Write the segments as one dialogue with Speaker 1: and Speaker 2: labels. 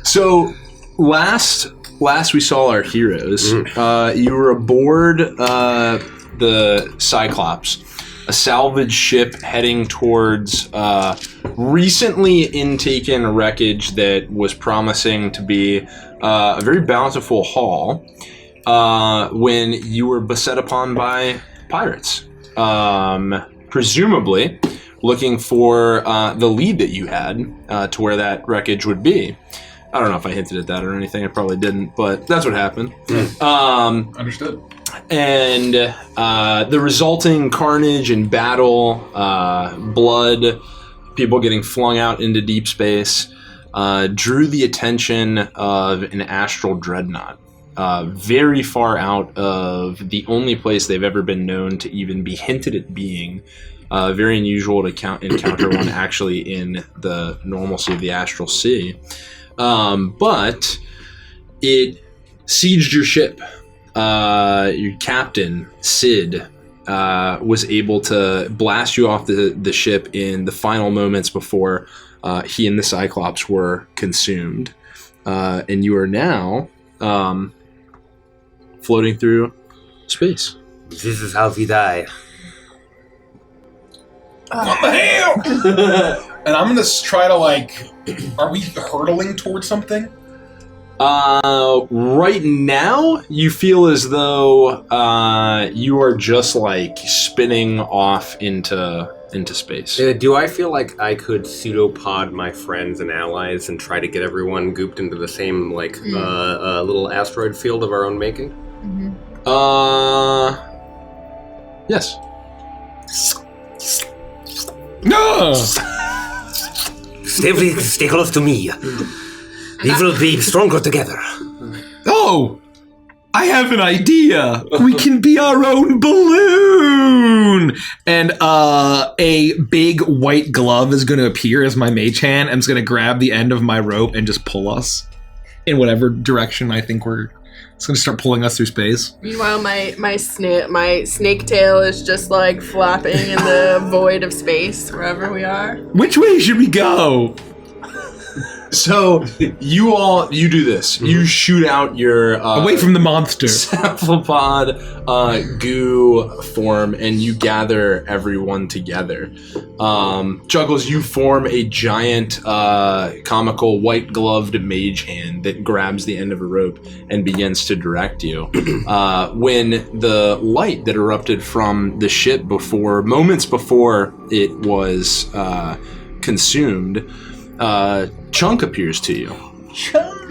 Speaker 1: So last we saw our heroes. You were aboard the Cyclops, a salvage ship heading towards recently intaken wreckage that was promising to be a very bountiful haul when you were beset upon by pirates, presumably looking for the lead that you had to where that wreckage would be. I don't know if I hinted at that or anything. I probably didn't, but that's what happened.
Speaker 2: Understood.
Speaker 1: And the resulting carnage and battle, blood, people getting flung out into deep space, drew the attention of an astral dreadnought, very far out of the only place they've ever been known to even be hinted at being. Very unusual to encounter one actually in the normalcy of the Astral Sea. But it sieged your ship. Your captain, Sid, was able to blast you off the ship in the final moments before he and the Cyclops were consumed. And you are now floating through space.
Speaker 3: This is how we die.
Speaker 2: What the hell? And I'm gonna try to are we hurtling towards something?
Speaker 1: Right now, you feel as though you are just spinning off into space.
Speaker 3: Do I feel like I could pseudopod my friends and allies and try to get everyone gooped into the same little asteroid field of our own making?
Speaker 1: Yes.
Speaker 2: No!
Speaker 3: Stay close to me. We will be stronger together.
Speaker 4: Oh! I have an idea! We can be our own balloon! And a big white glove is going to appear as my mage hand and it's going to grab the end of my rope and just pull us in whatever direction I think it's going to start pulling us through space.
Speaker 5: Meanwhile, my snake tail is just flapping in the void of space wherever we are.
Speaker 4: Which way should we go?
Speaker 1: So you do this. You shoot out your
Speaker 4: away from the monster
Speaker 1: cephalopod goo form, and you gather everyone together. Chuckles, you form a giant comical white gloved mage hand that grabs the end of a rope and begins to direct you. When the light that erupted from the ship moments before it was consumed, Chunk appears to you.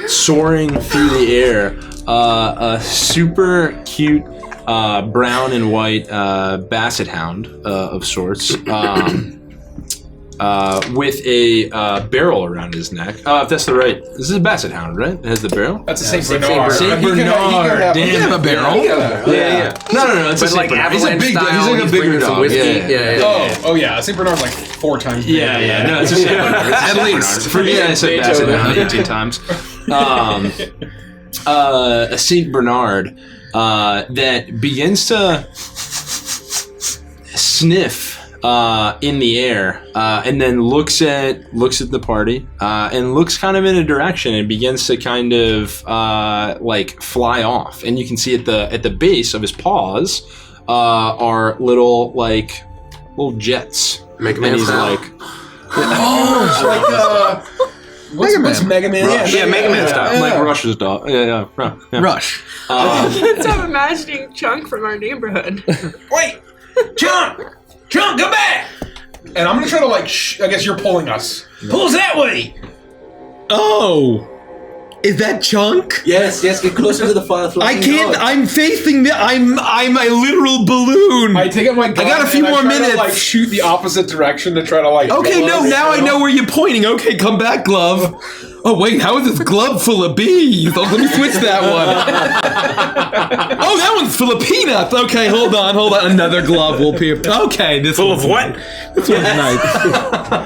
Speaker 1: Soaring through the air, a super cute brown and white basset hound of sorts, with a barrel around his neck. If that's the right, this is a basset hound, right? It has the barrel.
Speaker 2: That's a Saint Bernard.
Speaker 1: Saint Bernard.
Speaker 4: He can have a barrel.
Speaker 1: Yeah. No. It's a Saint Bernard. He's a bigger dog.
Speaker 3: Yeah.
Speaker 2: Oh yeah. Saint Bernard's 4 times.
Speaker 1: Yeah. No, it's a Saint Bernard. At least for me, I said basset hound 18 times. A Saint Bernard that begins to sniff in the air, and then looks at the party, and looks kind of in a direction and begins to kind of fly off. And you can see at the base of his paws are little jets.
Speaker 3: Mega Man
Speaker 1: and he's
Speaker 3: style.
Speaker 2: What's Mega Man?
Speaker 3: Yeah, Mega Man style.
Speaker 1: Like Rush's dog. Yeah.
Speaker 4: Rush.
Speaker 5: So I'm imagining Chunk from our neighborhood.
Speaker 2: Wait! Chunk, come back! And I'm gonna try to I guess you're pulling us. Pull us that way!
Speaker 4: Oh! Is that Chunk?
Speaker 6: Yes, get closer to the fire.
Speaker 4: I can't. I'm facing I'm a literal balloon.
Speaker 2: I take out my gun.
Speaker 4: I got a few more minutes.
Speaker 2: To, shoot the opposite direction to try to
Speaker 4: Okay, no. Now I know where you're pointing. Okay, come back, glove. Oh wait, how is this glove full of bees? Oh, let me switch that one. Oh, that one's full of peanuts. Okay, hold on. Another glove will appear. Okay, this
Speaker 3: full of what?
Speaker 4: This one's nice.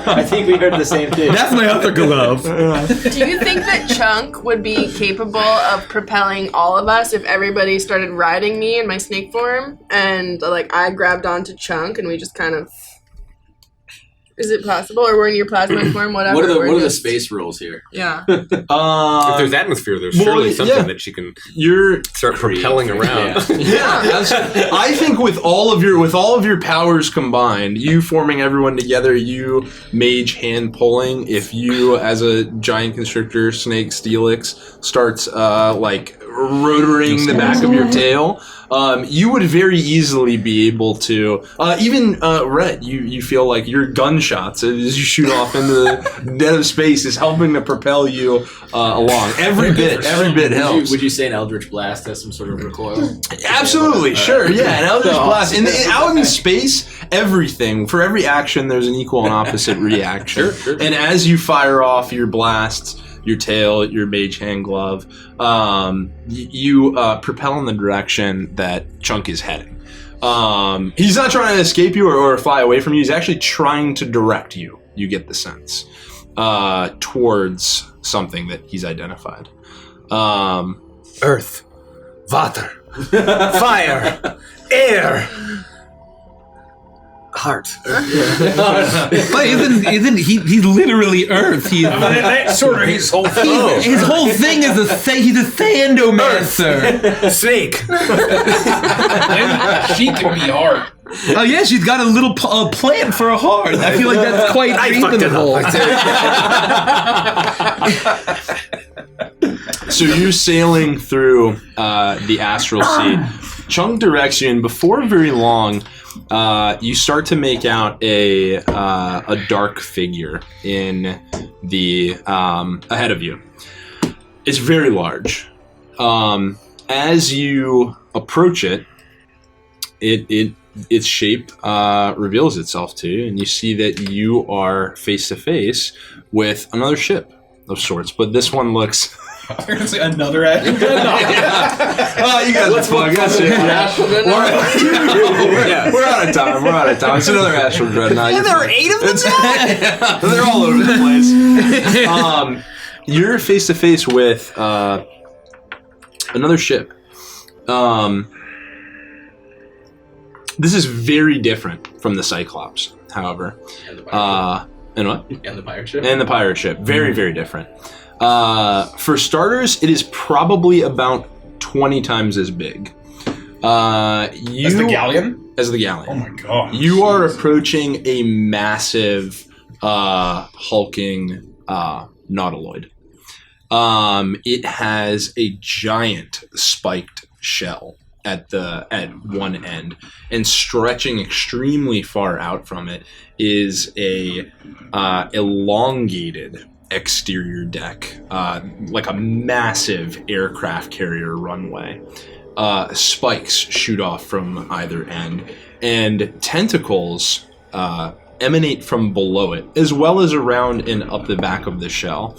Speaker 6: I think we heard the same thing.
Speaker 4: That's my other glove.
Speaker 5: Do you think that Chunk would be capable of propelling all of us if everybody started riding me in my snake form, and I grabbed onto Chunk and we just kind of Is it possible, or we're in your plasma form? Whatever.
Speaker 6: What
Speaker 5: we're
Speaker 6: are the
Speaker 5: just-
Speaker 6: space rules here?
Speaker 5: Yeah.
Speaker 3: If there's atmosphere, there's surely something that she can start propelling around.
Speaker 1: I think with all of your powers combined, you forming everyone together, you mage hand pulling, if you as a giant constrictor snake Steelix starts rotoring the back of your tail, you would very easily be able to even Rhett, you feel like your gunshots as you shoot off into the dead of space is helping to propel you along. Every bit helps.
Speaker 6: Would you say an Eldritch Blast has some sort of recoil?
Speaker 1: Absolutely, sure, yeah, an Eldritch Blast. Out in space, everything, for every action, there's an equal and opposite reaction.
Speaker 3: Sure.
Speaker 1: And as you fire off your blasts, your tail, your mage hand glove, you propel in the direction that Chunk is heading. He's not trying to escape you or fly away from you. He's actually trying to direct you. You get the sense towards something that he's identified.
Speaker 3: Earth, water, fire, air, heart.
Speaker 4: But isn't he literally Earth?
Speaker 2: That's sort of his whole thing.
Speaker 4: His whole thing is he's a Sandomancer.
Speaker 3: Snake.
Speaker 2: She can be hard.
Speaker 4: Oh yeah, she's got a little plant for a heart. I feel like that's quite reasonable.
Speaker 1: So you're sailing through the Astral Sea. Chunk directs you, and before very long, you start to make out a dark figure in the ahead of you. It's very large. As you approach it, its shape reveals itself to you, and you see that you are face to face with another ship of sorts, but this one looks.
Speaker 2: I was going to say another Astral
Speaker 1: Oh, you guys are fun. That's it. We're out of time. It's another Astral Dreadnought.
Speaker 4: And there are 8 of them now?
Speaker 1: They're all over the place. You're face to face with another ship. This is very different from the Cyclops, however.
Speaker 6: And the pirate
Speaker 1: And what?
Speaker 6: ship. And the pirate ship.
Speaker 1: And the pirate ship. Very, very different. For starters, it is probably about 20 times as big.
Speaker 2: As the galleon?
Speaker 1: As the galleon.
Speaker 2: Oh my god.
Speaker 1: You are approaching a massive, hulking nautiloid. It has a giant spiked shell at one end, and stretching extremely far out from it is a elongated exterior deck, like a massive aircraft carrier runway. Spikes shoot off from either end, and tentacles emanate from below it, as well as around and up the back of the shell.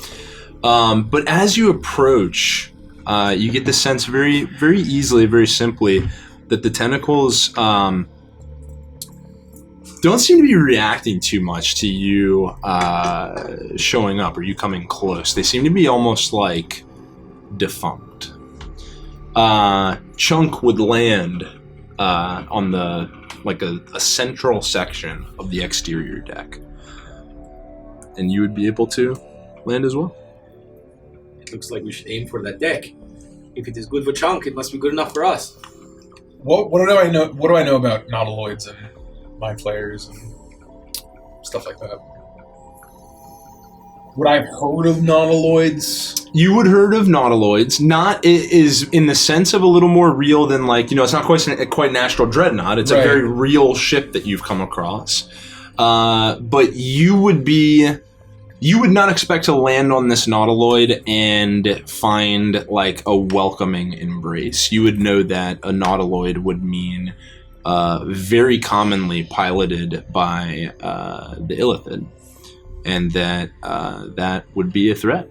Speaker 1: But as you approach, you get the sense very, very easily, very simply, that the tentacles don't seem to be reacting too much to you showing up or you coming close. They seem to be almost like defunct. Chunk would land on a central section of the exterior deck, and you would be able to land as well.
Speaker 6: It looks like we should aim for that deck. If it is good for Chunk, it must be good enough for us.
Speaker 2: What do I know? What do I know about nautiloids and mind flayers and stuff like that? Would I have heard of nautiloids?
Speaker 1: You would heard of nautiloids. Not is in the sense of a little more real than it's not quite an Astral Dreadnought. It's
Speaker 2: Right.
Speaker 1: a very real ship that you've come across. But you would not expect to land on this nautiloid and find like a welcoming embrace. You would know that a nautiloid would mean very commonly piloted by the Illithid, and that would be a threat.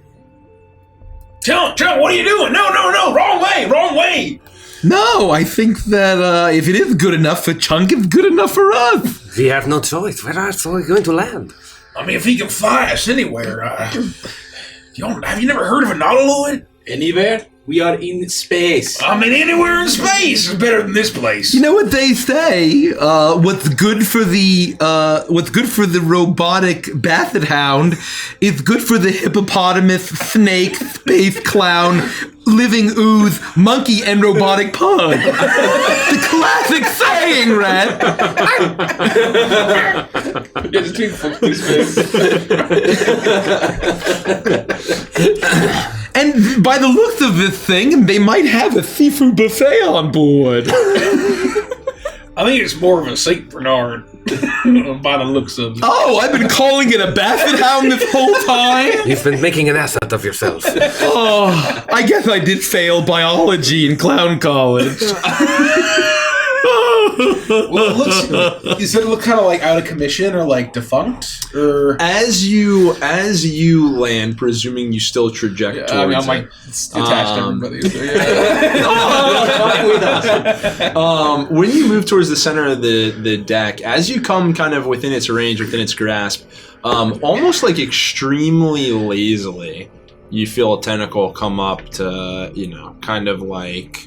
Speaker 2: Chunk, what are you doing? No, wrong way!
Speaker 4: No, I think that if it is good enough for Chunk, it's good enough for us.
Speaker 3: We have no choice. Where else are we going to land?
Speaker 2: I mean, if he can fly us anywhere, have you never heard of a nautiloid?
Speaker 6: Anywhere? We are in space.
Speaker 2: I mean, anywhere in space is better than this place.
Speaker 4: You know what they say? What's good for the robotic basset hound is good for the hippopotamus, snake, space clown, living ooze, monkey, and robotic pug. The classic saying, Red.
Speaker 2: Yeah, just doing fucking space.
Speaker 4: And by the looks of this thing, they might have a seafood buffet on board.
Speaker 2: I think it's more of a Saint Bernard by the looks of it.
Speaker 4: Oh, I've been calling it a basset hound this whole time?
Speaker 3: You've been making an ass out of yourself.
Speaker 4: Oh, I guess I did fail biology in clown college.
Speaker 2: Well, it looks. You said it looked kind of like out of commission or like defunct, or
Speaker 1: As you land, presuming you still traject
Speaker 2: I mean,
Speaker 1: towards
Speaker 2: I'm like attached to everybody. So yeah.
Speaker 1: when you move towards the center of the deck, as you come kind of within its range, within its grasp, almost like extremely lazily, you feel a tentacle come up to, kind of like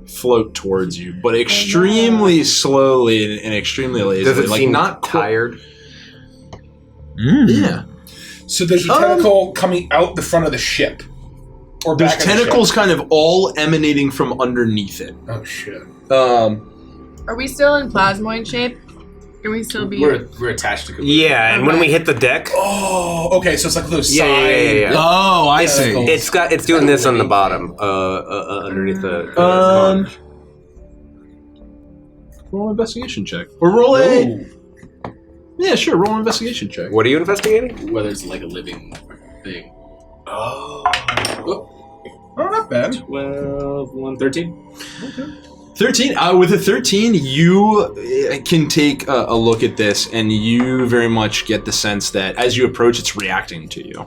Speaker 1: float towards you, but extremely slowly and extremely lazily.
Speaker 3: Does it
Speaker 1: like
Speaker 3: seem
Speaker 1: not
Speaker 3: tired?
Speaker 1: Yeah.
Speaker 2: So there's a tentacle coming out the front of the ship, or
Speaker 1: There's
Speaker 2: back of the
Speaker 1: tentacles
Speaker 2: ship.
Speaker 1: kind of all emanating from underneath it.
Speaker 2: Oh shit!
Speaker 5: Are we still in plasmoid shape? Can we still be?
Speaker 6: We're attached to.
Speaker 3: Yeah, and when we hit the deck,
Speaker 2: Oh, okay. So it's like those
Speaker 3: Yeah,
Speaker 2: side.
Speaker 3: yeah, yeah.
Speaker 4: Oh, I see.
Speaker 3: it's doing this on the bottom, underneath the.
Speaker 1: Roll an investigation check, or roll a. Yeah, sure. Roll an investigation check.
Speaker 3: What are you investigating?
Speaker 6: Whether it's like a living thing.
Speaker 2: Oh, not bad.
Speaker 6: 12, 1, 13.
Speaker 1: 13. With a 13, you can take a look at this, and you very much get the sense that as you approach, it's reacting to you.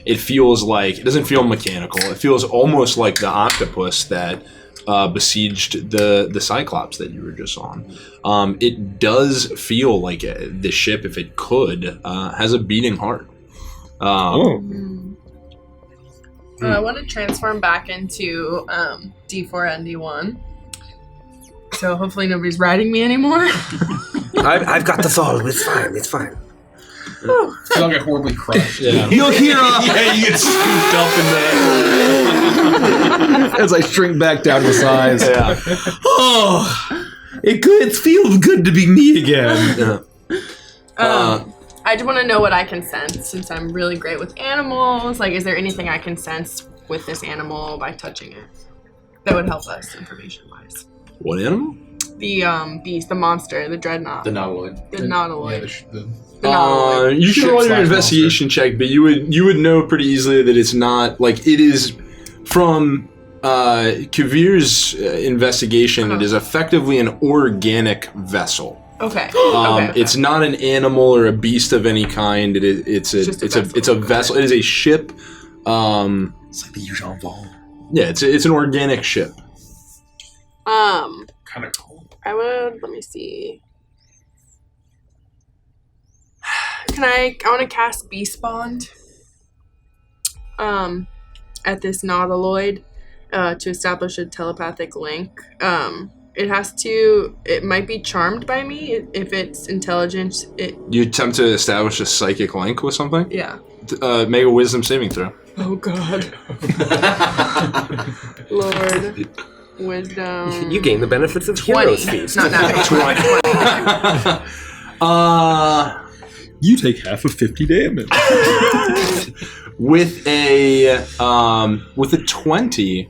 Speaker 1: It feels like, it doesn't feel mechanical. It feels almost like the octopus that besieged the Cyclops that you were just on. It does feel like the ship, if it could, has a beating heart.
Speaker 5: I want to transform back into D4 and D1. So hopefully nobody's riding me anymore.
Speaker 3: I've got this all. It's fine. It's fine.
Speaker 2: I feel like I horribly crushed.
Speaker 1: Yeah.
Speaker 4: You'll hear
Speaker 1: Yeah, you get scooped up in the...
Speaker 4: as I shrink back down to size.
Speaker 1: Yeah.
Speaker 4: Oh, it feels good to be me again.
Speaker 1: Yeah.
Speaker 5: I just want to know what I can sense, since I'm really great with animals. Like, is there anything I can sense with this animal by touching it that would help us information-wise?
Speaker 1: What animal?
Speaker 5: The beast, the monster, the dreadnought,
Speaker 6: The Nautiloid.
Speaker 5: the nautiloid.
Speaker 2: Yeah,
Speaker 5: The nautiloid.
Speaker 1: You can roll your
Speaker 2: Ship/monster.
Speaker 1: investigation check, but you would know pretty easily that it's not, like, it is from Kavir's investigation. It is effectively an organic vessel.
Speaker 5: Okay. Okay.
Speaker 1: It's not an animal or a beast of any kind. It's a vessel. It is a ship.
Speaker 4: It's like the Eugene Vol.
Speaker 1: Yeah, it's an organic ship.
Speaker 2: kind of cool.
Speaker 5: I would. Let me see. I want to cast Beast Bond. At this nautiloid, to establish a telepathic link. It might be charmed by me if it's intelligent.
Speaker 1: You attempt to establish a psychic link with something?
Speaker 5: Yeah.
Speaker 1: Make a wisdom saving throw.
Speaker 5: Oh God. Lord. Wisdom.
Speaker 3: You gain the benefits of
Speaker 5: 20.
Speaker 3: heroes feast.
Speaker 5: Not that
Speaker 1: 20.
Speaker 4: You take half of 50 damage.
Speaker 1: With a 20,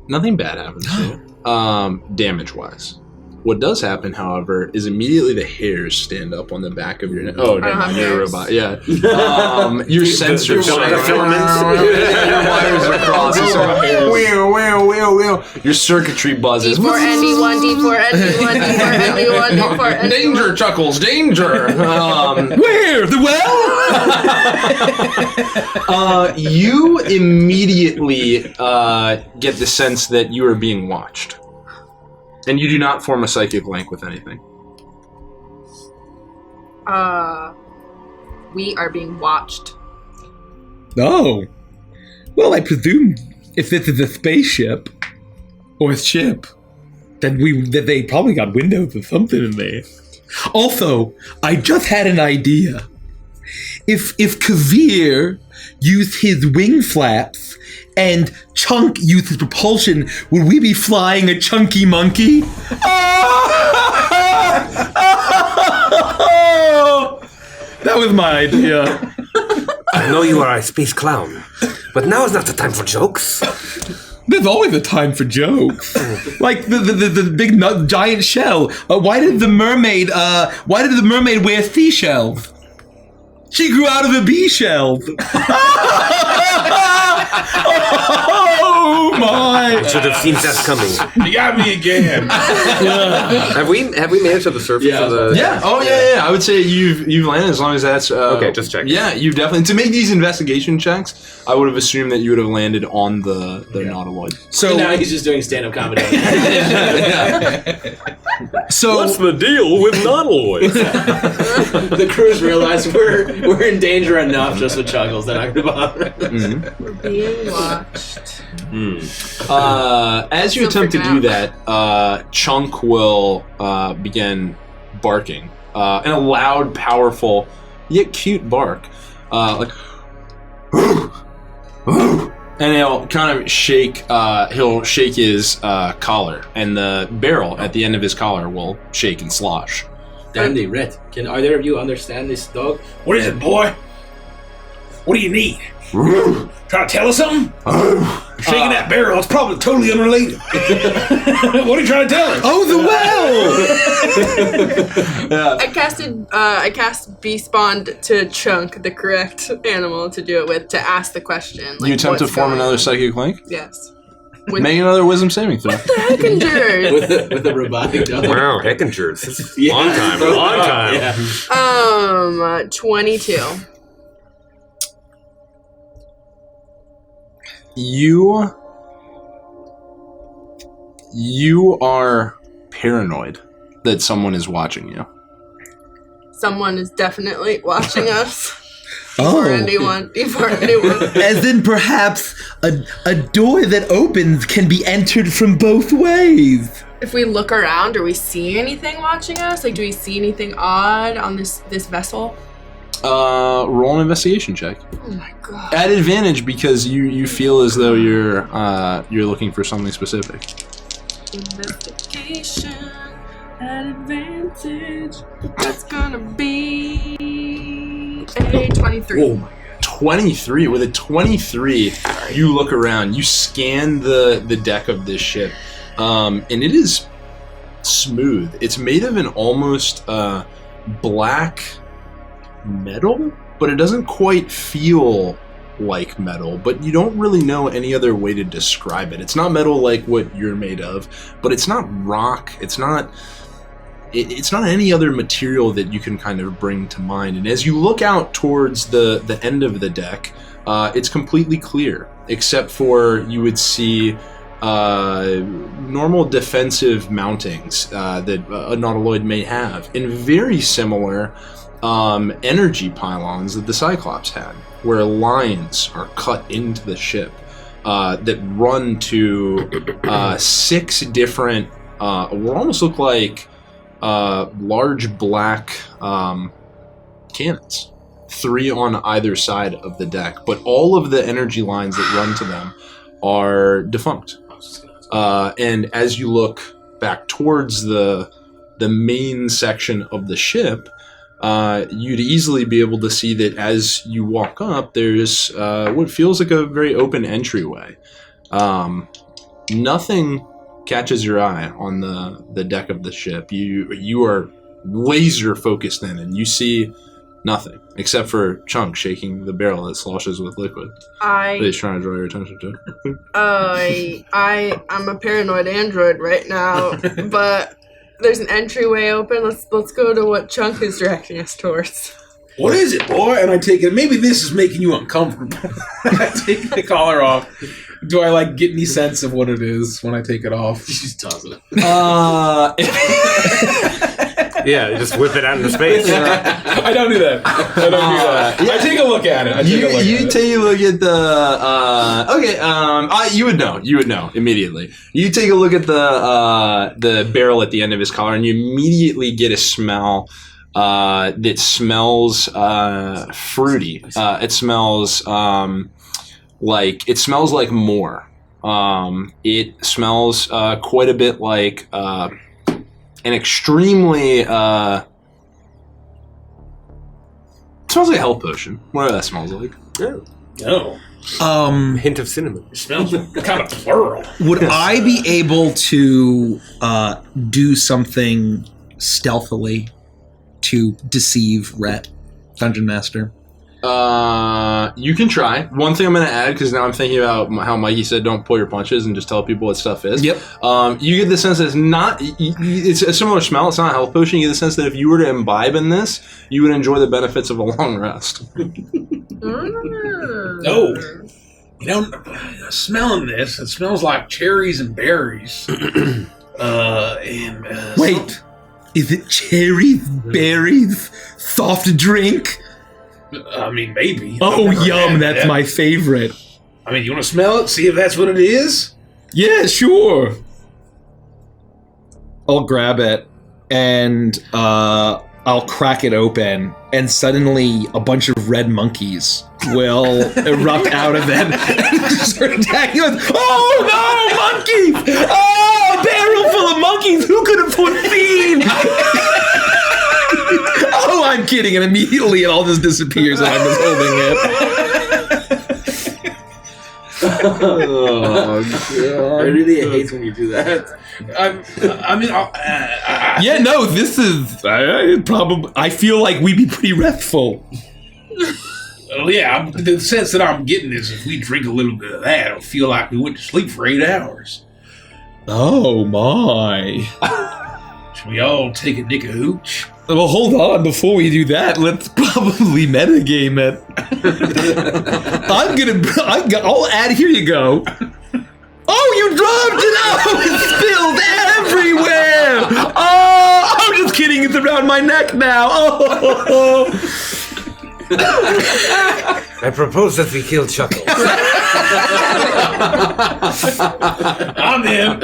Speaker 1: nothing bad happens to you, damage wise. What does happen, however, is immediately the hairs stand up on the back of your neck. Oh, never mind, you're a robot. Yeah. Your sensors.
Speaker 3: The filaments.
Speaker 1: Your wires are crossed. Your circuitry buzzes.
Speaker 5: D4 ND1, D4 ND1, D4 ND1, D4 ND1.
Speaker 1: Danger, Chuckles, danger!
Speaker 4: Where? The well?
Speaker 1: You immediately get the sense that you are being watched. And you do not form a psychic link with anything.
Speaker 5: We are being watched.
Speaker 4: No. Well, I presume if this is a spaceship or a ship, then they probably got windows or something in there. Also, I just had an idea. If Kavir used his wing flaps and Chunk used his propulsion, would we be flying a chunky monkey? That was my idea.
Speaker 3: I know you are a space clown, but now is not the time for jokes.
Speaker 4: There's always a time for jokes. Like the big giant shell. Why did the mermaid wear seashells? She grew out of a bee shell. Oh my!
Speaker 3: I should have seen that coming.
Speaker 2: You got me again.
Speaker 3: Have we made it to the surface of the...
Speaker 1: Yeah. Oh yeah. I would say you've landed as long as that's
Speaker 3: okay. Just check.
Speaker 1: Yeah, you've definitely to make these investigation checks. I would have assumed that you would have landed on the nautiloid.
Speaker 6: So now he's just doing stand-up comedy.
Speaker 1: So
Speaker 3: What's the deal with nautiloids?
Speaker 6: The crews realize we're in danger enough just with Chuckles. They're not going to bother.
Speaker 5: We're being watched.
Speaker 1: As you
Speaker 5: So
Speaker 1: attempt to
Speaker 5: freaking
Speaker 1: do
Speaker 5: out.
Speaker 1: that, Chunk will begin barking in a loud, powerful, yet cute bark, like, and he'll kind of shake. He'll shake his collar, and the barrel at the end of his collar will shake and slosh.
Speaker 6: Dandy, Red, can either of you understand this dog?
Speaker 2: What is it, boy? What do you need? Trying to tell us something? Shaking that barrel, it's probably totally unrelated. What are you trying to tell us?
Speaker 4: Oh, the well!
Speaker 5: I cast Beast Bond to Chunk, the correct animal to do it with, to ask the question. Like,
Speaker 1: You attempt to
Speaker 5: what's
Speaker 1: form
Speaker 5: going
Speaker 1: another
Speaker 5: on?
Speaker 1: psychic link.
Speaker 5: Yes. With
Speaker 1: Make another wisdom saving throw.
Speaker 5: the Heckinger.
Speaker 6: with a robotic dog.
Speaker 3: Wow, Heckingers. This is
Speaker 6: Yeah.
Speaker 3: long time.
Speaker 5: 22.
Speaker 1: You are paranoid that someone is watching you.
Speaker 5: Someone is definitely watching us.
Speaker 4: Oh.
Speaker 5: Before anyone.
Speaker 4: As in perhaps a door that opens can be entered from both ways.
Speaker 5: If we look around, do we see anything watching us? Like, do we see anything odd on this vessel?
Speaker 1: Roll an investigation check.
Speaker 5: Oh my god.
Speaker 1: At advantage because you feel as though you're looking for something specific.
Speaker 5: Investigation at advantage. That's gonna be a 23.
Speaker 6: Oh my
Speaker 1: 23. With a 23, you look around. You scan the deck of this ship, and it is smooth. It's made of an almost black metal, but it doesn't quite feel like metal, but you don't really know any other way to describe it. It's not metal like what you're made of, but it's not rock. It's not any other material that you can kind of bring to mind. And as you look out towards the end of the deck, it's completely clear, except for you would see normal defensive mountings that a nautiloid may have, and very similar energy pylons that the Cyclops had, where lines are cut into the ship that run to 6 different, what almost look like large black cannons, 3 on either side of the deck, but all of the energy lines that run to them are defunct. And as you look back towards the main section of the ship, you'd easily be able to see that as you walk up, there's what feels like a very open entryway. Nothing catches your eye on the deck of the ship. You are laser focused in, and you see nothing except for Chunk shaking the barrel that sloshes with liquid. That he's trying to draw your attention to.
Speaker 5: I'm a paranoid android right now, but there's an entryway open. Let's go to what Chunk is directing us towards.
Speaker 2: What is it, boy? And I take it. Maybe this is making you uncomfortable. I take the collar off. Do I get any sense of what it is when I take it off?
Speaker 6: She's tossing it.
Speaker 3: Yeah, just whip it out into space.
Speaker 2: I don't do that. I take a look at it.
Speaker 1: You take a look at the you would know immediately. You take a look at the barrel at the end of his collar, and you immediately get a smell that smells fruity. It smells like more. It smells quite a bit like an extremely it smells like a health potion. Whatever that smells like.
Speaker 2: No.
Speaker 3: Hint of cinnamon.
Speaker 2: It smells kind of plural.
Speaker 4: Would I be able to do something stealthily to deceive Rhett, Dungeon Master?
Speaker 1: You can try. One thing I'm going to add, because now I'm thinking about how Mikey said don't pull your punches and just tell people what stuff is.
Speaker 4: Yep.
Speaker 1: You get the sense that it's a similar smell. It's not a health potion. You get the sense that if you were to imbibe in this, you would enjoy the benefits of a long rest.
Speaker 2: No. You know, smelling this, it smells like cherries and berries.
Speaker 4: Wait, is it cherries, berries, soft drink?
Speaker 2: I mean, maybe.
Speaker 4: Oh,
Speaker 2: I've never
Speaker 4: yum,
Speaker 2: had
Speaker 4: that's
Speaker 2: that.
Speaker 4: my favorite.
Speaker 2: I mean, you want to smell it? See if that's what it is?
Speaker 4: Yeah, sure. I'll grab it and I'll crack it open, and suddenly a bunch of red monkeys will erupt out of it and start attacking us. Oh no, monkeys! Oh, a barrel full of monkeys! Who could have foreseen? Oh, I'm kidding, and immediately it all just disappears and I'm just holding it.
Speaker 1: Oh,
Speaker 6: I really hate when you do that.
Speaker 4: Yeah, no, this is probably. I feel like we'd be pretty restful.
Speaker 2: Well, yeah, the sense that I'm getting is if we drink a little bit of that, it'll feel like we went to sleep for 8 hours.
Speaker 4: Oh my!
Speaker 2: Should we all take a dick a hooch?
Speaker 4: Well, hold on. Before we do that, let's probably metagame it. I'll add. Here you go. Oh, you dropped it! Oh, it spilled everywhere! Oh, I'm just kidding. It's around my neck now. Oh.
Speaker 3: I propose that we kill Chuckles.
Speaker 2: I'm in.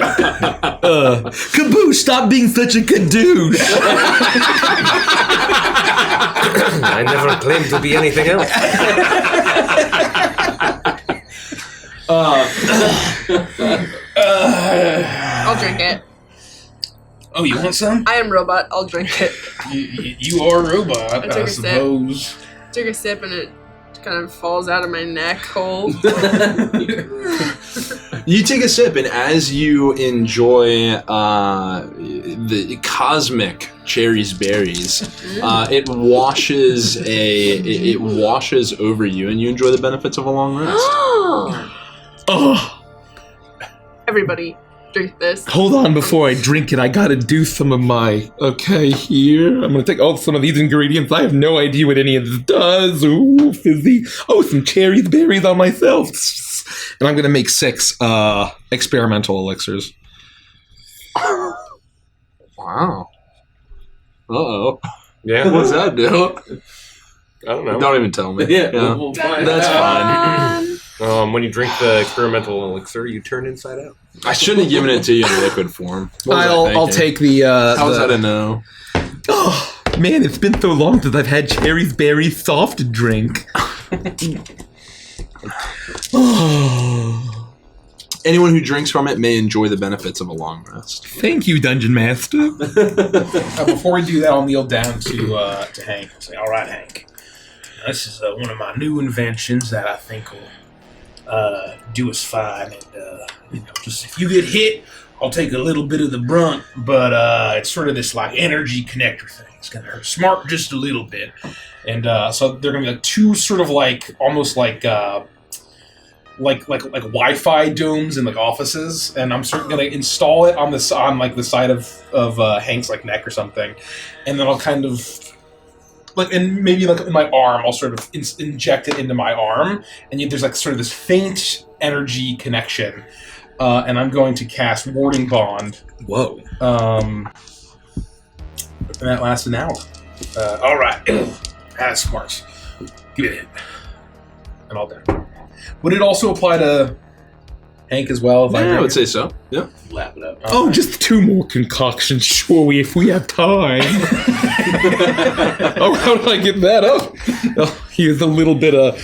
Speaker 4: Caboose, stop being such a kadoosh.
Speaker 3: I never claimed to be anything else.
Speaker 5: I'll drink it.
Speaker 2: Oh, you want some?
Speaker 5: I am robot. I'll drink it.
Speaker 2: You are a robot,
Speaker 5: I took
Speaker 2: I
Speaker 5: a sip.
Speaker 2: suppose.
Speaker 5: Took a sip and it kind of falls out of my neck hole.
Speaker 1: You take a sip, and as you enjoy the cosmic cherries berries, it washes over you, and you enjoy the benefits of a long rest.
Speaker 4: Oh.
Speaker 5: Everybody, drink this.
Speaker 4: Hold on, before I drink it, I gotta do some of my... Okay, here. I'm gonna take some of these ingredients. I have no idea what any of this does. Ooh, fizzy. Oh, some cherries, berries on myself. And I'm gonna make 6 experimental elixirs.
Speaker 1: Wow. Uh-oh.
Speaker 3: Yeah,
Speaker 1: What's that do?
Speaker 3: I don't know.
Speaker 1: Don't even tell me.
Speaker 6: Yeah, we'll find
Speaker 1: That's
Speaker 6: out.
Speaker 1: fine.
Speaker 3: When you drink the experimental elixir, you turn inside out.
Speaker 1: I shouldn't have given it to you in liquid form. What was I
Speaker 4: I'll
Speaker 1: thinking?
Speaker 4: take the...
Speaker 1: How was that a no?
Speaker 4: Oh, man, it's been so long since I've had cherries, berries, soft drink.
Speaker 1: Anyone who drinks from it may enjoy the benefits of a long rest.
Speaker 4: Thank you, Dungeon Master.
Speaker 2: Before we do that, I'll kneel down to Hank and say, "All right, Hank, this is one of my new inventions that I think will do us fine. And just if you get hit, I'll take a little bit of the brunt, but it's sort of this like energy connector thing. It's gonna hurt smart just a little bit, and so they're gonna be like 2 sort of like almost like Wi-Fi domes in like offices, and I'm sort of gonna install it on the side of Hank's like neck or something, and then I'll kind of and maybe like in my arm, I'll sort of inject it into my arm, and there's like sort of this faint energy connection, and I'm going to cast Warding Bond.
Speaker 4: Whoa.
Speaker 2: And that lasts an hour. All right. That's smart. Give it. And all done. Would it also apply to Hank as well? If
Speaker 1: I would say so. Yeah.
Speaker 6: Lap it up.
Speaker 4: Oh, just 2 more concoctions, sure, if we have time. Oh, how do I get that up? Oh, here's a little bit of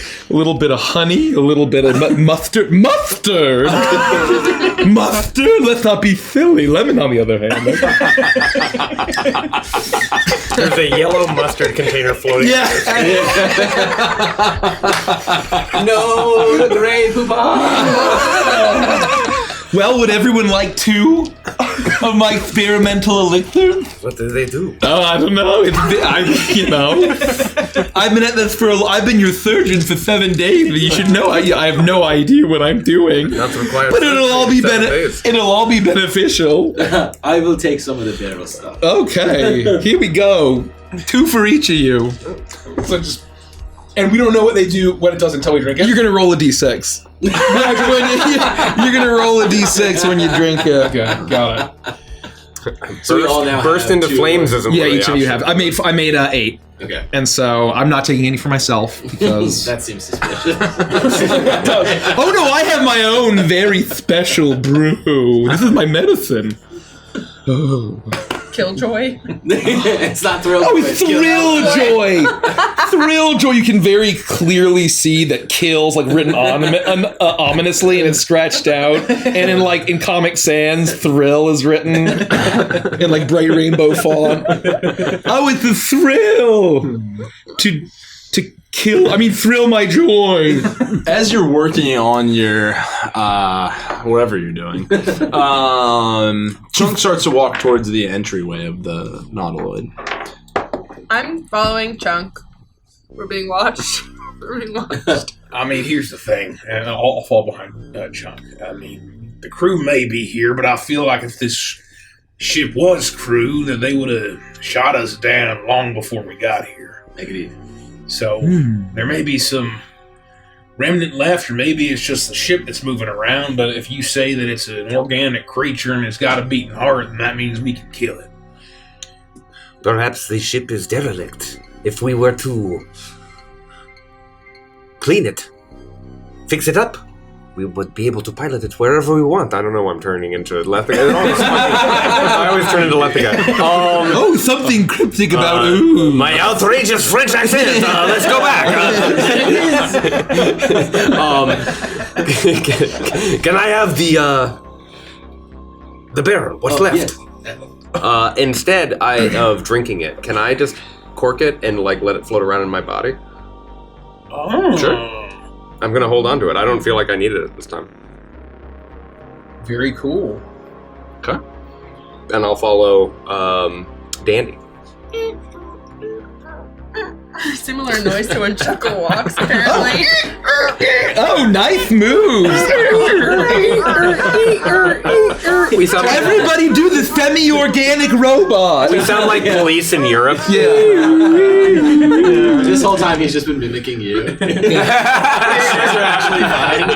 Speaker 4: honey, a little bit of mustard. Mustard. Let's not be silly. Lemon, on the other hand.
Speaker 3: There's a yellow mustard container floating.
Speaker 4: Yeah.
Speaker 6: No, the grave poopah.
Speaker 4: Well, would everyone like 2 of my experimental elixirs?
Speaker 3: What do they do?
Speaker 4: Oh, I don't know. I've been at this I've been your surgeon for 7 days. But you should know I have no idea what I'm doing.
Speaker 3: Not required.
Speaker 4: But it'll all be beneficial.
Speaker 6: I will take some of the barrel stuff.
Speaker 4: Okay, here we go. 2 for each of you.
Speaker 2: And we don't know what it does until we drink it.
Speaker 4: You're gonna roll a d6. You're gonna roll a d6 when you drink it.
Speaker 2: Okay, got it.
Speaker 6: So we all now
Speaker 3: burst
Speaker 6: have
Speaker 3: into
Speaker 6: 2.
Speaker 3: flames isn't
Speaker 4: Yeah,
Speaker 3: one
Speaker 4: each of you
Speaker 3: options.
Speaker 4: have. I made 8,
Speaker 6: Okay.
Speaker 4: and so I'm not taking any for myself because.
Speaker 6: That seems suspicious.
Speaker 4: Oh no, I have my own very special brew. This is my medicine. Oh.
Speaker 5: Killjoy.
Speaker 6: It's not thrill.
Speaker 4: Oh, it's Thrill Joy! Thrill Joy, you can very clearly see that kills like written ominously and it's scratched out. And in Comic Sans, Thrill is written in like bright rainbow font. Oh, it's a thrill! To thrill my joy.
Speaker 1: As you're working on your whatever you're doing, Chunk starts to walk towards the entryway of the Nautiloid.
Speaker 5: I'm following Chunk. We're being watched.
Speaker 2: I mean, here's the thing, and I'll fall behind Chunk. I mean, the crew may be here, but I feel like if this ship was crew, that they would have shot us down long before we got here.
Speaker 6: Take it easy.
Speaker 2: So there may be some remnant left, or maybe it's just the ship that's moving around. But if you say that it's an organic creature and it's got a beating heart, then that means we can kill it.
Speaker 3: Perhaps the ship is derelict. If we were to clean it, fix it up, we would be able to pilot it wherever we want. I don't know why I'm turning into left the guy. I always turn into left the guy.
Speaker 4: Oh, something cryptic about
Speaker 3: my outrageous French accent. Let's go back. Can I have the barrel? What's left?
Speaker 6: Yes.
Speaker 3: Instead of drinking it, can I just cork it and let it float around in my body?
Speaker 2: Oh.
Speaker 3: Sure. I'm gonna hold on to it. I don't feel like I need it at this time.
Speaker 2: Very cool.
Speaker 3: Okay. And I'll follow Dandy.
Speaker 5: Similar noise to when Chuckle walks, apparently.
Speaker 4: Oh, nice moves!
Speaker 3: We sound like,
Speaker 4: Everybody do the semi-organic robot!
Speaker 3: we sound like police in Europe.
Speaker 6: This whole time he's just been mimicking you. His shoes are actually fine.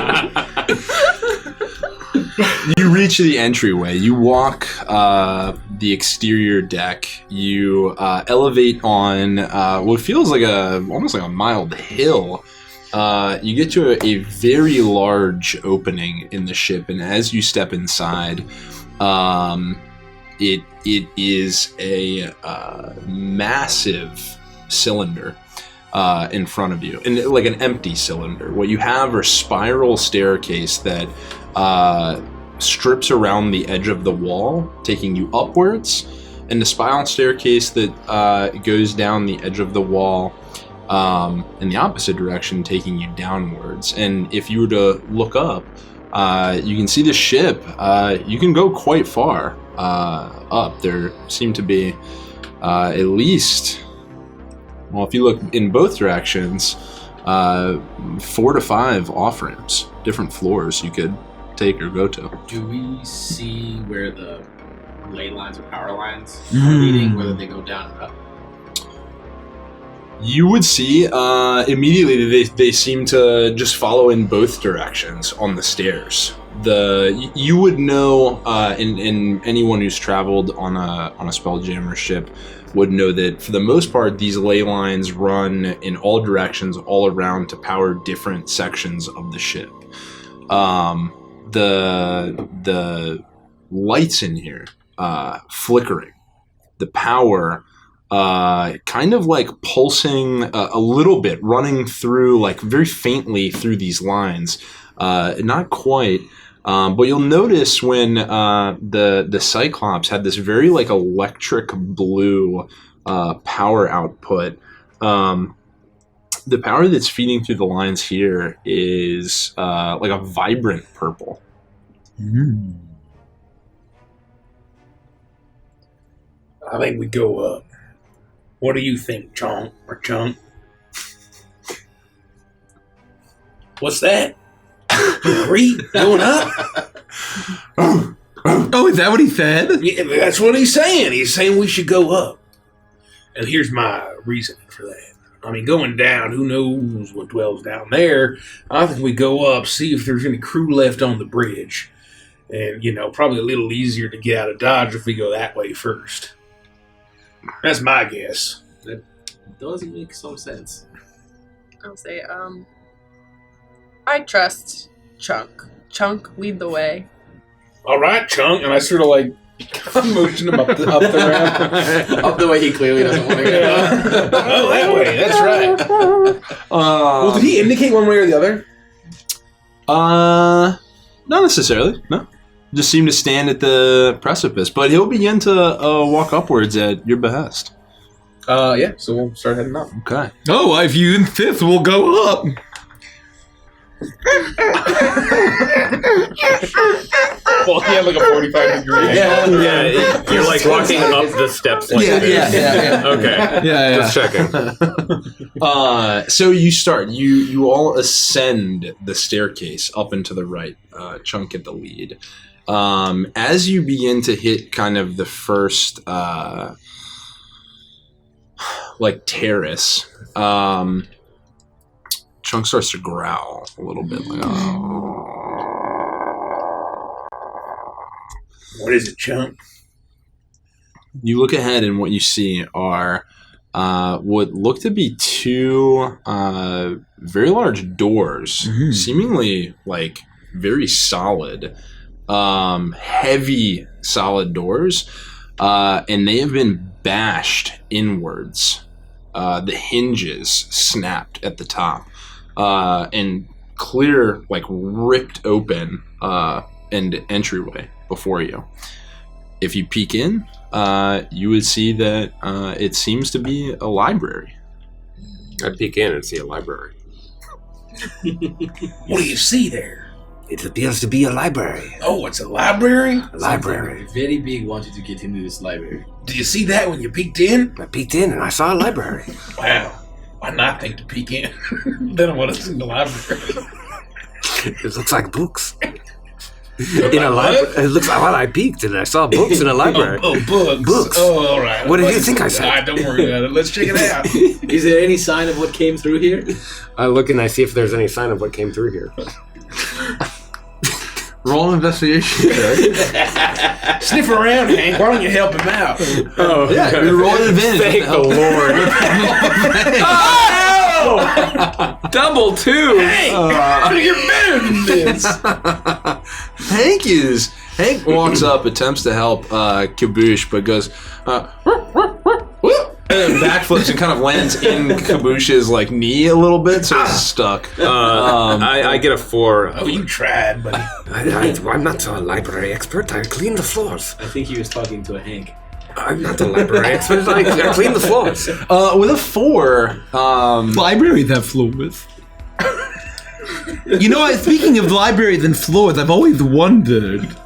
Speaker 1: You reach the entryway. You walk the exterior deck. You elevate on what feels like almost like a mild hill. You get to a very large opening in the ship, and as you step inside, it is a massive cylinder in front of you, and like an empty cylinder. What you have are spiral staircase that strips around the edge of the wall, taking you upwards, and the spiral staircase that goes down the edge of the wall in the opposite direction, taking you downwards. And if you were to look up, you can see the ship. You can go quite far up. There seem to be at least, well, if you look in both directions, 4 to 5 off-ramps, different floors you could take or go to.
Speaker 6: Do we see where the ley lines or power lines are leading, whether they go down or up?
Speaker 1: You would see immediately they seem to just follow in both directions on the stairs. you would know, and anyone who's traveled on a Spelljammer ship would know that for the most part, these ley lines run in all directions, all around to power different sections of the ship. The lights in here flickering, the power kind of like pulsing a little bit, running through like very faintly through these lines, not quite. But you'll notice when the Cyclops had this very like electric blue power output. The power that's feeding through the lines here is like a vibrant purple.
Speaker 2: I think we go up. What do you think, Chunk? What's that? Agree? Going up?
Speaker 4: Oh, is that what he said?
Speaker 2: Yeah, that's what he's saying. He's saying we should go up. And here's my reasoning for that. I mean, going down, who knows what dwells down there. I think we go up, see if there's any crew left on the bridge. And, probably a little easier to get out of Dodge if we go that way first. That's my guess.
Speaker 6: That does make some sense.
Speaker 5: I'll say, I trust Chunk. Chunk, lead the way.
Speaker 2: All right, Chunk. And I sort of like motion him up the ramp.
Speaker 6: Up the way he clearly doesn't want to go.
Speaker 2: Oh, that way. That's right. Well, did he indicate one way or the other?
Speaker 1: Not necessarily. No. Just seem to stand at the precipice, but he'll begin to walk upwards at your behest.
Speaker 2: Yeah. So we'll start heading up.
Speaker 1: Okay.
Speaker 4: Oh, if you insist, we'll go up.
Speaker 2: Well, he had like a 45-degree.
Speaker 3: Yeah. You're like walking up the steps like this.
Speaker 4: Yeah.
Speaker 3: Okay.
Speaker 4: Yeah.
Speaker 3: Just checking.
Speaker 1: So you start. You all ascend the staircase up and to the right. Chunk at the lead. As you begin to hit kind of the first terrace, Chunk starts to growl a little bit, like, oh.
Speaker 2: What is it, Chunk?
Speaker 1: You look ahead, and what you see are what look to be two very large doors, seemingly like very solid, heavy, solid doors, and they have been bashed inwards. The hinges snapped at the top, and clear, like ripped open, and entryway before you. If you peek in, you would see that it seems to be a library.
Speaker 3: I peek in and see a library.
Speaker 2: What do you see there?
Speaker 7: It appears to be a library.
Speaker 2: Oh, it's a library?
Speaker 7: A library.
Speaker 6: Something very big wanted to get into this library.
Speaker 2: Do you see that when you peeked in?
Speaker 7: I peeked in and I saw a library.
Speaker 2: Wow. Why not think to peek in? Then I want to see the library.
Speaker 7: It looks like books. In a library. It looks like, well, I peeked and I saw books in a library.
Speaker 2: Oh, books.
Speaker 7: Books.
Speaker 2: Oh, all right.
Speaker 7: What did you think I said?
Speaker 2: All right, don't worry about it. Let's check it out.
Speaker 6: Is there any sign of what came through here?
Speaker 3: I look and I see if there's any sign of what came through here.
Speaker 1: Roll an investigation.
Speaker 2: Sniff around, Hank. Why don't you help him out?
Speaker 3: Oh,
Speaker 1: Yeah, you're rolling advantage.
Speaker 3: Thank the Lord.
Speaker 4: Double two.
Speaker 2: Hank, you're better than this.
Speaker 1: Hank walks up, attempts to help Kaboosh, but goes and backflips and kind of lands in Kaboosh's like knee a little bit, so he's stuck.
Speaker 3: I get a 4.
Speaker 2: Oh, you tried, buddy.
Speaker 7: I'm not a library expert. I clean the floors.
Speaker 6: I think he was talking to a Hank.
Speaker 7: I'm not a library expert. I clean the floors.
Speaker 1: With a 4,
Speaker 4: Libraries have floors. You know what? Speaking of libraries and floors, I've always wondered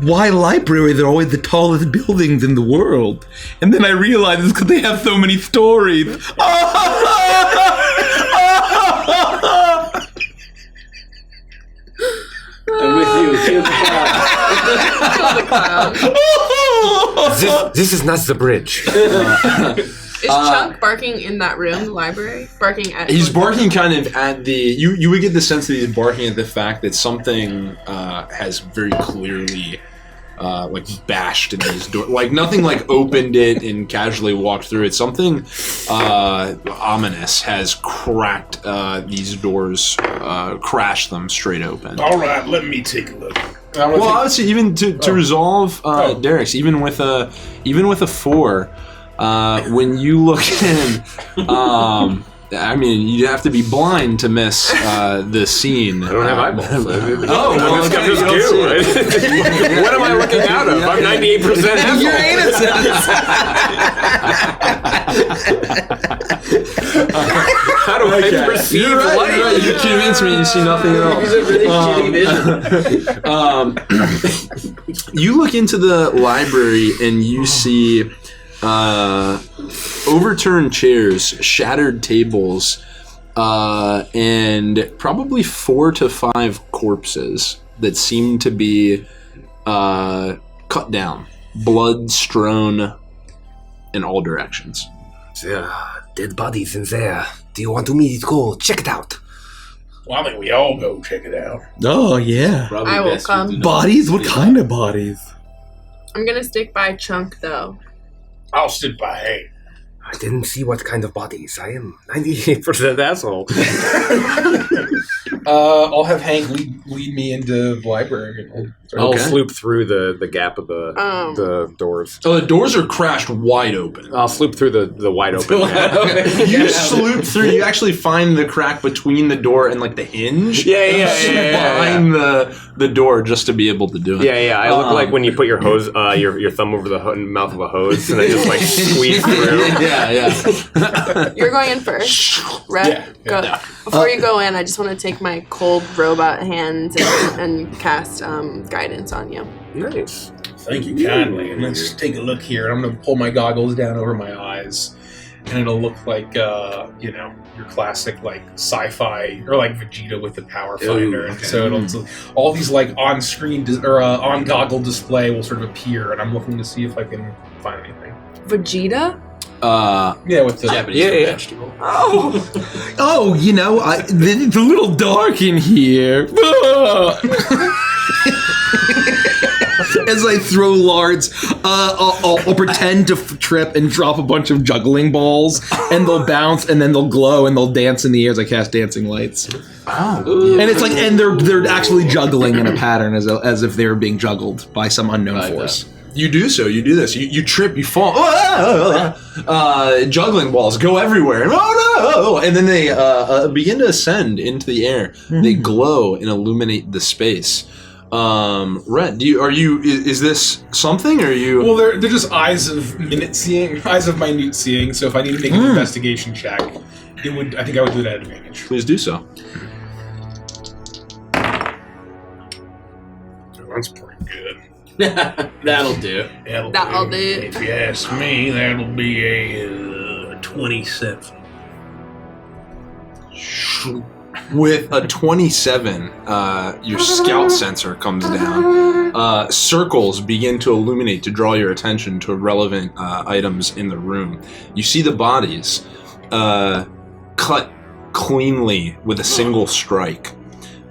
Speaker 4: why libraries are always the tallest buildings in the world. And then I realized it's because they have so many stories.
Speaker 6: I'm with you. Kill the clown.
Speaker 5: Kill the clown.
Speaker 7: This is not the bridge.
Speaker 5: Is Chunk barking in that room, the library? Barking at...
Speaker 1: He's barking kind of at the... You would get the sense that he's barking at the fact that something has very clearly... bashed in these doors. Like, nothing like opened it and casually walked through it. Something ominous has cracked these doors, crashed them straight open.
Speaker 2: All right, let me take a look.
Speaker 1: Well, obviously, even to resolve Derek's, even with a 4, when you look in, I mean, you have to be blind to miss the scene.
Speaker 3: I don't have eyeballs.
Speaker 1: Well,
Speaker 3: it's got this goo, right? What am I looking out of? I'm 98% asshole.
Speaker 4: You're innocent.
Speaker 3: How do I perceive
Speaker 1: You're right,
Speaker 3: light?
Speaker 1: you're right. You convince me. You see nothing else.
Speaker 6: He's a really shitty vision.
Speaker 1: You look into the library and you see overturned chairs, shattered tables, and probably 4 to 5 corpses that seem to be cut down, blood strewn in all directions.
Speaker 7: There are dead bodies in there. Do you want me to go check it out?
Speaker 2: Well, I think we all go check it out.
Speaker 4: Oh, yeah.
Speaker 6: Probably
Speaker 5: I will
Speaker 6: best
Speaker 5: come.
Speaker 6: we do not
Speaker 4: Bodies? What
Speaker 6: see
Speaker 4: kind of bodies?
Speaker 5: I'm gonna stick by Chunk, though.
Speaker 2: I'll sit by Hank.
Speaker 7: I didn't see what kind of bodies. I am
Speaker 3: 98% asshole.
Speaker 4: I'll have Hank lead me into the library.
Speaker 3: I'll
Speaker 1: Okay.
Speaker 3: sloop through the gap of the doors.
Speaker 1: Oh, the doors are crashed wide open.
Speaker 3: I'll sloop through the wide open gap.
Speaker 1: You sloop through. You actually find the crack between the door and like the hinge.
Speaker 3: Yeah.
Speaker 1: Behind the door just to be able to do it.
Speaker 3: Yeah. I look like when you put your hose, your thumb over the mouth of a hose, and then just like squeeze through.
Speaker 1: Yeah.
Speaker 5: You're going in first. Red, go. Before you go in, I just want to take my cold robot hands and cast guidance on you.
Speaker 3: Nice.
Speaker 2: Thank you kindly. And let's take a look here. I'm going to pull my goggles down over my eyes, and it'll look like, your classic, like, sci-fi, or like Vegeta with the power finder.
Speaker 3: Ooh,
Speaker 2: And so it'll all these, like, on-screen, or on-goggle display will sort of appear, and I'm looking to see if I can find anything.
Speaker 5: Vegeta?
Speaker 2: Yeah, with the...
Speaker 6: Japanese vegetable.
Speaker 5: Oh!
Speaker 4: Oh, it's a little dark in here. As I throw lards, I'll pretend to trip and drop a bunch of juggling balls, and they'll bounce, and then they'll glow, and they'll dance in the air as I cast dancing lights.
Speaker 1: Oh.
Speaker 4: And it's like, and they're actually juggling in a pattern as if they were being juggled by some unknown force.
Speaker 1: You do so. You do this. You trip. You fall. Juggling balls go everywhere. Oh no! And then they begin to ascend into the air. They glow and illuminate the space. Rhett, is this something, or are you?
Speaker 2: Well, they're just eyes of minute seeing. So if I need to make an investigation check, I think I would do it at advantage.
Speaker 1: Please do so.
Speaker 2: That's pretty good.
Speaker 6: That'll do.
Speaker 5: That'll do.
Speaker 2: If you ask me, that'll be a 27.
Speaker 1: With a 27, your scout sensor comes down. Circles begin to illuminate to draw your attention to relevant items in the room. You see the bodies cut cleanly with a single strike.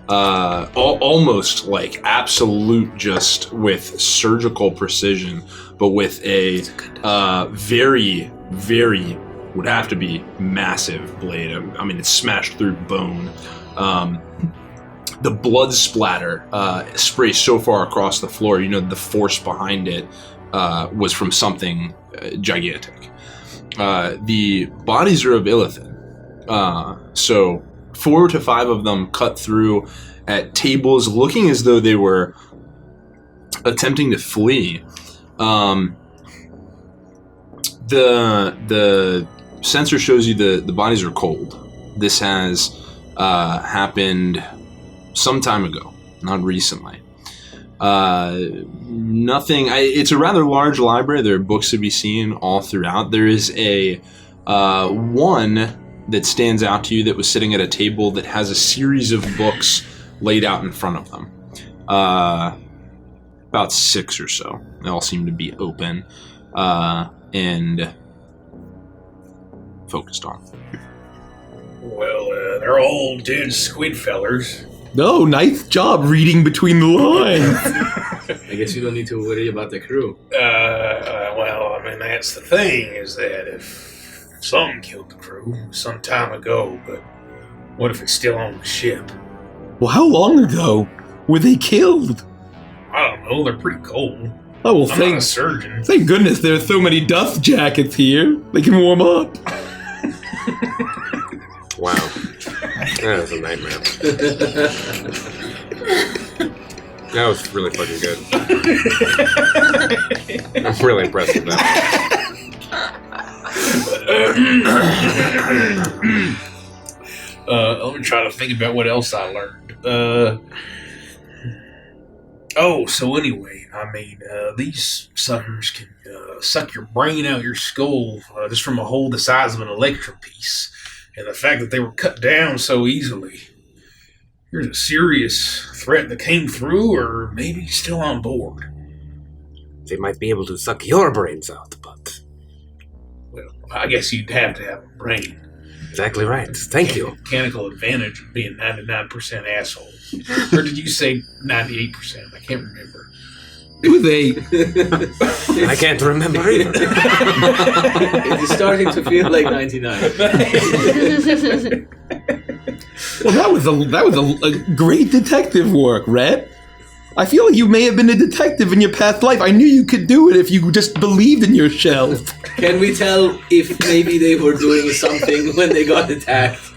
Speaker 1: Almost like absolute, just with surgical precision, but with a very, very, would have to be massive blade. I mean, it's smashed through bone. The blood splatter sprays so far across the floor, the force behind it was from something gigantic. The bodies are of Illithid. So 4 to 5 of them cut through at tables, looking as though they were attempting to flee. The sensor shows you the bodies are cold. This has happened some time ago, not recently. Nothing. It's a rather large library. There are books to be seen all throughout. There is a one that stands out to you that was sitting at a table that has a series of books laid out in front of them. About 6 or so. They all seem to be open. And focused on.
Speaker 2: Well, they're all dead squid fellers.
Speaker 4: Oh, nice job reading between the lines.
Speaker 6: I guess you don't need to worry about the crew.
Speaker 2: Well, I mean, that's the thing, is that if something killed the crew some time ago, but what if it's still on the ship?
Speaker 4: Well, how long ago were they killed?
Speaker 2: I don't know, they're pretty cold.
Speaker 4: Oh, well,
Speaker 2: I'm not a surgeon.
Speaker 4: thank goodness there's so many dust jackets here. They can warm up.
Speaker 3: Wow. That was a nightmare. That was really fucking good. I'm really impressed with that.
Speaker 2: Let me try to think about what else I learned. So anyway, I mean, these suckers can suck your brain out your skull just from a hole the size of an electric piece. And the fact that they were cut down so easily, there's a serious threat that came through, or maybe still on board.
Speaker 7: They might be able to suck your brains out, but...
Speaker 2: Well, I guess you'd have to have a brain.
Speaker 7: Exactly right. Thank you.
Speaker 2: Mechanical advantage of being 99% assholes. Or did you say 98%? I can't remember.
Speaker 4: It was 8.
Speaker 7: I can't remember either.
Speaker 6: It is starting to feel like 99.
Speaker 4: Well, that was a great detective work, Rhett. I feel like you may have been a detective in your past life. I knew you could do it if you just believed in yourself.
Speaker 6: Can we tell if maybe they were doing something when they got attacked?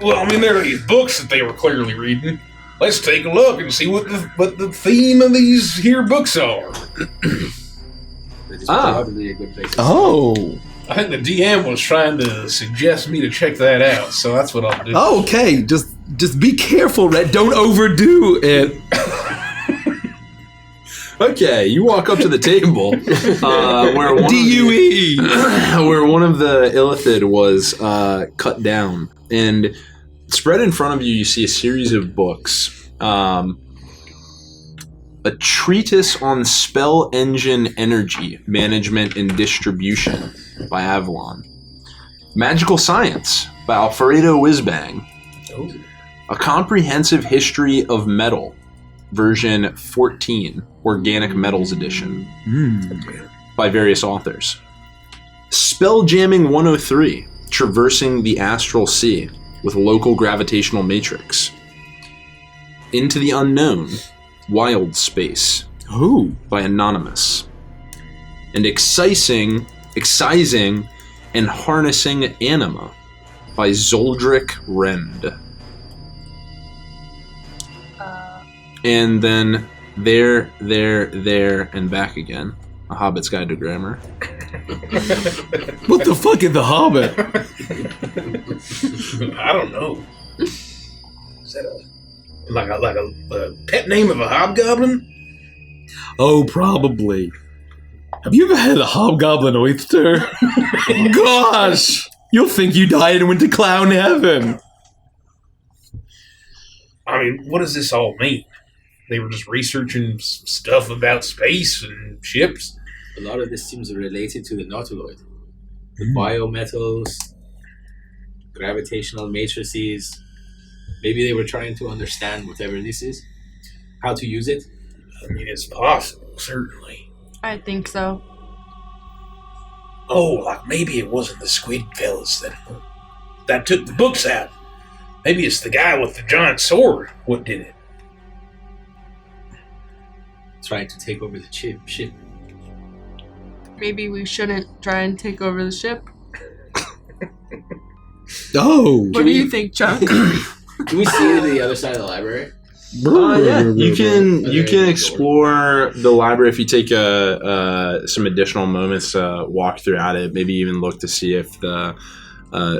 Speaker 2: Well, I mean, there are these books that they were clearly reading. Let's take a look and see what the theme of these here books are.
Speaker 6: That is probably a good place to
Speaker 4: Oh.
Speaker 2: I think the DM was trying to suggest me to check that out, so that's what I'll do.
Speaker 4: Oh, okay. Just be careful, Rhett. Don't overdo it.
Speaker 1: Okay, you walk up to the table where one
Speaker 4: DUE.
Speaker 1: where one of the illithid was cut down, and spread in front of you, you see a series of books. A treatise on spell engine energy management and distribution by Avalon. Magical Science by Alfredo Whizbang.
Speaker 2: Oh.
Speaker 1: A comprehensive history of metal, version 14, Organic Metals Edition, by various authors. Spelljamming 103, Traversing the Astral Sea with Local Gravitational Matrix. Into the Unknown, Wild Space, by Anonymous. And Excising and Harnessing Anima by Zoldric Rend. And then there, and back again. A Hobbit's Guide to Grammar.
Speaker 4: What the fuck is the Hobbit?
Speaker 2: I don't know. Is that a pet name of a hobgoblin?
Speaker 4: Oh, probably. Have you ever had a hobgoblin oyster? Gosh! You'll think you died and went to clown heaven.
Speaker 2: I mean, what does this all mean? They were just researching stuff about space and ships.
Speaker 6: A lot of this seems related to the Nautiloid. The biometals, gravitational matrices. Maybe they were trying to understand whatever this is, how to use it.
Speaker 2: I mean, it's possible, certainly.
Speaker 5: I think so.
Speaker 2: Oh, like maybe it wasn't the squid fellas that took the books out. Maybe it's the guy with the giant sword what did it.
Speaker 6: Trying to take over the ship.
Speaker 5: Maybe we shouldn't try and take over the ship.
Speaker 4: Oh.
Speaker 5: What do you think, Chuck?
Speaker 6: Can we see the other side of the library?
Speaker 1: Yeah, you can explore the library if you take some additional moments to walk throughout it. Maybe even look to see if the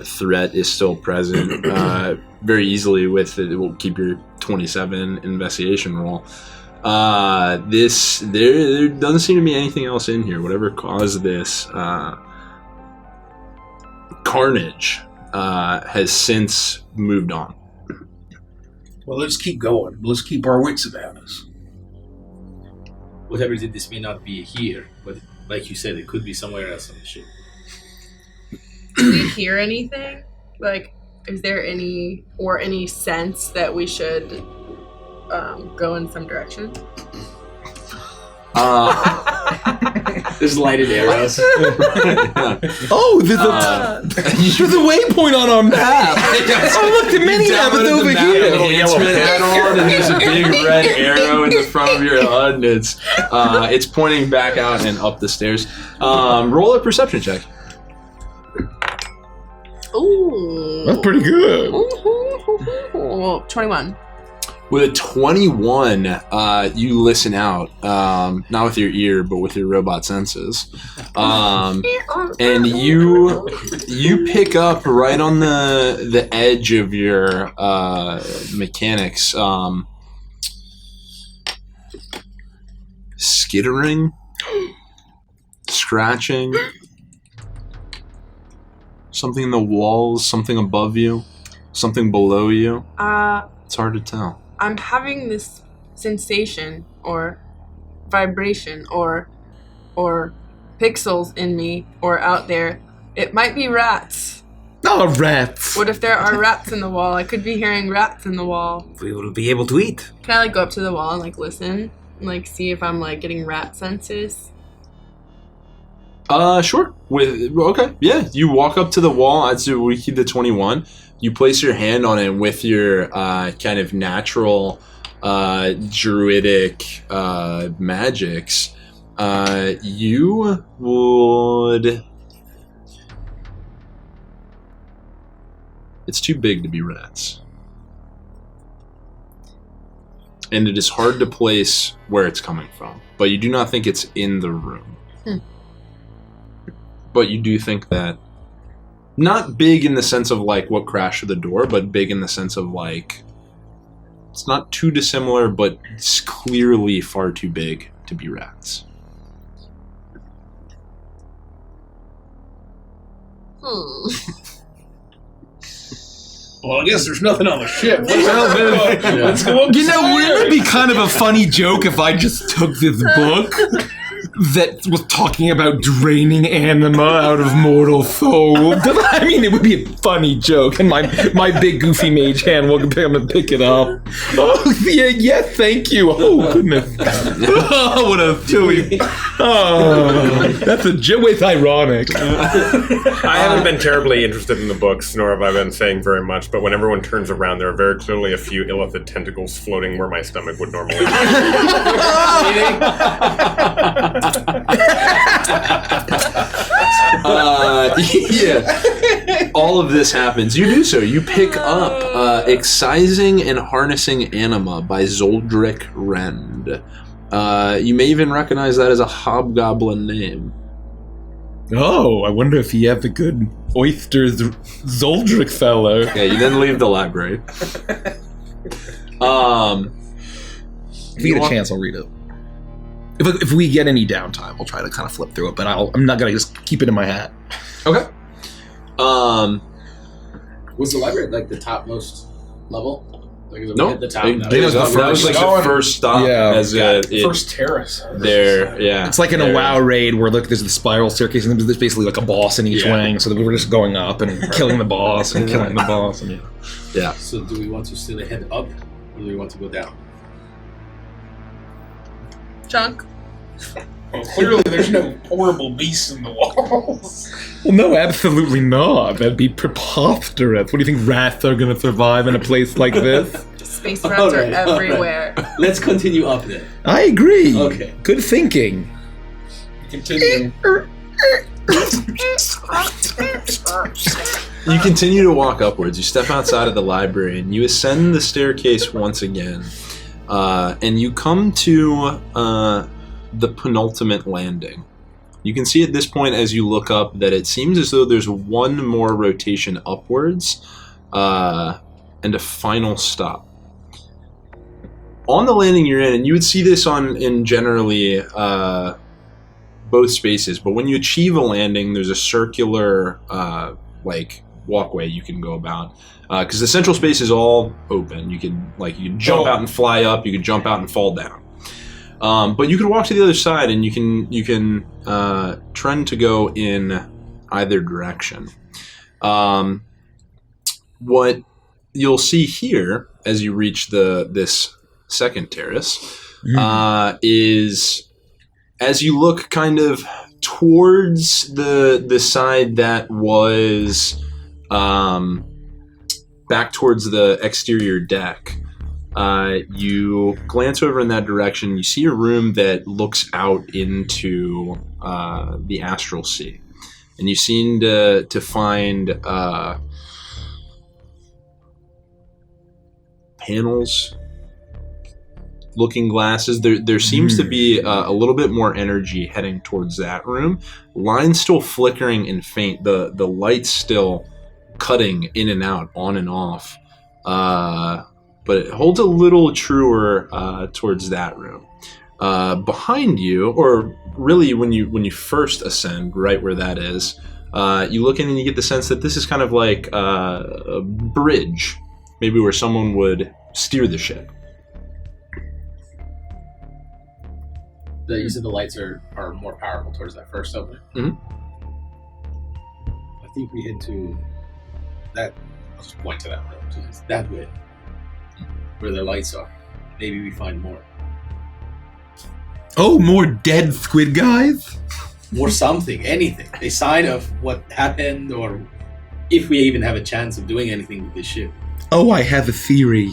Speaker 1: threat is still present. Very easily with it will keep your 27 investigation roll. There doesn't seem to be anything else in here. Whatever caused this carnage has since moved on.
Speaker 2: Well, let's keep going. Let's keep our wits about us.
Speaker 6: Whatever did this may not be here, but like you said, it could be somewhere else on the ship.
Speaker 5: Do we hear anything? Like, is there any sense that we should go in some direction?
Speaker 6: There's lighted arrows.
Speaker 4: Oh, there's a waypoint on our map. Oh, look, the mini map is over here.
Speaker 1: Enhancement add-on, and there's a big red arrow in the front of your HUD, and it's pointing back out and up the stairs. Roll a perception check.
Speaker 5: Ooh.
Speaker 4: That's pretty good.
Speaker 5: 21.
Speaker 1: With a 21, you listen out, not with your ear, but with your robot senses, and you pick up right on the edge of your mechanics, skittering, scratching, something in the walls, something above you, something below you. It's hard to tell.
Speaker 5: I'm having this sensation or vibration or pixels in me or out there. It might be rats.
Speaker 4: Oh, rats.
Speaker 5: What if there are rats in the wall? I could be hearing rats in the wall.
Speaker 7: We will be able to eat.
Speaker 5: Can I go up to the wall and listen and see if I'm getting rat senses?
Speaker 1: Sure. Okay, yeah. You walk up to the wall. I'd say we keep the 21. You place your hand on it with your kind of natural druidic magics. You would. It's too big to be rats, and it is hard to place where it's coming from. But you do not think it's in the room. But you do think that, not big in the sense of what crashed through the door, but big in the sense of it's not too dissimilar, but it's clearly far too big to be rats.
Speaker 2: Well, I guess there's nothing on the ship. Let's go up.
Speaker 4: Wouldn't it be kind of a funny joke if I just took this book that was talking about draining anima out of mortal souls? I mean, it would be a funny joke, and my big goofy mage hand will come and pick it up. Oh, yeah, thank you. Oh, goodness. Oh, what a silly. Oh, that's a joke. It's ironic.
Speaker 3: I haven't been terribly interested in the books, nor have I been saying very much, but when everyone turns around, there are very clearly a few illithid tentacles floating where my stomach would normally be.
Speaker 1: Yeah. All of this happens. You do so. You pick up Excising and Harnessing Anima by Zoldric Rend. You may even recognize that as a hobgoblin name.
Speaker 4: Oh, I wonder if he has a good oysters Zoldric fellow.
Speaker 1: Yeah, you then leave the library.
Speaker 4: If we get a chance, I'll read it. If we get any downtime, we'll try to kind of flip through it, but I'm not going to just keep it in my hat.
Speaker 1: Okay.
Speaker 6: Was the library the topmost level?
Speaker 1: Nope.
Speaker 6: The top.
Speaker 1: That was the first stop.
Speaker 4: Yeah.
Speaker 1: As
Speaker 2: First terrace.
Speaker 1: there. Yeah.
Speaker 4: It's like in a WoW raid where there's the spiral staircase and there's basically a boss in each wing, so that we were just going up and killing the boss and killing the boss. And,
Speaker 1: yeah.
Speaker 6: So do we want to still head up, or do we want to go down?
Speaker 5: Junk.
Speaker 2: Well, clearly there's no horrible beasts in the walls.
Speaker 4: Well, no, absolutely not. That'd be preposterous. What do you think rats are going to survive in a place like this?
Speaker 5: Space rats are everywhere.
Speaker 6: Let's continue up then.
Speaker 4: I agree.
Speaker 6: Okay.
Speaker 4: Good thinking.
Speaker 2: Continue.
Speaker 1: You continue to walk upwards. You step outside of the library and you ascend the staircase once again. And you come to the penultimate landing. You can see at this point as you look up that it seems as though there's one more rotation upwards and a final stop. On the landing you're in, and you would see this in generally both spaces, but when you achieve a landing, there's a circular walkway you can go about. Because the central space is all open. You can jump out and fly up. You can jump out and fall down. But you can walk to the other side, and you can trend to go in either direction. What you'll see here as you reach this second terrace is as you look kind of towards the side that was back towards the exterior deck. You glance over in that direction. You see a room that looks out into the Astral Sea, and you seem to find panels, looking glasses. There seems to be a little bit more energy heading towards that room. Lines still flickering and faint. The light's still cutting in and out, on and off. But it holds a little truer towards that room. Behind you, or really when you first ascend, right where that is, you look in and you get the sense that this is kind of like a bridge, maybe where someone would steer the ship.
Speaker 6: You said the lights are more powerful towards that first opening.
Speaker 1: Mhm.
Speaker 6: I think we head to that. I'll just point to that room. So it's that way, where the lights are. Maybe we find more.
Speaker 4: Oh, more dead squid guys?
Speaker 6: More something, anything. A sign of what happened, or if we even have a chance of doing anything with this ship.
Speaker 4: Oh, I have a theory.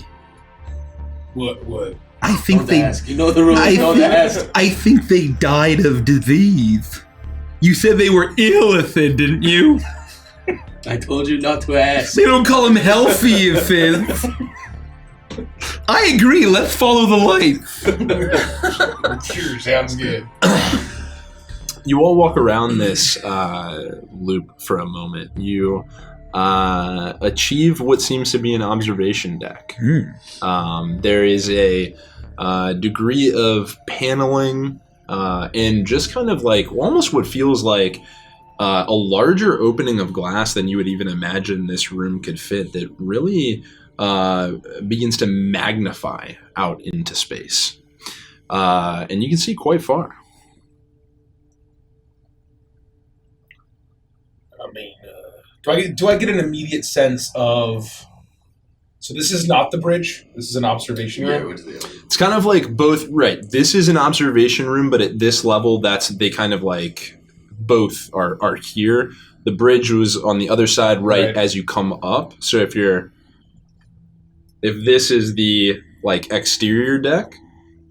Speaker 6: What?
Speaker 4: I think
Speaker 6: Don't ask. You know the rules. Don't ask.
Speaker 4: I think they died of disease. You said they were illithid, didn't you?
Speaker 6: I told you not to ask.
Speaker 4: They don't call them healthy ithids. I agree. Let's follow the light.
Speaker 2: Sure, sounds good.
Speaker 1: You all walk around this loop for a moment. You achieve what seems to be an observation deck. There is a degree of paneling and just kind of like almost what feels like a larger opening of glass than you would even imagine this room could fit, that really begins to magnify out into space. And you can see quite far.
Speaker 2: I mean, do I get an immediate sense of? So this is not the bridge. This is an observation room.
Speaker 1: It's kind of like both. Right. This is an observation room, but at this level, they kind of like both are here. The bridge was on the other side, right as you come up. So if this is the like exterior deck,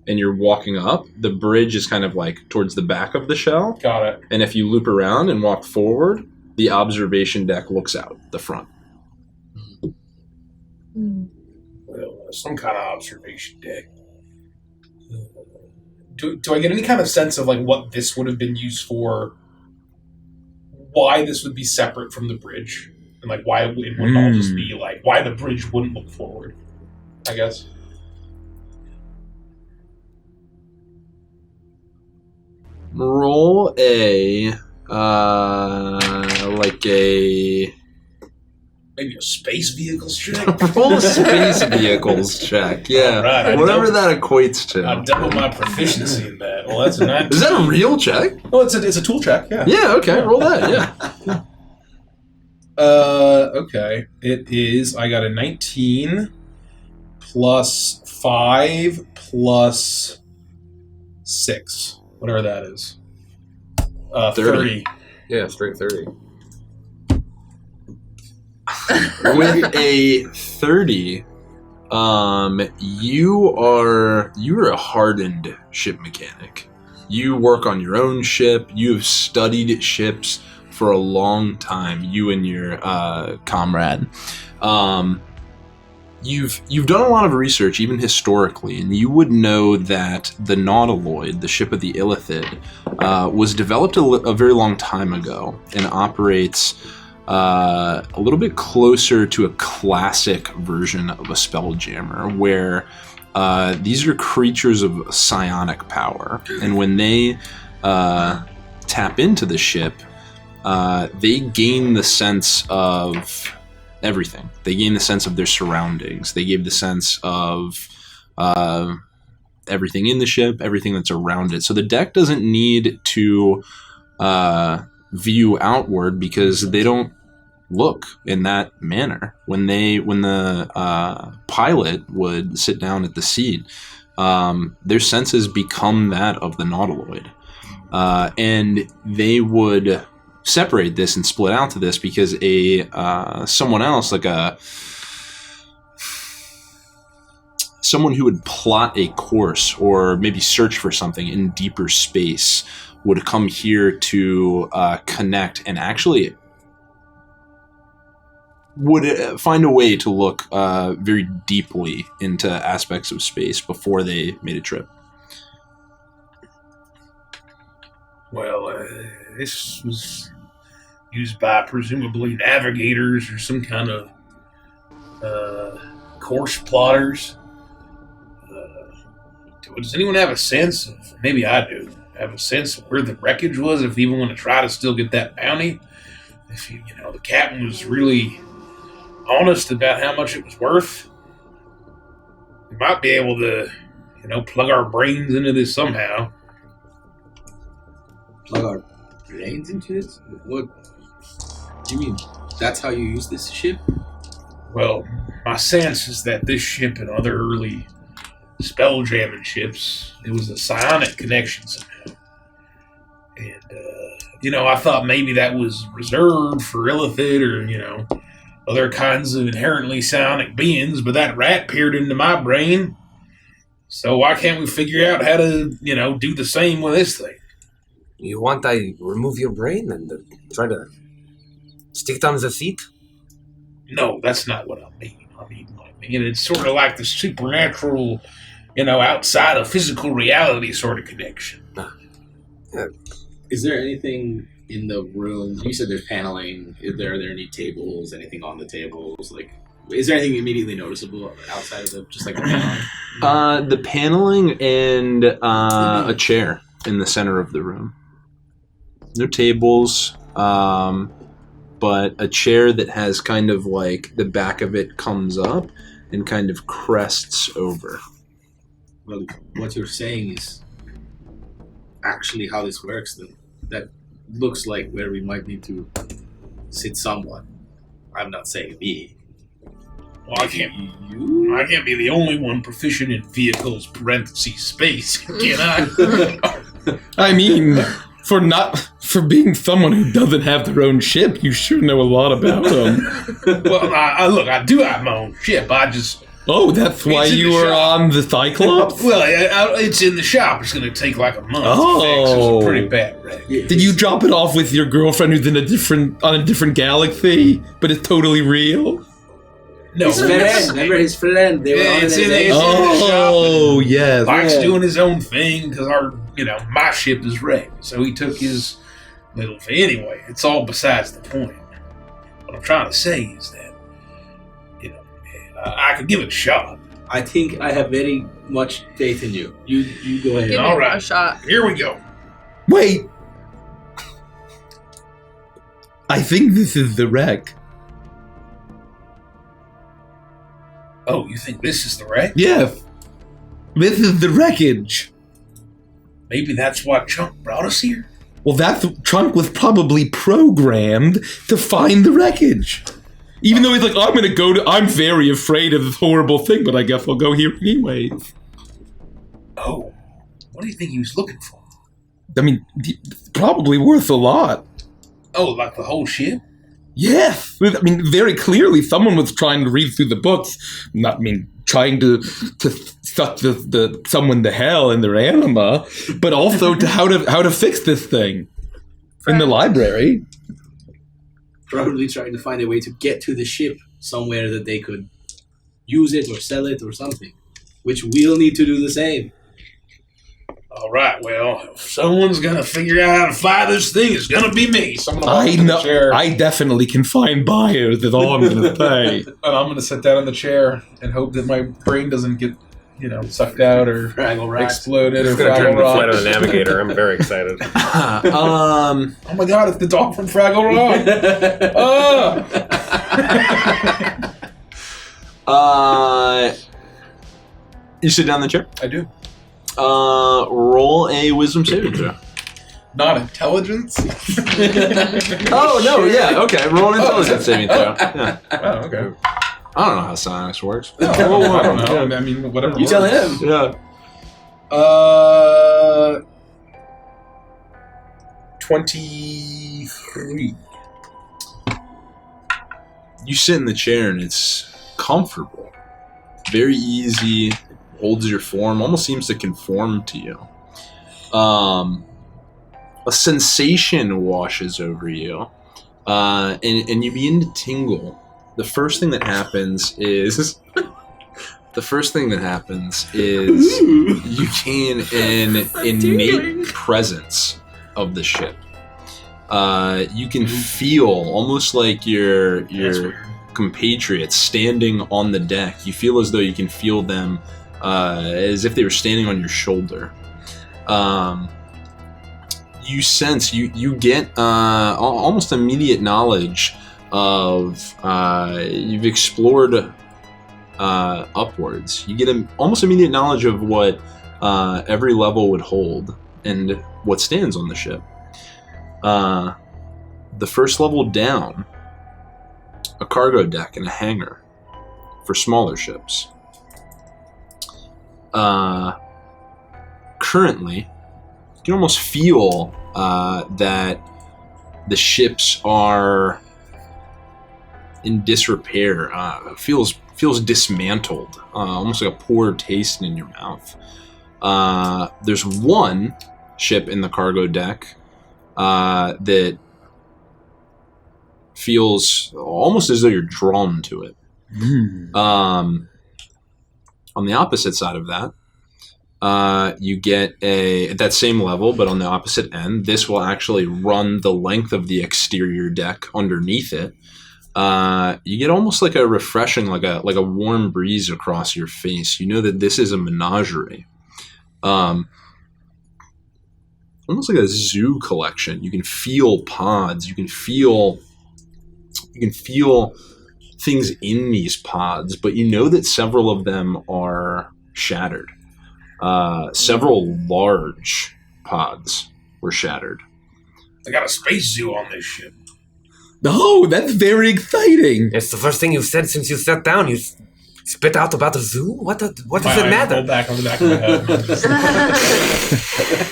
Speaker 1: and you're walking up, the bridge is kind of like towards the back of the shell.
Speaker 2: Got it.
Speaker 1: And if you loop around and walk forward, the observation deck looks out the front.
Speaker 2: Well, some kind of observation deck. Do I get any kind of sense of like what this would have been used for? Why this would be separate from the bridge, and like why it wouldn't all just be like why the bridge wouldn't look forward? I guess.
Speaker 1: Roll a like a
Speaker 2: Maybe a space vehicles check.
Speaker 1: roll a space vehicles check. Yeah,
Speaker 2: Right,
Speaker 1: whatever that equates to.
Speaker 2: I double my proficiency in that. Well, that's a 19.
Speaker 1: Is that a real check?
Speaker 2: Oh, it's a tool check. Yeah.
Speaker 1: Yeah. Okay. Roll that. Yeah.
Speaker 2: Okay. It is. I got a 19 plus 5 plus 6, whatever that is. 30.
Speaker 3: Yeah, straight 30.
Speaker 1: With a 30, you're a hardened ship mechanic. You work on your own ship. You've studied ships for a long time. You and your comrade. You've done a lot of research, even historically, and you would know that the Nautiloid, the ship of the Illithid, was developed a very long time ago and operates a little bit closer to a classic version of a Spelljammer, where these are creatures of psionic power, and when they tap into the ship, they gain the sense of everything. They gain the sense of their surroundings. They gave the sense of everything in the ship, everything that's around it. So the deck doesn't need to view outward because they don't look in that manner. When the pilot would sit down at the seat, their senses become that of the nautiloid, and they would separate this and split out to this because someone else, like someone who would plot a course or maybe search for something in deeper space would come here to connect and actually would find a way to look very deeply into aspects of space before they made a trip.
Speaker 2: Well, this was used by presumably navigators or some kind of course plotters. Does anyone have a sense of, maybe I do, have a sense of where the wreckage was, if they even want to try to still get that bounty? If the captain was really honest about how much it was worth, we might be able to, plug our brains into this somehow.
Speaker 6: Plug our brains into this? What do you mean? That's how you use this ship?
Speaker 2: Well, my sense is that this ship and other early Spelljamming ships, it was a psionic connection somehow. And, I thought maybe that was reserved for Illithid or, other kinds of inherently psionic beings, but that rat peered into my brain. So why can't we figure out how to, do the same with this thing?
Speaker 7: You want I remove your brain and try to stick it on the seat?
Speaker 2: No, that's not what I mean. I mean, it's sort of like the supernatural, outside of physical reality sort of connection.
Speaker 6: Is there anything in the room? You said there's paneling. Are there any tables? Anything on the tables? Like, is there anything immediately noticeable outside of just like the paneling?
Speaker 1: The paneling and a chair in the center of the room. No tables, but a chair that has kind of like the back of it comes up and kind of crests over.
Speaker 6: Well, what you're saying is actually how this works. Then that looks like where we might need to sit someone. I'm not saying me.
Speaker 2: Well, I can't be the only one proficient in vehicles parentheses space, can I?
Speaker 4: I mean, for being someone who doesn't have their own ship, you sure know a lot about them.
Speaker 2: Well, I do have my own ship.
Speaker 4: Oh, that's why you were on the Cyclops?
Speaker 2: Well, it's in the shop. It's going to take like a month to fix. It's a pretty bad wreck.
Speaker 4: Did you drop it off with your girlfriend who's on a different galaxy, but it's totally real?
Speaker 2: No,
Speaker 6: his friend. Remember his friend? They were on
Speaker 2: it's in
Speaker 6: the
Speaker 2: shop.
Speaker 4: Oh, yes.
Speaker 2: Mike's doing his own thing because my ship is wrecked. So he took his little thing. Anyway, it's all besides the point. What I'm trying to say is that, I could give it a shot.
Speaker 6: I think I have very much faith in you. You go ahead.
Speaker 5: Give
Speaker 2: All
Speaker 5: it
Speaker 2: right.
Speaker 5: a shot.
Speaker 2: Here we go.
Speaker 4: Wait! I think this is the wreck.
Speaker 2: Oh, you think this is the wreck?
Speaker 4: Yes. This is the wreckage.
Speaker 2: Maybe that's why Chunk brought us here?
Speaker 4: Well, that trunk was probably programmed to find the wreckage. Even though he's like, I'm very afraid of this horrible thing, but I guess I'll go here anyways.
Speaker 2: Oh, what do you think he was looking for?
Speaker 4: I mean, it's probably worth a lot.
Speaker 2: Oh, like the whole ship?
Speaker 4: Yes. I mean, very clearly someone was trying to read through the books. Trying to suck someone to hell in their anima, but also to how to fix this thing in the library.
Speaker 6: Probably trying to find a way to get to the ship somewhere that they could use it or sell it or something, which we'll need to do the same.
Speaker 2: All right, well, if someone's going to figure out how to fly this thing, it's going to be me. So I'm gonna
Speaker 4: I know. I definitely can find buyers. Is all I'm going to say.
Speaker 2: And I'm going to sit down in the chair and hope that my brain doesn't get, sucked out or exploded or
Speaker 3: It's going to turn
Speaker 2: Fraggle
Speaker 3: into Flight
Speaker 2: Rock.
Speaker 3: of the Navigator. I'm very excited.
Speaker 2: Oh my God! It's the dog from Fraggle Rock.
Speaker 1: You sit down in the chair.
Speaker 2: I do.
Speaker 1: Roll a wisdom saving throw.
Speaker 2: not intelligence.
Speaker 1: Oh no, yeah, okay. Roll an intelligence saving throw. Yeah.
Speaker 2: Oh, okay.
Speaker 1: I don't know how psionics works.
Speaker 2: I don't know. I mean, whatever.
Speaker 6: You tell him.
Speaker 1: Yeah.
Speaker 2: 23.
Speaker 1: You sit in the chair and it's comfortable, very easy, holds your form, almost seems to conform to you. A sensation washes over you, and you begin to tingle. The first thing that happens is you gain an innate presence of the ship. You can feel almost like your compatriots standing on the deck. You feel as though you can feel them as if they were standing on your shoulder. You sense, you get almost immediate knowledge of, you've explored upwards. You get almost immediate knowledge of what every level would hold and what stands on the ship. The first level down, a cargo deck and a hangar for smaller ships. Currently, you can almost feel that the ships are in disrepair. Feels dismantled, almost like a poor taste in your mouth. There's one ship in the cargo deck that feels almost as though you're drawn to it. On the opposite side of that, you get at that same level, but on the opposite end, this will actually run the length of the exterior deck underneath it. You get almost like a refreshing, like a warm breeze across your face. You know that this is a menagerie. Almost like a zoo collection. You can feel pods. You can feel things in these pods, but you know that several of them are shattered. Several large pods were shattered.
Speaker 2: They got a space zoo on this ship.
Speaker 4: Oh, that's very exciting.
Speaker 7: It's the first thing you've said since you sat down. You spit out about the zoo? What does it matter?
Speaker 2: Roll back on the back of my head.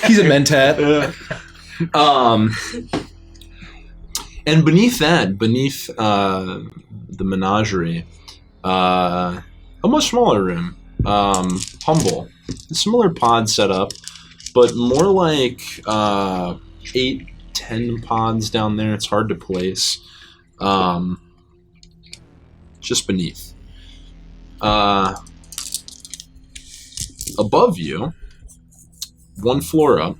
Speaker 4: He's a mentat.
Speaker 1: And beneath the menagerie, a much smaller room, humble, a similar pod set up, but more like 8-10 pods down there. It's hard to place. Just beneath. Above you, one floor up,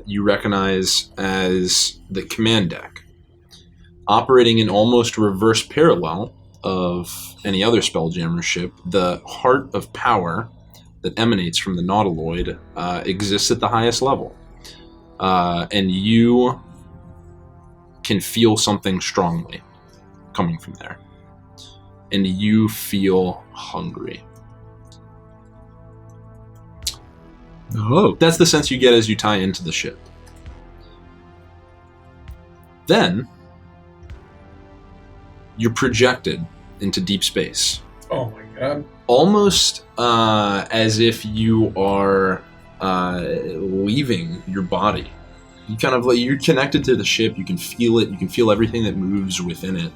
Speaker 1: you recognize as the command deck. Operating in almost reverse parallel of any other Spelljammer ship, the heart of power that emanates from the Nautiloid exists at the highest level. And you can feel something strongly coming from there. And you feel hungry. Oh, that's the sense you get as you tie into the ship. Then, you're projected into deep space.
Speaker 2: Oh my god.
Speaker 1: Almost as if you are leaving your body. You kind of you're connected to the ship. You can feel it. You can feel everything that moves within it.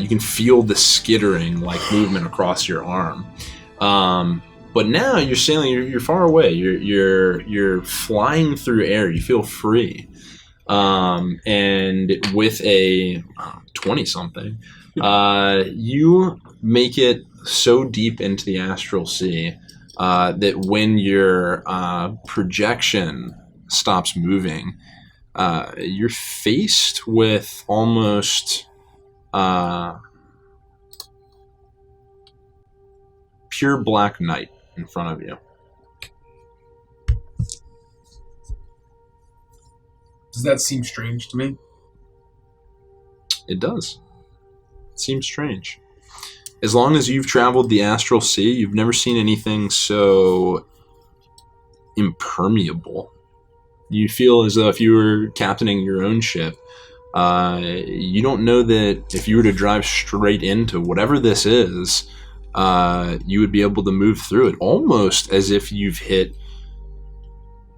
Speaker 1: You can feel the skittering movement across your arm. But now you're sailing. You're far away. You're flying through air. You feel free. And with a 20-something, you make it so deep into the Astral Sea that when your projection stops moving, you're faced with almost pure black night in front of you.
Speaker 2: Does that seem strange to me?
Speaker 1: It does. It seems strange. As long as you've traveled the Astral Sea, you've never seen anything so impermeable You feel as though if you were captaining your own ship, you don't know that if you were to drive straight into whatever this is, you would be able to move through it almost as if you've hit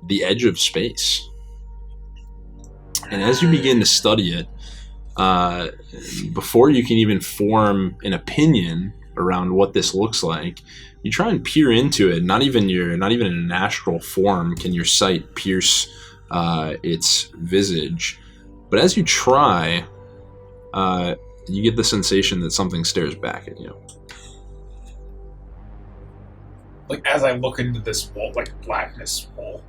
Speaker 1: the edge of space. And as you begin to study it, before you can even form an opinion around what this looks like, you try and peer into it. Not even in an astral form can your sight pierce its visage. But as you try, you get the sensation that something stares back at you.
Speaker 2: Like, as I look into this wall, like blackness wall.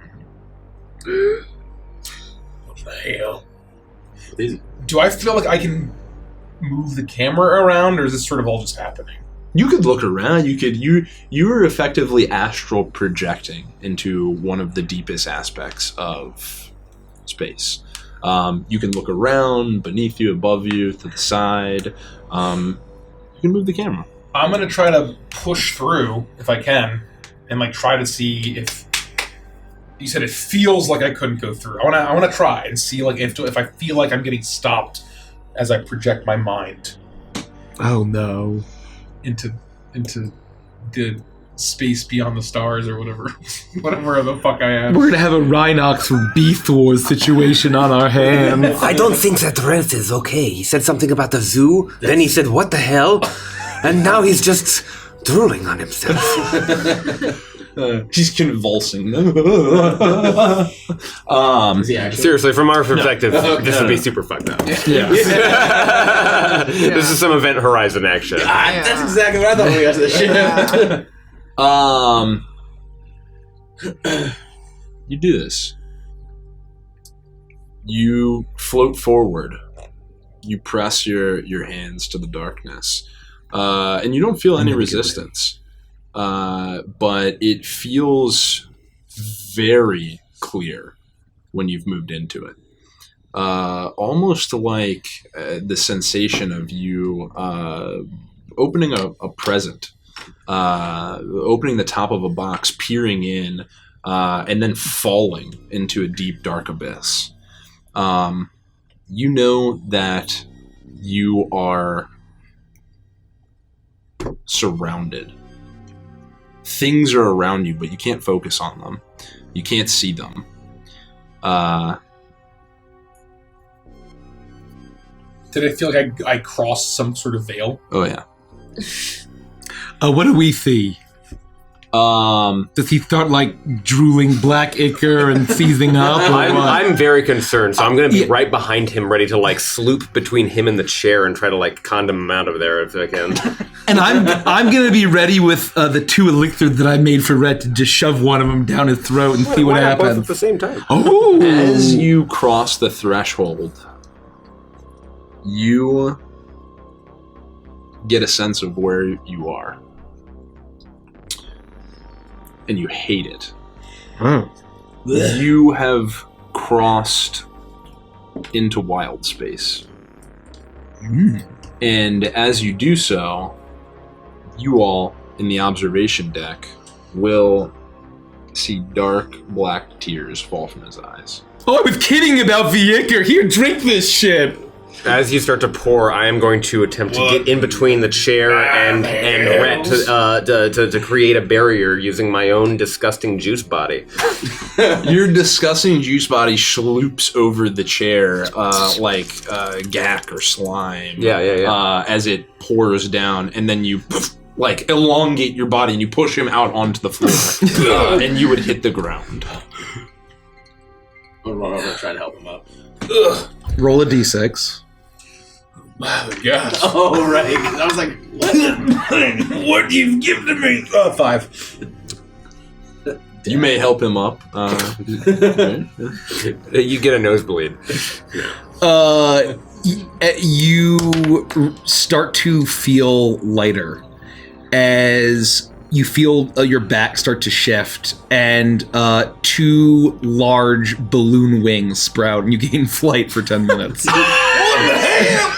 Speaker 2: What the hell? Do I feel like I can move the camera around, or is this sort of all just happening?
Speaker 1: You could look around. You were effectively astral projecting into one of the deepest aspects of space. You can look around, beneath you, above you, to the side. You can move the camera.
Speaker 2: I'm gonna try to push through if I can, and like try to see if. You said it feels like I couldn't go through. I wanna try and see like if I feel like I'm getting stopped as I project my mind.
Speaker 4: Oh no.
Speaker 2: Into the space beyond the stars or whatever the fuck I am.
Speaker 4: We're gonna have a Rhinox from Beast Wars situation on our hands.
Speaker 7: I don't think that Renth is okay. He said something about the zoo, then he said, what the hell? And now he's just drooling on himself.
Speaker 1: He's convulsing.
Speaker 3: Seriously, from our perspective, this would be super fucked up.
Speaker 4: Yeah.
Speaker 3: This is some Event Horizon action.
Speaker 6: That's exactly what I thought when we got to this shit.
Speaker 1: You do this. You float forward. You press your hands to the darkness. And you don't feel any resistance. But it feels very clear when you've moved into it. Almost like the sensation of you opening a present, opening the top of a box, peering in, and then falling into a deep, dark abyss. You know that you are surrounded. Things are around you, but you can't focus on them. You can't see them.
Speaker 2: Did I feel like I crossed some sort of veil?
Speaker 1: Oh yeah.
Speaker 4: What do we see? Does he start like drooling black ichor and seizing up? Or
Speaker 3: I'm very concerned, so I'm going to be right behind him, ready to like sloop between him and the chair and try to like condom him out of there if I can.
Speaker 4: And I'm going to be ready with the 2 elixirs that I made for Rhett to just shove one of them down his throat and see what
Speaker 3: Why not both
Speaker 4: happens.
Speaker 3: at the same time?
Speaker 4: Oh!
Speaker 1: As you cross the threshold, you get a sense of where you are. And you hate it. You have crossed into wild space. And as you do so, you all in the observation deck will see dark black tears fall from his eyes.
Speaker 4: Oh, I was kidding about the ichor. Here, drink this shit.
Speaker 3: As you start to pour, I am going to attempt to get in between the chair and Rhett to create a barrier using my own disgusting juice body.
Speaker 1: Your disgusting juice body sloops over the chair like gack or slime.
Speaker 3: Yeah.
Speaker 1: As it pours down, and then you like elongate your body and you push him out onto the floor, and you would hit the ground.
Speaker 6: I'll run over and try to help him up.
Speaker 4: Roll a d6.
Speaker 2: Oh, God.
Speaker 6: Oh, right. 'Cause I was like,
Speaker 2: What you've given to me? 5.
Speaker 1: You may help him up.
Speaker 3: You get a nosebleed.
Speaker 4: You start to feel lighter as you feel your back start to shift, and 2 large balloon wings sprout, and you gain flight for 10 minutes.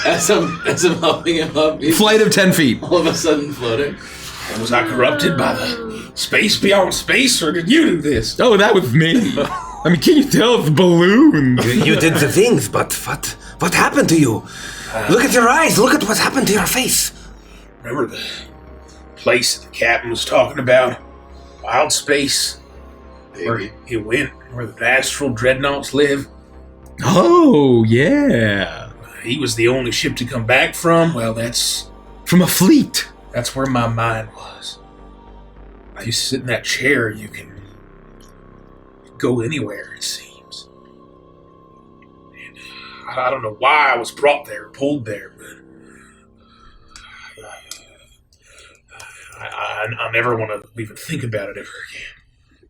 Speaker 6: as I'm helping him up, he's
Speaker 4: Flight of 10 feet.
Speaker 6: all of a sudden floating.
Speaker 2: Was I corrupted by the space beyond space, or did you do this?
Speaker 4: Oh, that was me. I mean, can you tell it's balloons?
Speaker 7: You did the things, but what happened to you? Look at your eyes. Look at what happened to your face.
Speaker 2: Remember the place that the captain was talking about? Wild space? Where he went, where the astral dreadnoughts live?
Speaker 4: Oh, yeah.
Speaker 2: He was the only ship to come back from. Well, that's
Speaker 4: From a fleet.
Speaker 2: That's where my mind was. I used to sit in that chair. You can go anywhere, it seems. And I don't know why I was brought there, pulled there, but I never want to even think about it ever again.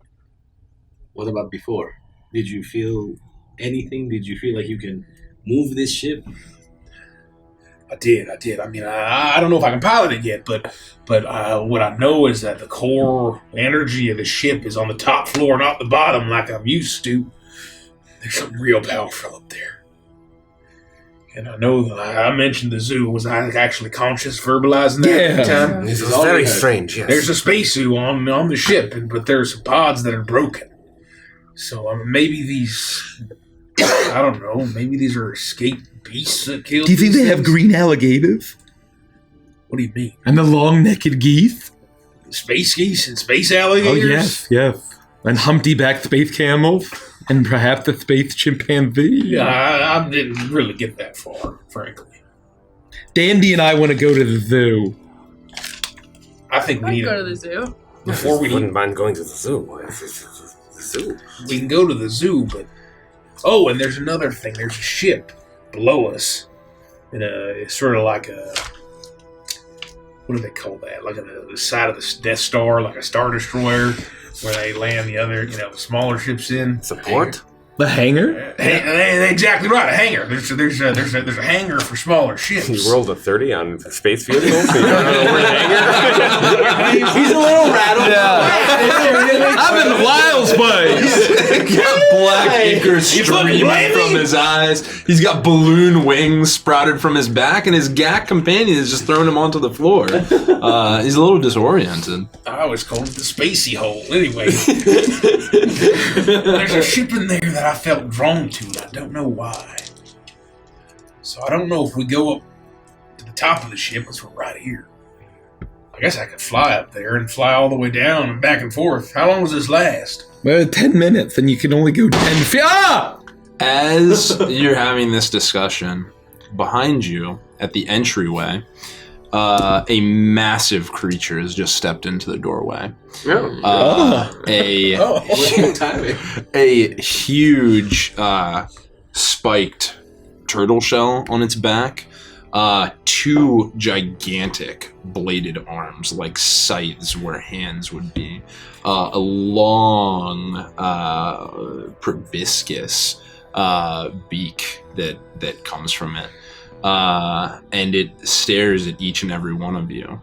Speaker 6: What about before? Did you feel anything? Did you feel like you can move this ship?
Speaker 2: I did. I mean, I don't know if I can pilot it yet, but what I know is that the core energy of the ship is on the top floor, not the bottom, like I'm used to. There's something real powerful up there. And I know that I mentioned the zoo. Was I actually conscious verbalizing that at the time?
Speaker 7: This is very strange, yes.
Speaker 2: There's a space zoo on the ship, but there's some pods that are broken. So maybe these... I don't know. Maybe these are escaped beasts that killed.
Speaker 4: Do you think
Speaker 2: these
Speaker 4: they have
Speaker 2: things?
Speaker 4: green alligators?
Speaker 2: What do you mean?
Speaker 4: And the long-necked geese?
Speaker 2: Space geese and space
Speaker 4: Oh,
Speaker 2: alligators?
Speaker 4: yes. And Humpty-backed space camels? And perhaps a space chimpanzee?
Speaker 2: Yeah, I didn't really get that far, frankly.
Speaker 4: Dandy and I want to go to the zoo.
Speaker 2: I think we
Speaker 5: I'd
Speaker 2: need
Speaker 5: go to the zoo.
Speaker 2: before we
Speaker 7: wouldn't
Speaker 2: leave.
Speaker 7: mind going to the zoo. The zoo.
Speaker 2: We can go to the zoo, but and there's another thing. There's a ship below us, and it's sort of like a what do they call that? Like on the side of the Death Star, like a Star Destroyer, where they land the other, smaller ships in.
Speaker 7: Support?
Speaker 4: The hangar?
Speaker 2: Exactly right, a hangar. There's a hangar for smaller ships.
Speaker 3: You rolled a 30 on space vehicles, so you don't know where the hangar.
Speaker 6: He's a little rattled.
Speaker 4: I'm in wild space!
Speaker 1: got black ink streaming from his eyes. He's got balloon wings sprouted from his back, and his GAC companion is just throwing him onto the floor. He's a little disoriented.
Speaker 2: I always called it the spacey hole. Anyway, there's a ship in there that I felt drawn to, and I don't know why. So I don't know if we go up to the top of the ship, because we're right here. I guess I could fly up there and fly all the way down and back and forth. How long does this last?
Speaker 4: Well, 10 minutes, and you can only go 10 feet. Ah!
Speaker 1: As you're having this discussion, behind you at the entryway, a massive creature has just stepped into the doorway. A huge spiked turtle shell on its back, two gigantic bladed arms like scythes where hands would be, a long proboscis beak that comes from it, and it stares at each and every one of you.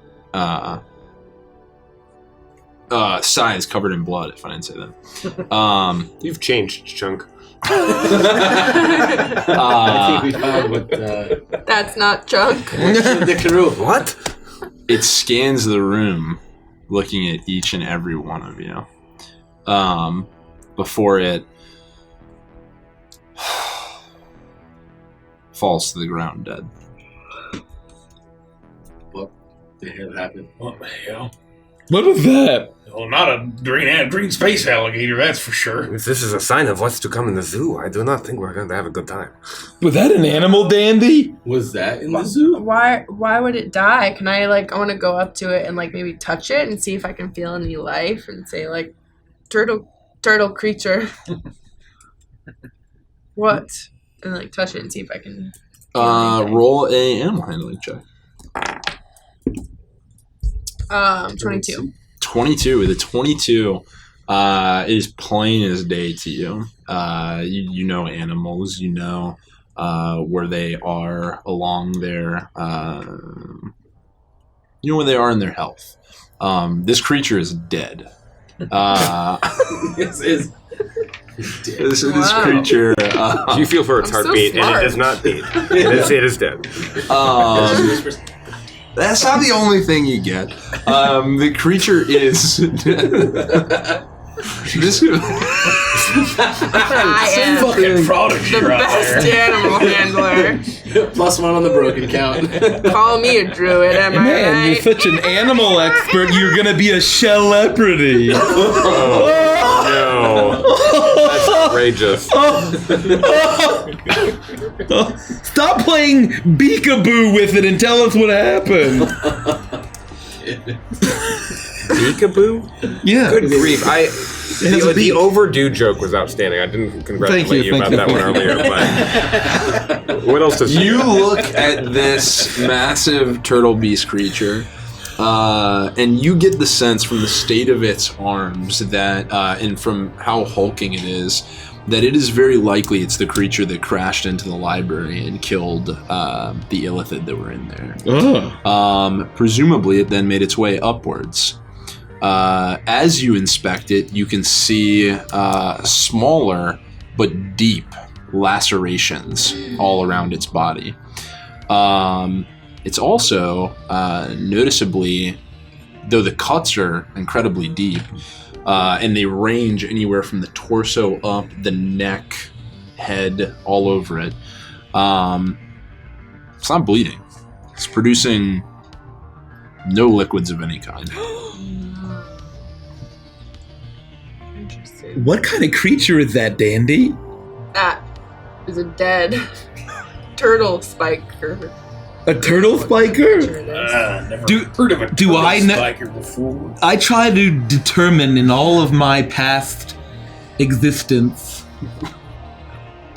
Speaker 1: Sides covered in blood, if I didn't say that.
Speaker 3: You've changed, Chunk.
Speaker 6: I think we found what
Speaker 5: That's not Chunk.
Speaker 6: the crew.
Speaker 7: What?
Speaker 1: It scans the room, looking at each and every one of you, before it falls to the ground dead.
Speaker 6: What the hell happened?
Speaker 2: What the hell?
Speaker 4: What was that?
Speaker 2: Well, not a green space alligator, that's for sure.
Speaker 7: If this is a sign of what's to come in the zoo, I do not think we're going to have a good time.
Speaker 4: Was that an animal, Dandy?
Speaker 6: Was that in the zoo?
Speaker 5: Why would it die? Can I want to go up to it and maybe touch it and see if I can feel any life and say turtle creature. What? And touch it and see if I can feel anything.
Speaker 1: Roll a animal handling check.
Speaker 5: 22.
Speaker 1: 22. With a 22, it is plain as day to you. You know animals. You know where they are along their. You know where they are in their health. This creature is dead.
Speaker 6: This
Speaker 1: This creature.
Speaker 3: You feel for its
Speaker 5: I'm so
Speaker 3: heartbeat, and
Speaker 5: smart.
Speaker 3: it does not beat. It is dead.
Speaker 1: That's not the only thing you get. The creature is This
Speaker 5: I am
Speaker 2: Fucking prodigy
Speaker 5: the
Speaker 2: right
Speaker 5: best
Speaker 2: there.
Speaker 5: animal handler.
Speaker 6: +1 on the broken count.
Speaker 5: Call me a druid, am I
Speaker 4: Man,
Speaker 5: right?
Speaker 4: you're such an animal expert. You're gonna be a celebrity.
Speaker 3: No. That's outrageous.
Speaker 4: Stop playing peekaboo with it and tell us what happened.
Speaker 3: Peekaboo?
Speaker 4: Yeah.
Speaker 3: Good grief.
Speaker 4: has a
Speaker 3: The
Speaker 4: beak.
Speaker 3: overdue joke was outstanding. I didn't congratulate you about that one earlier, but what else does
Speaker 1: You look at this massive turtle beast creature, and you get the sense from the state of its arms that, and from how hulking it is, that it is very likely it's the creature that crashed into the library and killed the illithid that were in there. Presumably, it then made its way upwards. As you inspect it, you can see smaller but deep lacerations all around its body. It's also noticeably, though the cuts are incredibly deep, and they range anywhere from the torso up, the neck, head, all over it. It's not bleeding. It's producing no liquids of any kind.
Speaker 5: Interesting.
Speaker 4: What kind of creature is that, Dandy?
Speaker 5: That is a dead turtle spiker.
Speaker 4: A turtle spiker?
Speaker 5: Sure it is.
Speaker 2: Never
Speaker 4: Do-
Speaker 2: heard of a
Speaker 4: do I
Speaker 2: turtle
Speaker 4: kn-
Speaker 2: spiker before.
Speaker 4: I try to determine in all of my past existence,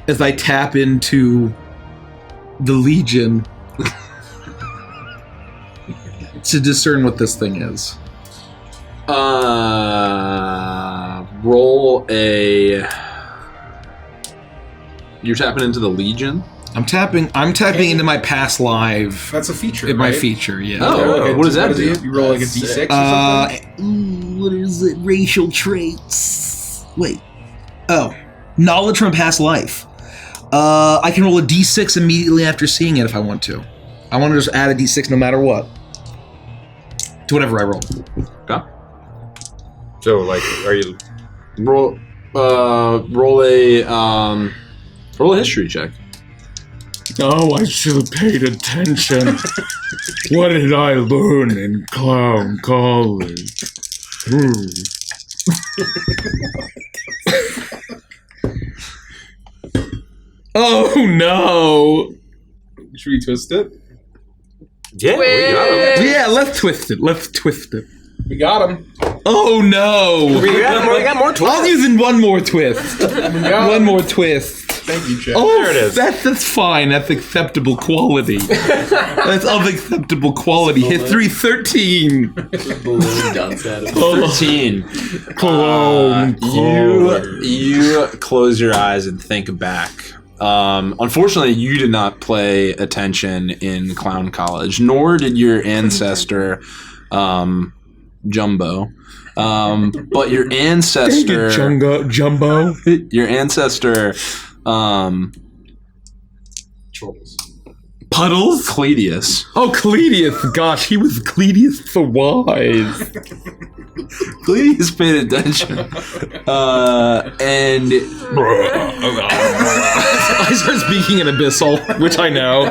Speaker 4: as I tap into the Legion, to discern what this thing is.
Speaker 1: Roll a. You're tapping into the Legion?
Speaker 4: I'm tapping into my past live.
Speaker 2: That's a feature.
Speaker 4: In my
Speaker 2: right?
Speaker 4: feature, yeah.
Speaker 1: Oh, what does that do?
Speaker 2: You roll like a d6 or something?
Speaker 4: What is it? Racial traits. Wait. Oh, knowledge from past life. I can roll a d6 immediately after seeing it if I want to. I want to just add a d6 no matter what. To whatever I roll.
Speaker 1: Okay.
Speaker 3: So, like, are you?
Speaker 1: Roll a history check.
Speaker 4: Oh, I should have paid attention. What did I learn in clown college? Oh no!
Speaker 2: Should we twist it?
Speaker 3: Yeah, we got him.
Speaker 4: Yeah, let's twist it.
Speaker 2: We got him.
Speaker 4: Oh no!
Speaker 3: We got more twists.
Speaker 4: I'll use in one more twist. One more twist.
Speaker 2: Thank you, Jeff.
Speaker 4: Oh,
Speaker 3: There it is.
Speaker 4: That's fine. That's acceptable quality. That's of acceptable quality. Hit 313.
Speaker 6: Balloon dunce at him.
Speaker 1: 13.
Speaker 4: Cologne.
Speaker 1: You close your eyes and think back. Unfortunately, you did not pay attention in Clown College, nor did your ancestor, Jumbo. But your ancestor,
Speaker 4: Jumbo.
Speaker 1: your ancestor,
Speaker 6: Trolls.
Speaker 4: Puddles?
Speaker 1: Cledius.
Speaker 4: Oh, Cledius. Gosh, he was Cledius the Wise.
Speaker 1: Cledius paid attention. And
Speaker 4: I start speaking in Abyssal, which I know.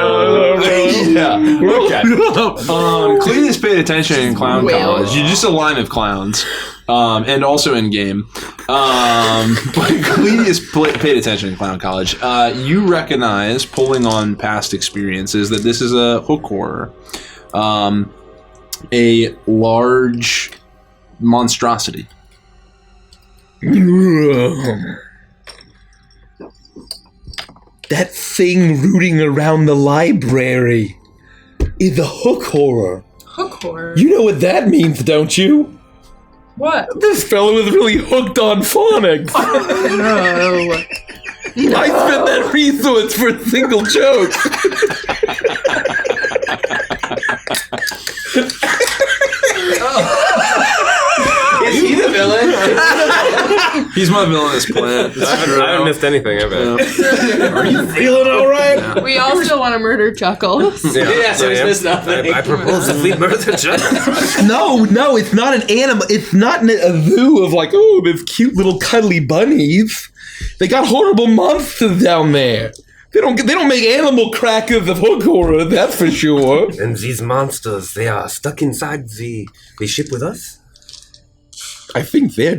Speaker 1: yeah, okay. Cledius paid attention in Clown College. You're just a line of clowns, and also in game. But Cledius paid attention in Clown College. You recognize, pulling on past experiences, that this is a hook horror, a large monstrosity.
Speaker 4: That thing rooting around the library is a hook horror.
Speaker 5: Hook horror.
Speaker 4: You know what that means, don't you?
Speaker 5: What?
Speaker 4: This fellow is really hooked on phonics.
Speaker 5: No.
Speaker 4: I spent that resource for a single joke.
Speaker 6: Is he the villain?
Speaker 1: He's my villainous plant.
Speaker 3: I haven't missed anything, have I?
Speaker 2: Are you feeling all right?
Speaker 5: We all still want to murder Chuckles.
Speaker 6: Yeah, so he's missed nothing.
Speaker 7: I propose that we murder Chuckles.
Speaker 4: No, it's not an animal. It's not a zoo of like, oh, there's cute little cuddly bunnies. They got horrible monsters down there. They don't make animal crackers of hook horror, that's for sure.
Speaker 7: And these monsters, they are stuck inside the ship with us?
Speaker 4: I think they're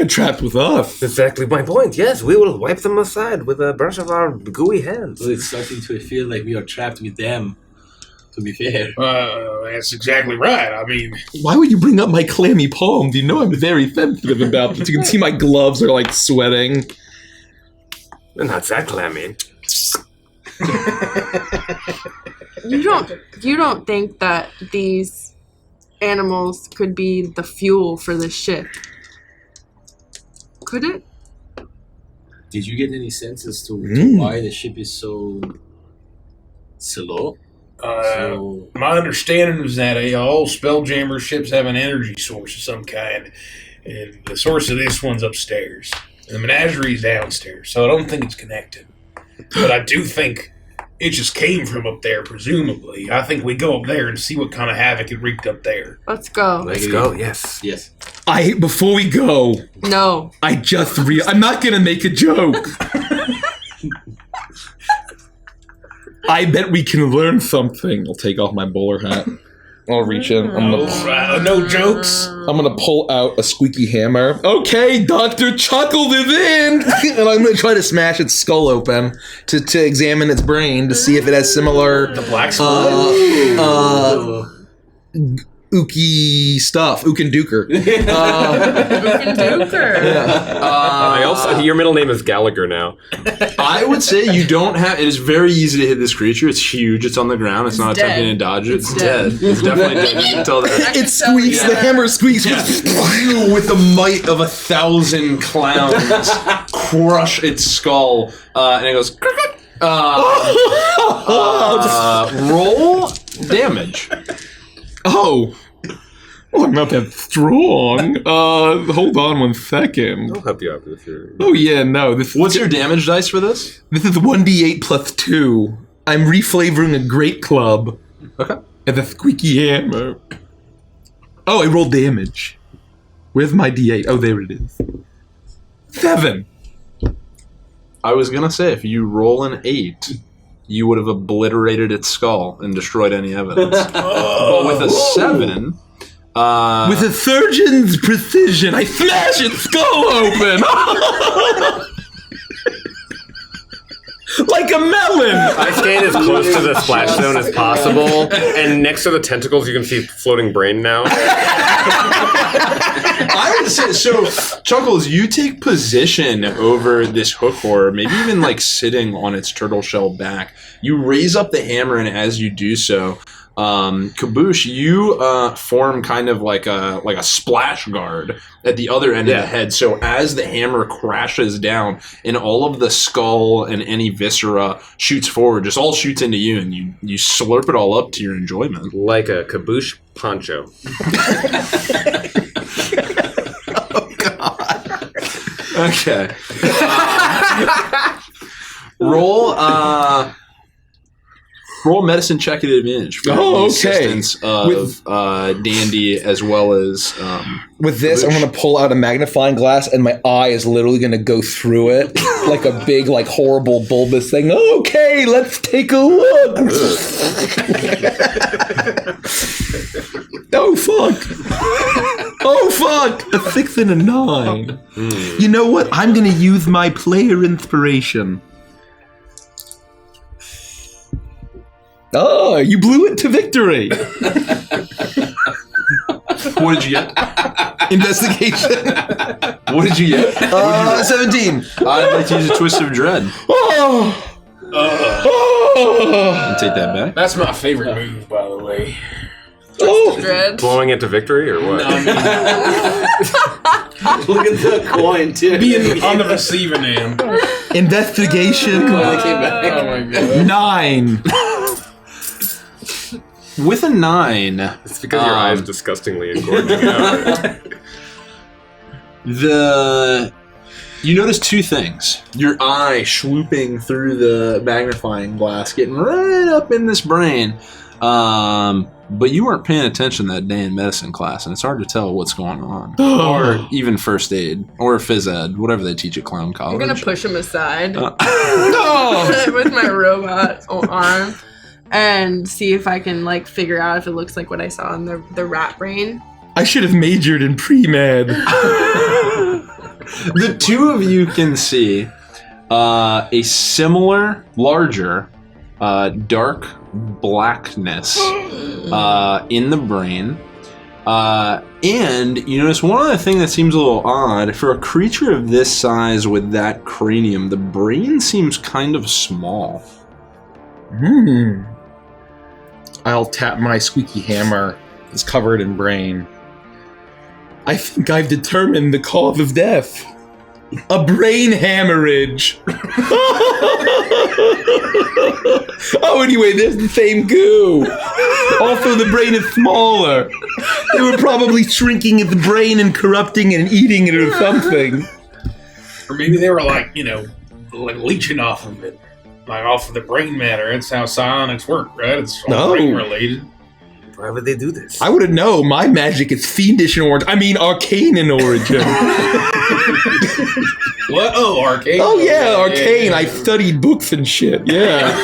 Speaker 4: trapped with us.
Speaker 7: Exactly my point. Yes, we will wipe them aside with a brush of our gooey hands.
Speaker 6: Well, it's starting to feel like we are trapped with them, to be fair.
Speaker 2: That's exactly right. I mean,
Speaker 4: Why would you bring up my clammy palms? You know I'm very sensitive about this. You can see my gloves are like sweating.
Speaker 7: They're not that clammy.
Speaker 5: You don't think that these animals could be the fuel for this ship? Could it?
Speaker 6: Did you get any sense as to
Speaker 4: Mm.
Speaker 6: why the ship is so slow?
Speaker 2: my understanding is that all Spelljammer ships have an energy source of some kind, and the source of this one's upstairs. And the menagerie's downstairs, so I don't think it's connected. But I do think it just came from up there, presumably. I think we go up there and see what kind of havoc it wreaked up there.
Speaker 5: Let's go.
Speaker 7: Let's go, yes.
Speaker 6: Yes.
Speaker 4: Before we go,
Speaker 5: No.
Speaker 4: I'm not gonna make a joke. I bet we can learn something. I'll take off my bowler hat. I'll reach in.
Speaker 2: No jokes.
Speaker 4: I'm gonna pull out a squeaky hammer. Okay, Dr. Chuckles is in! And I'm gonna try to smash its skull open to examine its brain to see if it has similar
Speaker 2: The black
Speaker 4: ooky stuff. Ook and Duker.
Speaker 3: Your middle name is Gallagher now.
Speaker 1: I would say you don't have. It is very easy to hit this creature. It's huge. It's on the ground. It's not
Speaker 5: dead.
Speaker 1: attempting to dodge it. It's
Speaker 5: dead.
Speaker 1: dead. It's definitely dead. You can tell that.
Speaker 4: It squeaks, the hammer squeaks.
Speaker 1: You, with the might of 1,000 clowns, crush its skull, and it goes. Roll damage.
Speaker 4: Oh, I'm not that strong. Hold on 1 second.
Speaker 3: I'll help you out with your...
Speaker 4: Oh yeah, no.
Speaker 1: What's your damage dice for this?
Speaker 4: This is 1d8 plus 2. I'm reflavoring a great club.
Speaker 1: Okay.
Speaker 4: And a squeaky hammer. Oh, I rolled damage. Where's my d8? Oh, there it is. 7.
Speaker 1: I was gonna say if you roll an 8, you would have obliterated its skull and destroyed any evidence. But with a 7.
Speaker 4: With a surgeon's precision, I smash its skull open! Like a melon!
Speaker 3: I stand as close to the splash zone as possible, and next to the tentacles you can see floating brain now.
Speaker 1: I would say, so, Chuckles, you take position over this hook horror, maybe even like sitting on its turtle shell back. You raise up the hammer, and as you do so, Kaboosh, you form kind of like a splash guard at the other end of the head. So as the hammer crashes down, and all of the skull and any viscera shoots forward, just all shoots into you, and you slurp it all up to your enjoyment.
Speaker 3: Like a Kaboosh poncho.
Speaker 1: Oh God. Okay. Roll medicine check at advantage for the assistance of Dandy as well as
Speaker 4: With this, I'm going to pull out a magnifying glass, and my eye is literally going to go through it like a big, like, horrible bulbous thing. Okay, let's take a look. Oh, fuck. Oh, fuck. A 6 and a 9. You know what? I'm going to use my player inspiration. Oh, you blew it to victory.
Speaker 1: what did you get?
Speaker 4: Investigation.
Speaker 1: What did you get?
Speaker 4: 17.
Speaker 1: I'd like to use a twist of dread.
Speaker 4: Oh.
Speaker 1: I'll take that back.
Speaker 2: That's my favorite move, by the way.
Speaker 4: Oh.
Speaker 5: Dread.
Speaker 3: Blowing it to victory, or what?
Speaker 6: Look at the coin, too.
Speaker 2: Being on the receiving end.
Speaker 4: Investigation.
Speaker 6: They came back.
Speaker 2: Oh my God.
Speaker 4: 9.
Speaker 1: With a 9.
Speaker 3: It's because your eye is disgustingly engorging out.
Speaker 1: You notice two things. Your eye swooping through the magnifying glass, getting right up in this brain. But you weren't paying attention that day in medicine class, and it's hard to tell what's going on. Or even first aid, or phys ed, whatever they teach at Clown College.
Speaker 5: I'm gonna push him aside
Speaker 1: No!
Speaker 5: with my robot arm and see if I can like figure out if it looks like what I saw in the rat brain.
Speaker 4: I should have majored in pre-med.
Speaker 1: The two of you can see a similar, larger, dark blackness in the brain. And you notice one other thing that seems a little odd. For a creature of this size with that cranium, the brain seems kind of small.
Speaker 4: I'll tap my squeaky hammer. It's covered in brain. I think I've determined the cause of death. A brain hemorrhage. Oh, anyway, there's the same goo. Also, the brain is smaller. They were probably shrinking the brain and corrupting and eating it or something.
Speaker 2: Or maybe they were like leeching off of it. Like off of the brain matter. That's how psionics work, right? It's all brain related.
Speaker 7: Why would they do this?
Speaker 4: I wouldn't know. My magic is fiendish in origin. I mean, arcane in origin.
Speaker 2: What? Oh, arcane.
Speaker 4: Oh, yeah, arcane. I studied books and shit. Yeah.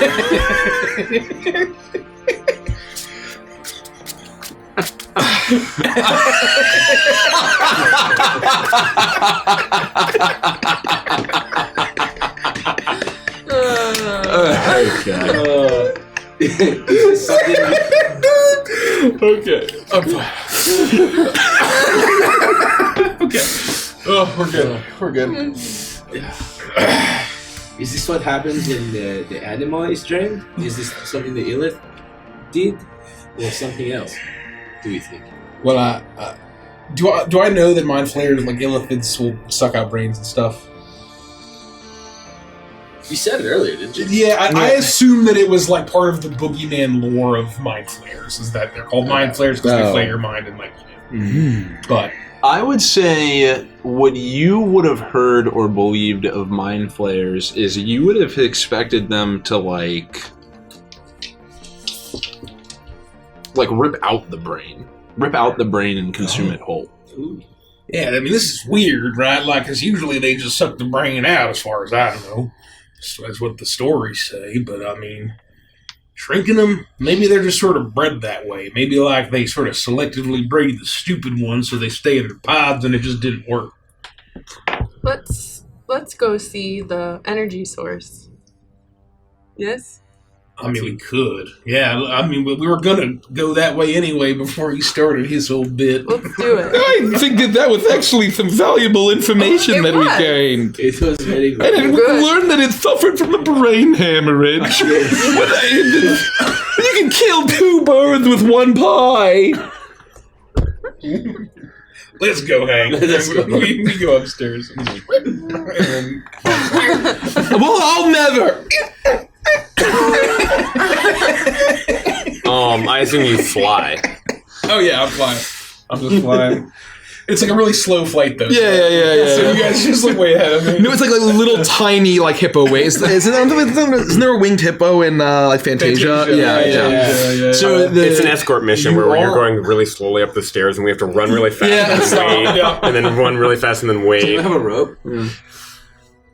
Speaker 2: Okay. Okay. Oh, we're good. We're good.
Speaker 6: Is this what happens when the animal is drained? Is this something the Illith did, or something else? Do you think?
Speaker 2: Well, do I know that mind flayers like Illithids will suck out brains and stuff?
Speaker 6: You said it earlier, didn't you?
Speaker 2: Yeah, I assume that it was like part of the boogeyman lore of mind flayers. Is that they're called mind flayers because they flay your mind and like. But
Speaker 1: I would say what you would have heard or believed of mind flayers is you would have expected them to like rip out the brain and consume it whole.
Speaker 6: Ooh.
Speaker 2: yeah, I mean this is weird, right? Like, because usually they just suck the brain out, as far as I know. That's what the stories say. But I mean, shrinking them, maybe they're just sort of bred that way. Maybe like they sort of selectively breed the stupid ones so they stay in their pods, and it just didn't work.
Speaker 5: Let's go see the energy source. Yes?
Speaker 2: I mean, we could. Yeah, I mean, we were going to go that way anyway before he started his whole bit.
Speaker 5: Let's do it.
Speaker 4: I think that was actually some valuable information that we gained.
Speaker 6: It was very
Speaker 4: And
Speaker 6: good.
Speaker 4: we learned that it suffered from a brain hemorrhage. You can kill two birds with one pie.
Speaker 2: Let's go, Hank.
Speaker 6: Let's go.
Speaker 2: We go upstairs.
Speaker 4: Well, I'll never.
Speaker 3: I assume you fly.
Speaker 2: Oh, yeah, I'm flying. I'm just flying. It's like a really slow flight, though.
Speaker 4: Yeah.
Speaker 2: So you guys just like way ahead of me.
Speaker 4: No, it's like a little tiny like hippo waist. Isn't there a winged hippo in like Fantasia? Yeah.
Speaker 1: So
Speaker 3: It's an escort mission where you're going really slowly up the stairs, and we have to run really fast and then wait, and then run really fast and then
Speaker 6: Do you
Speaker 3: wait.
Speaker 6: have a rope?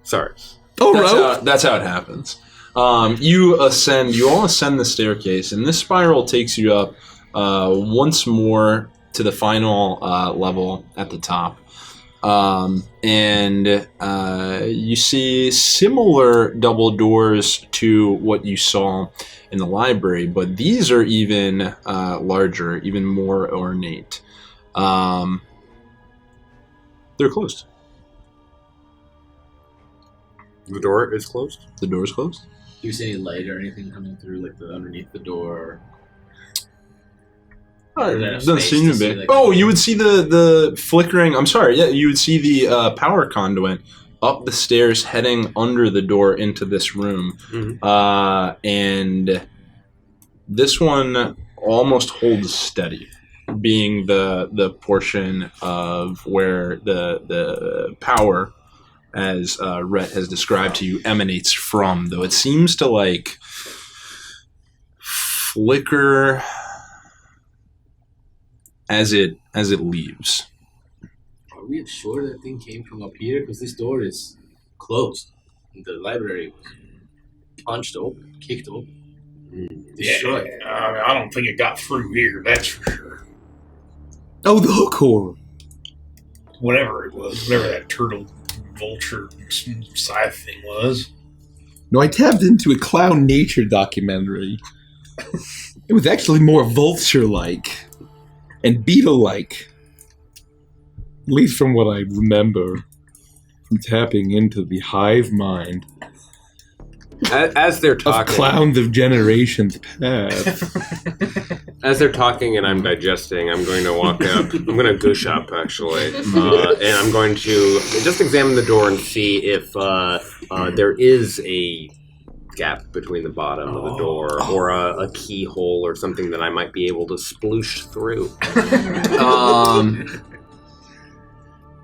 Speaker 3: Sorry.
Speaker 4: Oh,
Speaker 1: that's how it happens. You all ascend the staircase, and this spiral takes you up once more to the final level at the top. And you see similar double doors to what you saw in the library, but these are even larger, even more ornate. They're closed.
Speaker 3: The door is closed?
Speaker 1: The door's closed.
Speaker 6: Do you see any light or anything coming through, like underneath the door?
Speaker 1: Doesn't seem to be. You would see the flickering. I'm sorry. Yeah, you would see the power conduit up the stairs, heading under the door into this room. And this one almost holds steady. being the portion of where the power, as Rhett has described to you, emanates from. Though it seems to like flicker as it leaves.
Speaker 6: Are we sure that thing came from up here? Because this door is closed. The library was punched open, kicked open, destroyed.
Speaker 2: I don't think it got through here, that's for sure.
Speaker 4: Oh, the hook horror.
Speaker 2: Whatever it was, whatever that turtle vulture scythe thing was.
Speaker 4: No, I tapped into a clown nature documentary. It was actually more vulture-like and beetle-like. At least from what I remember from tapping into the hive mind
Speaker 3: As they're
Speaker 4: of
Speaker 3: talking,
Speaker 4: clowns of generations past.
Speaker 3: as they're talking, and I'm digesting, I'm going to walk up. I'm going to goosh up, actually, and I'm going to just examine the door and see if there is a gap between the bottom of the door, or a keyhole, or something that I might be able to sploosh through.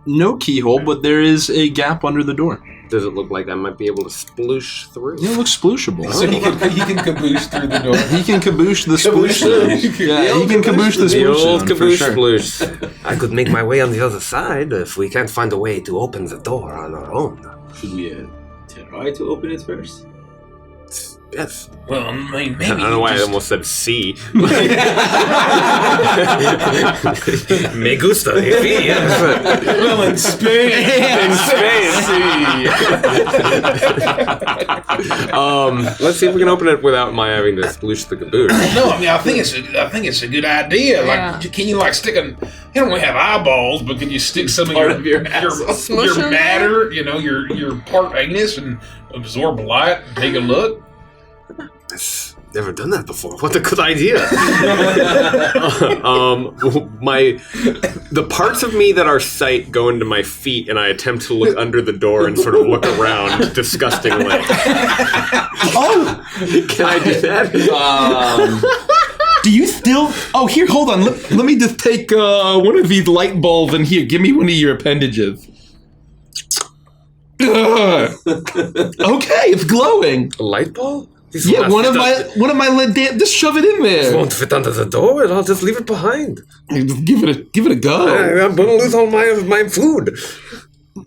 Speaker 1: No keyhole, but there is a gap under the door.
Speaker 3: Does it look like I might be able to sploosh through?
Speaker 1: It looks splooshable.
Speaker 2: So he can caboosh through the door.
Speaker 1: He can kaboosh the sploosh zone. Yeah, he can kaboosh the
Speaker 3: The
Speaker 1: sploosh
Speaker 3: old
Speaker 1: zone, for
Speaker 3: kaboosh
Speaker 1: sure.
Speaker 3: sploosh.
Speaker 7: I could make my way on the other side if we can't find a way to open the door on our own.
Speaker 6: Should we try to open it first?
Speaker 7: Yes.
Speaker 2: Well, I mean, maybe
Speaker 3: I don't know why I
Speaker 2: just-
Speaker 3: almost said C.
Speaker 7: Me gusta.
Speaker 2: Well, in Spain.
Speaker 3: Let's see if we can open it without my having to sploosh the caboose.
Speaker 2: No, I mean, I think it's a good idea.
Speaker 5: Yeah.
Speaker 2: Like, can you like stick a? You don't really have eyeballs, but can you stick some of
Speaker 6: Part
Speaker 2: your
Speaker 6: of your asshole.
Speaker 5: Smush
Speaker 2: your
Speaker 5: them
Speaker 2: matter? You know, your part anus and absorb light and take a look.
Speaker 7: Never done that before. What a good idea.
Speaker 3: The parts of me that are sight go into my feet, and I attempt to look under the door and sort of look around disgustingly.
Speaker 4: Oh!
Speaker 3: Can I do that?
Speaker 4: Do you still... Oh, here, hold on. Let me just take one of these light bulbs and here, give me one of your appendages. Ugh. Okay, it's glowing.
Speaker 3: A light bulb?
Speaker 4: Yeah, one of my just shove it in
Speaker 7: This
Speaker 4: there.
Speaker 7: won't fit under the door, and I'll just leave it behind.
Speaker 4: Just give it a go.
Speaker 7: I'm gonna lose all my food.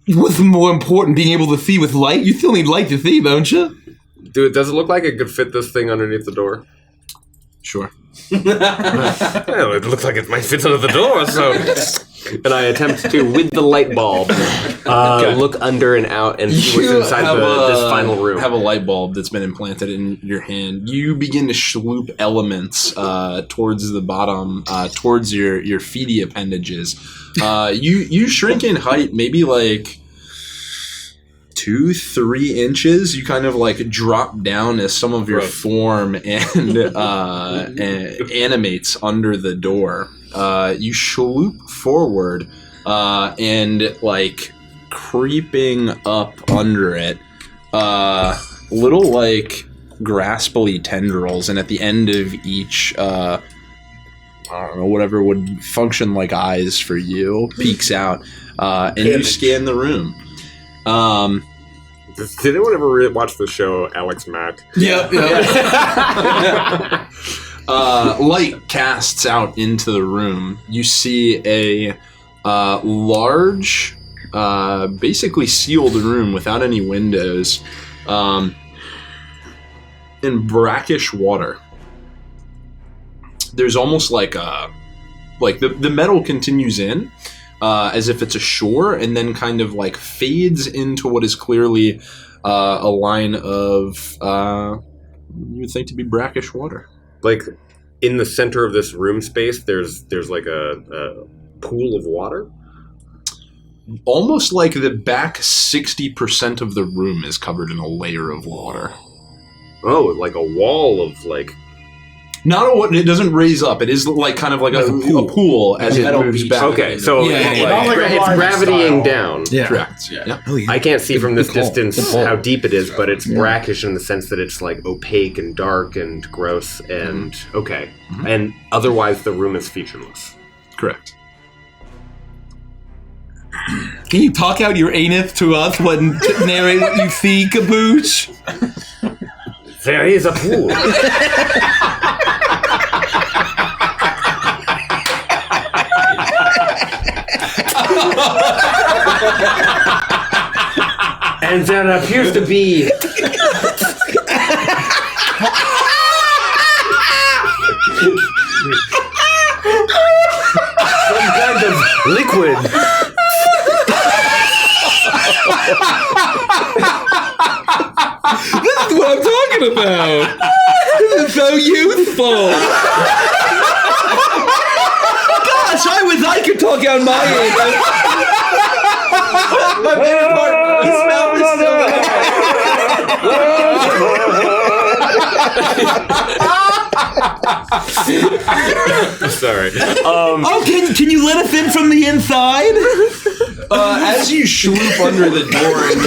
Speaker 4: What's more important, being able to see with light? You still need light to see, don't you?
Speaker 3: Dude, does it look like it could fit this thing underneath the door?
Speaker 1: Sure.
Speaker 7: Well, it looks like it might fit under the door, so...
Speaker 3: And I attempt to, with the light bulb, look under and out and see what's inside this final room.
Speaker 1: Have a light bulb that's been implanted in your hand. You begin to sloop elements towards the bottom, towards your feety appendages. You shrink in height, maybe like 2-3 inches. You kind of like drop down as some of your form and animates under the door. You sloop forward and like creeping up under it, little like grasply tendrils, and at the end of each I don't know, whatever would function like eyes for you peeks out, and you scan the room.
Speaker 3: Did anyone ever watch the show Alex Mack?
Speaker 4: Yeah.
Speaker 1: Light casts out into the room. You see a large, basically sealed room without any windows, in brackish water. There's almost like the metal continues in, as if it's a shore, and then kind of like fades into what is clearly a line of you would think to be brackish water.
Speaker 3: Like, in the center of this room space, there's like a pool of water?
Speaker 1: Almost like the back 60% of the room is covered in a layer of water.
Speaker 3: Oh, like a wall of, like...
Speaker 1: Not a, it doesn't raise up. It is like kind of like a pool as it moves back.
Speaker 3: Okay, so
Speaker 4: Yeah,
Speaker 3: it's gravitying down.
Speaker 4: Yeah.
Speaker 1: Correct. Yeah.
Speaker 4: Oh, yeah.
Speaker 3: I can't see from this
Speaker 4: Good call.
Speaker 3: distance
Speaker 4: Good call.
Speaker 3: how deep it is, but it's brackish in the sense that it's like opaque and dark and gross and okay. And otherwise the room is featureless.
Speaker 1: Correct.
Speaker 4: Can you talk out your anus to us when narrate what you see, Caboose?
Speaker 3: There is a pool. And there appears to be some kind of liquid.
Speaker 4: This is what I'm talking about. This is so useful. Gosh, I wish I could talk out my anus.
Speaker 6: My favorite part, the smell is
Speaker 3: Sorry.
Speaker 4: Oh, can you let us in from the inside?
Speaker 1: As you swoop under the door and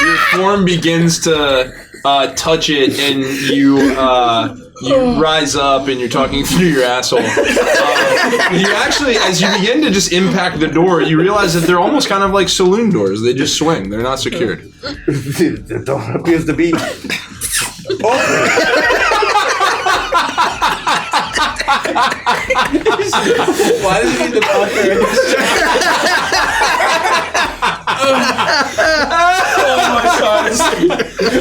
Speaker 1: your form begins to touch it, and you rise up and you're talking through your asshole. You actually, as you begin to just impact the door, you realize that they're almost kind of like saloon doors. They just swing. They're not secured.
Speaker 3: The door appears to be
Speaker 6: Why does he need the buffer?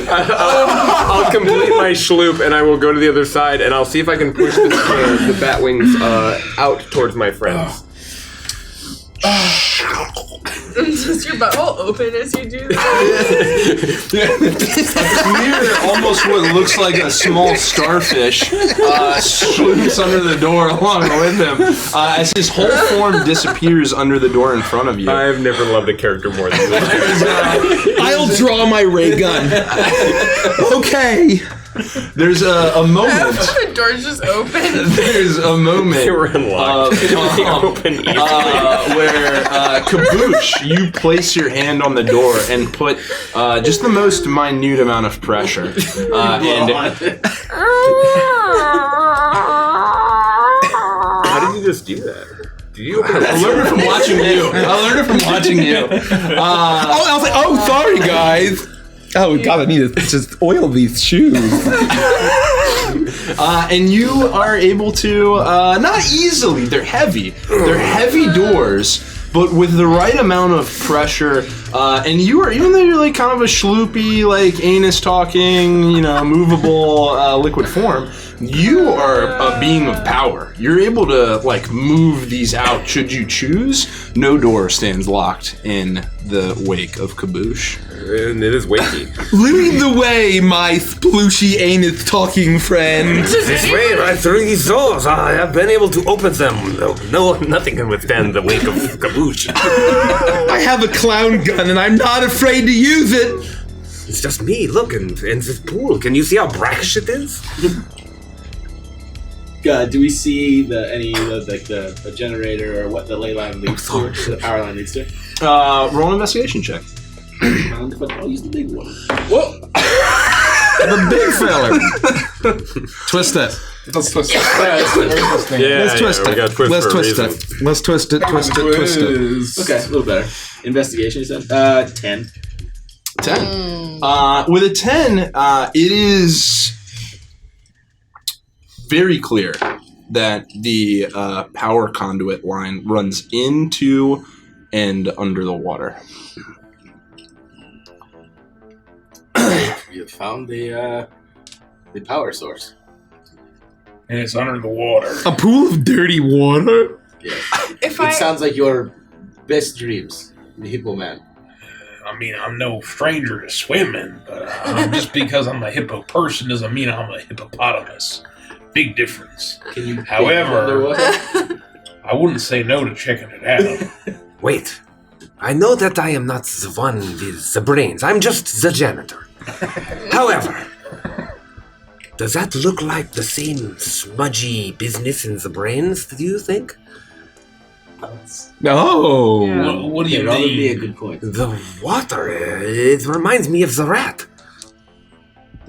Speaker 3: I'll complete my schloop and I will go to the other side and I'll see if I can push the bat wings out towards my friends.
Speaker 5: Does your butthole open as you do that?
Speaker 1: Clear, almost what looks like a small starfish swoops under the door along with him as his whole form disappears under the door in front of you.
Speaker 3: I've never loved a character more than this.
Speaker 4: I'll draw my ray gun. Okay.
Speaker 1: There's a moment.
Speaker 5: The door's just open.
Speaker 1: There's a moment
Speaker 3: They were unlocked. Open
Speaker 1: where Kaboosh, you place your hand on the door and put just the most minute amount of pressure. And
Speaker 3: How did you just do that? Did you open
Speaker 1: I learned it from watching you.
Speaker 4: I was like, oh, sorry, guys. Oh, God, I need to just oil these shoes.
Speaker 1: And you are able to, not easily, they're heavy. They're heavy doors, but with the right amount of pressure, and you are, even though you're like kind of a schloopy, like anus talking, movable liquid form, you are a being of power. You're able to like move these out should you choose. No door stands locked in the wake of Kaboosh.
Speaker 3: And it is wakey.
Speaker 4: Lead the way, my splooshy anus talking friend.
Speaker 3: This way, right through these doors. I have been able to open them. Nothing can withstand the wake of Kaboosh.
Speaker 4: I have a clown gun and I'm not afraid to use it.
Speaker 3: It's just me. Look, and this pool. Can you see how brackish it is?
Speaker 6: Do we see the generator or what the ley line leads to? The power line leads to?
Speaker 1: Roll an investigation check.
Speaker 6: I'll use the big one.
Speaker 1: Whoa!
Speaker 4: The big fella. Twist it.
Speaker 2: Let's twist it.
Speaker 4: Let's twist
Speaker 3: we
Speaker 4: it.
Speaker 3: got twist
Speaker 4: Let's
Speaker 3: for a
Speaker 4: twist
Speaker 3: reason.
Speaker 4: it. Let's twist it. Twist it. Twist it.
Speaker 6: Okay, a little better. Investigation, you said? 10.
Speaker 1: 10. With a 10, it is very clear that the power conduit line runs into and under the water.
Speaker 6: You found the power source.
Speaker 2: And it's under the water.
Speaker 4: A pool of dirty water?
Speaker 6: Yes.
Speaker 5: If
Speaker 6: It sounds like your best dreams, the Hippo Man.
Speaker 2: I mean, I'm no stranger to swimming, but just because I'm a hippo person doesn't mean I'm a hippopotamus. Big difference.
Speaker 6: Can you
Speaker 2: However-
Speaker 6: underwater?
Speaker 2: I wouldn't say no to checking it out.
Speaker 7: Wait. I know that I am not the one with the brains. I'm just the janitor. However, does that look like the same smudgy business in the brains, do you think?
Speaker 4: No.
Speaker 5: Yeah.
Speaker 2: What do you
Speaker 6: That would be a
Speaker 2: mean?
Speaker 6: good point.
Speaker 7: The water, it reminds me of the rat.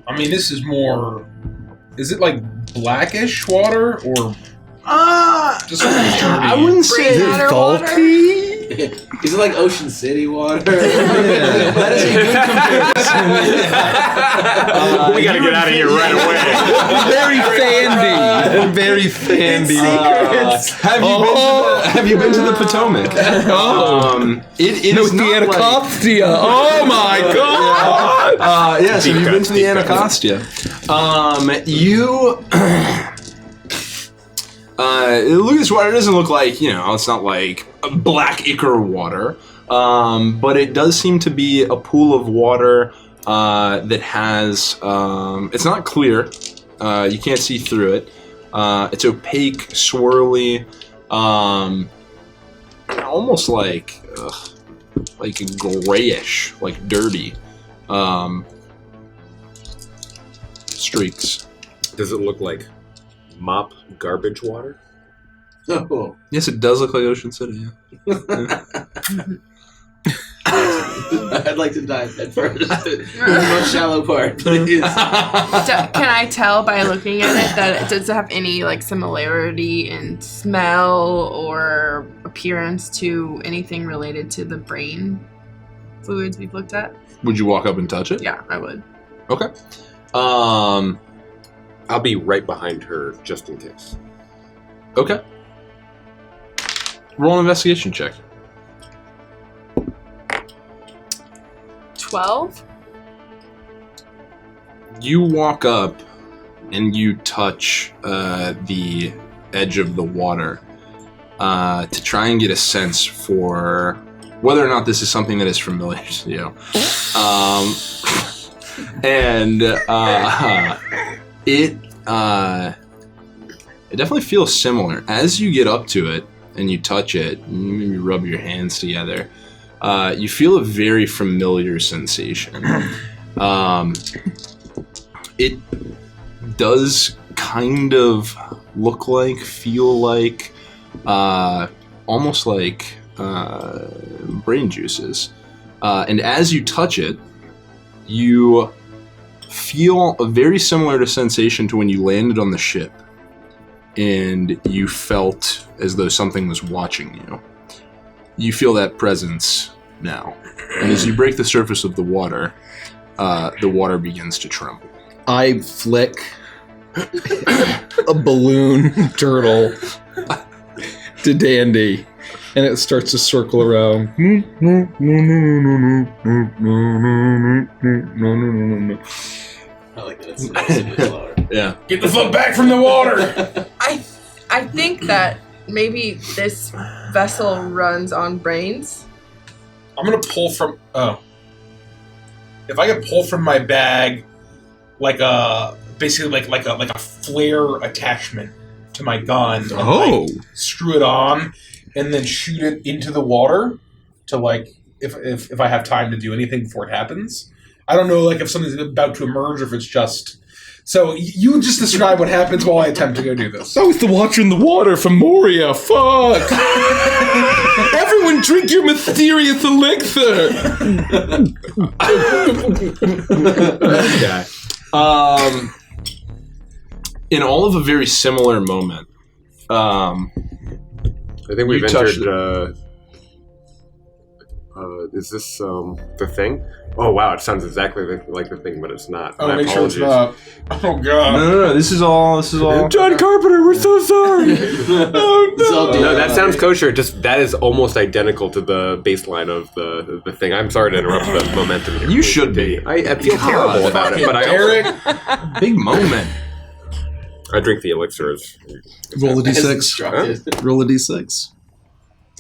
Speaker 2: I mean, this is more... Is it like blackish water or... Just sort of dirty.
Speaker 1: I wouldn't say
Speaker 5: Bring matter water.
Speaker 4: Salty?
Speaker 6: Is it like Ocean City water?
Speaker 1: that is a good comparison.
Speaker 3: We gotta get out of here right away.
Speaker 4: Very fandy. Very fandy.
Speaker 1: Have you been to the Potomac? It
Speaker 4: No,
Speaker 1: is
Speaker 4: the
Speaker 1: not like,
Speaker 4: Anacostia. Oh my god!
Speaker 1: yes, have you been to the
Speaker 3: Deep cuts.
Speaker 1: Anacostia? You. Look at this water. It doesn't look like, it's not like black ichor water, but it does seem to be a pool of water that has. It's not clear. You can't see through it. It's opaque, swirly, almost like grayish, like dirty streaks.
Speaker 3: Does it look like mop garbage water?
Speaker 6: Oh.
Speaker 1: Yes, it does look like Ocean City. Yeah.
Speaker 6: I'd like to dive head first. The most shallow part, please.
Speaker 5: Can I tell by looking at it that it does have any like similarity in smell or appearance to anything related to the brain fluids we've looked at?
Speaker 1: Would you walk up and touch it?
Speaker 5: Yeah, I would.
Speaker 1: Okay.
Speaker 3: I'll be right behind her just in case.
Speaker 1: Okay. Roll an investigation check.
Speaker 5: 12?
Speaker 1: You walk up and you touch the edge of the water to try and get a sense for whether or not this is something that is familiar to you. It definitely feels similar. As you get up to it and you touch it, and maybe rub your hands together, you feel a very familiar sensation. It does kind of look like, feel like, almost like brain juices. And as you touch it, you feel a very similar to sensation to when you landed on the ship and you felt as though something was watching you. You feel that presence now. And as you break the surface of the water begins to tremble.
Speaker 4: I flick a balloon turtle to Dandy, and it starts to circle around.
Speaker 6: I like that. It's a bit lower.
Speaker 1: Yeah.
Speaker 2: Get the fuck back from the water!
Speaker 5: I think that maybe this vessel runs on brains.
Speaker 2: I'm gonna pull from. Oh. If I could pull from my bag, basically like a flare attachment to my gun, and screw it on, and then shoot it into the water to if I have time to do anything before it happens. I don't know if something's about to emerge or if it's just. So you just describe what happens while I attempt to go do this.
Speaker 4: I was the watcher in the water from Moria. Fuck! Everyone drink your mysterious elixir!
Speaker 1: In all of a very similar moment,
Speaker 3: I think we've
Speaker 1: You touched
Speaker 3: entered. Is this the thing? Oh wow! It sounds exactly like the thing, but it's not.
Speaker 2: Oh,
Speaker 3: My
Speaker 2: make sure it's
Speaker 3: apologies.
Speaker 2: not. Oh god.
Speaker 1: no. This is all.
Speaker 4: John Carpenter, we're so sorry! Oh,
Speaker 6: It's all
Speaker 3: No, that sounds kosher. Just that is almost identical to the baseline of the thing. I'm sorry to interrupt the momentum here.
Speaker 1: You should be.
Speaker 3: I feel terrible about it, but
Speaker 2: Eric.
Speaker 1: Big moment.
Speaker 3: I drink the elixirs.
Speaker 4: Roll a
Speaker 6: As
Speaker 4: d6.
Speaker 6: instructed.
Speaker 4: Roll a d6.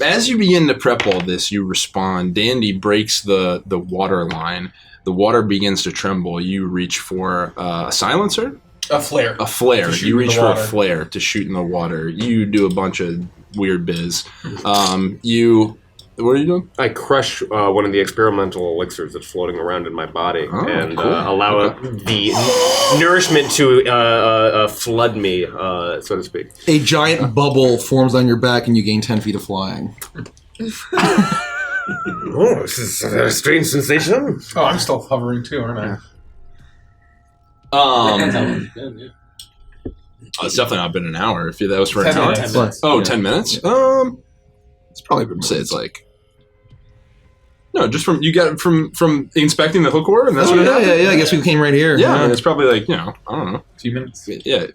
Speaker 1: As you begin to prep all this, you respond. Dandy breaks the water line. The water begins to tremble. You reach for a silencer?
Speaker 2: A flare.
Speaker 1: A flare.
Speaker 2: To shoot
Speaker 1: You
Speaker 2: in
Speaker 1: reach
Speaker 2: the
Speaker 1: for a
Speaker 2: water.
Speaker 1: flare to shoot in the water. You do a bunch of weird biz. What are you doing?
Speaker 3: I crush one of the experimental elixirs that's floating around in my body and
Speaker 1: cool.
Speaker 3: allow the nourishment to flood me, so to speak.
Speaker 4: A giant bubble forms on your back and you gain 10 feet of flying.
Speaker 3: Oh, this is a very strange sensation.
Speaker 2: Oh, I'm still hovering too, aren't I?
Speaker 6: That's how it's done, yeah.
Speaker 1: it's definitely not been an hour. If that was for
Speaker 2: 10
Speaker 1: an hour.
Speaker 2: minutes.
Speaker 6: 10 minutes.
Speaker 1: Oh,
Speaker 6: Yeah.
Speaker 1: 10 minutes?
Speaker 4: It's probably been
Speaker 1: Say it's like... No, just from... You got it from inspecting the hook ore, and that's what
Speaker 4: yeah,
Speaker 1: happened?
Speaker 4: I guess we came right here.
Speaker 1: Yeah, I mean, it's probably like, I don't know.
Speaker 2: A few minutes.
Speaker 1: Yeah,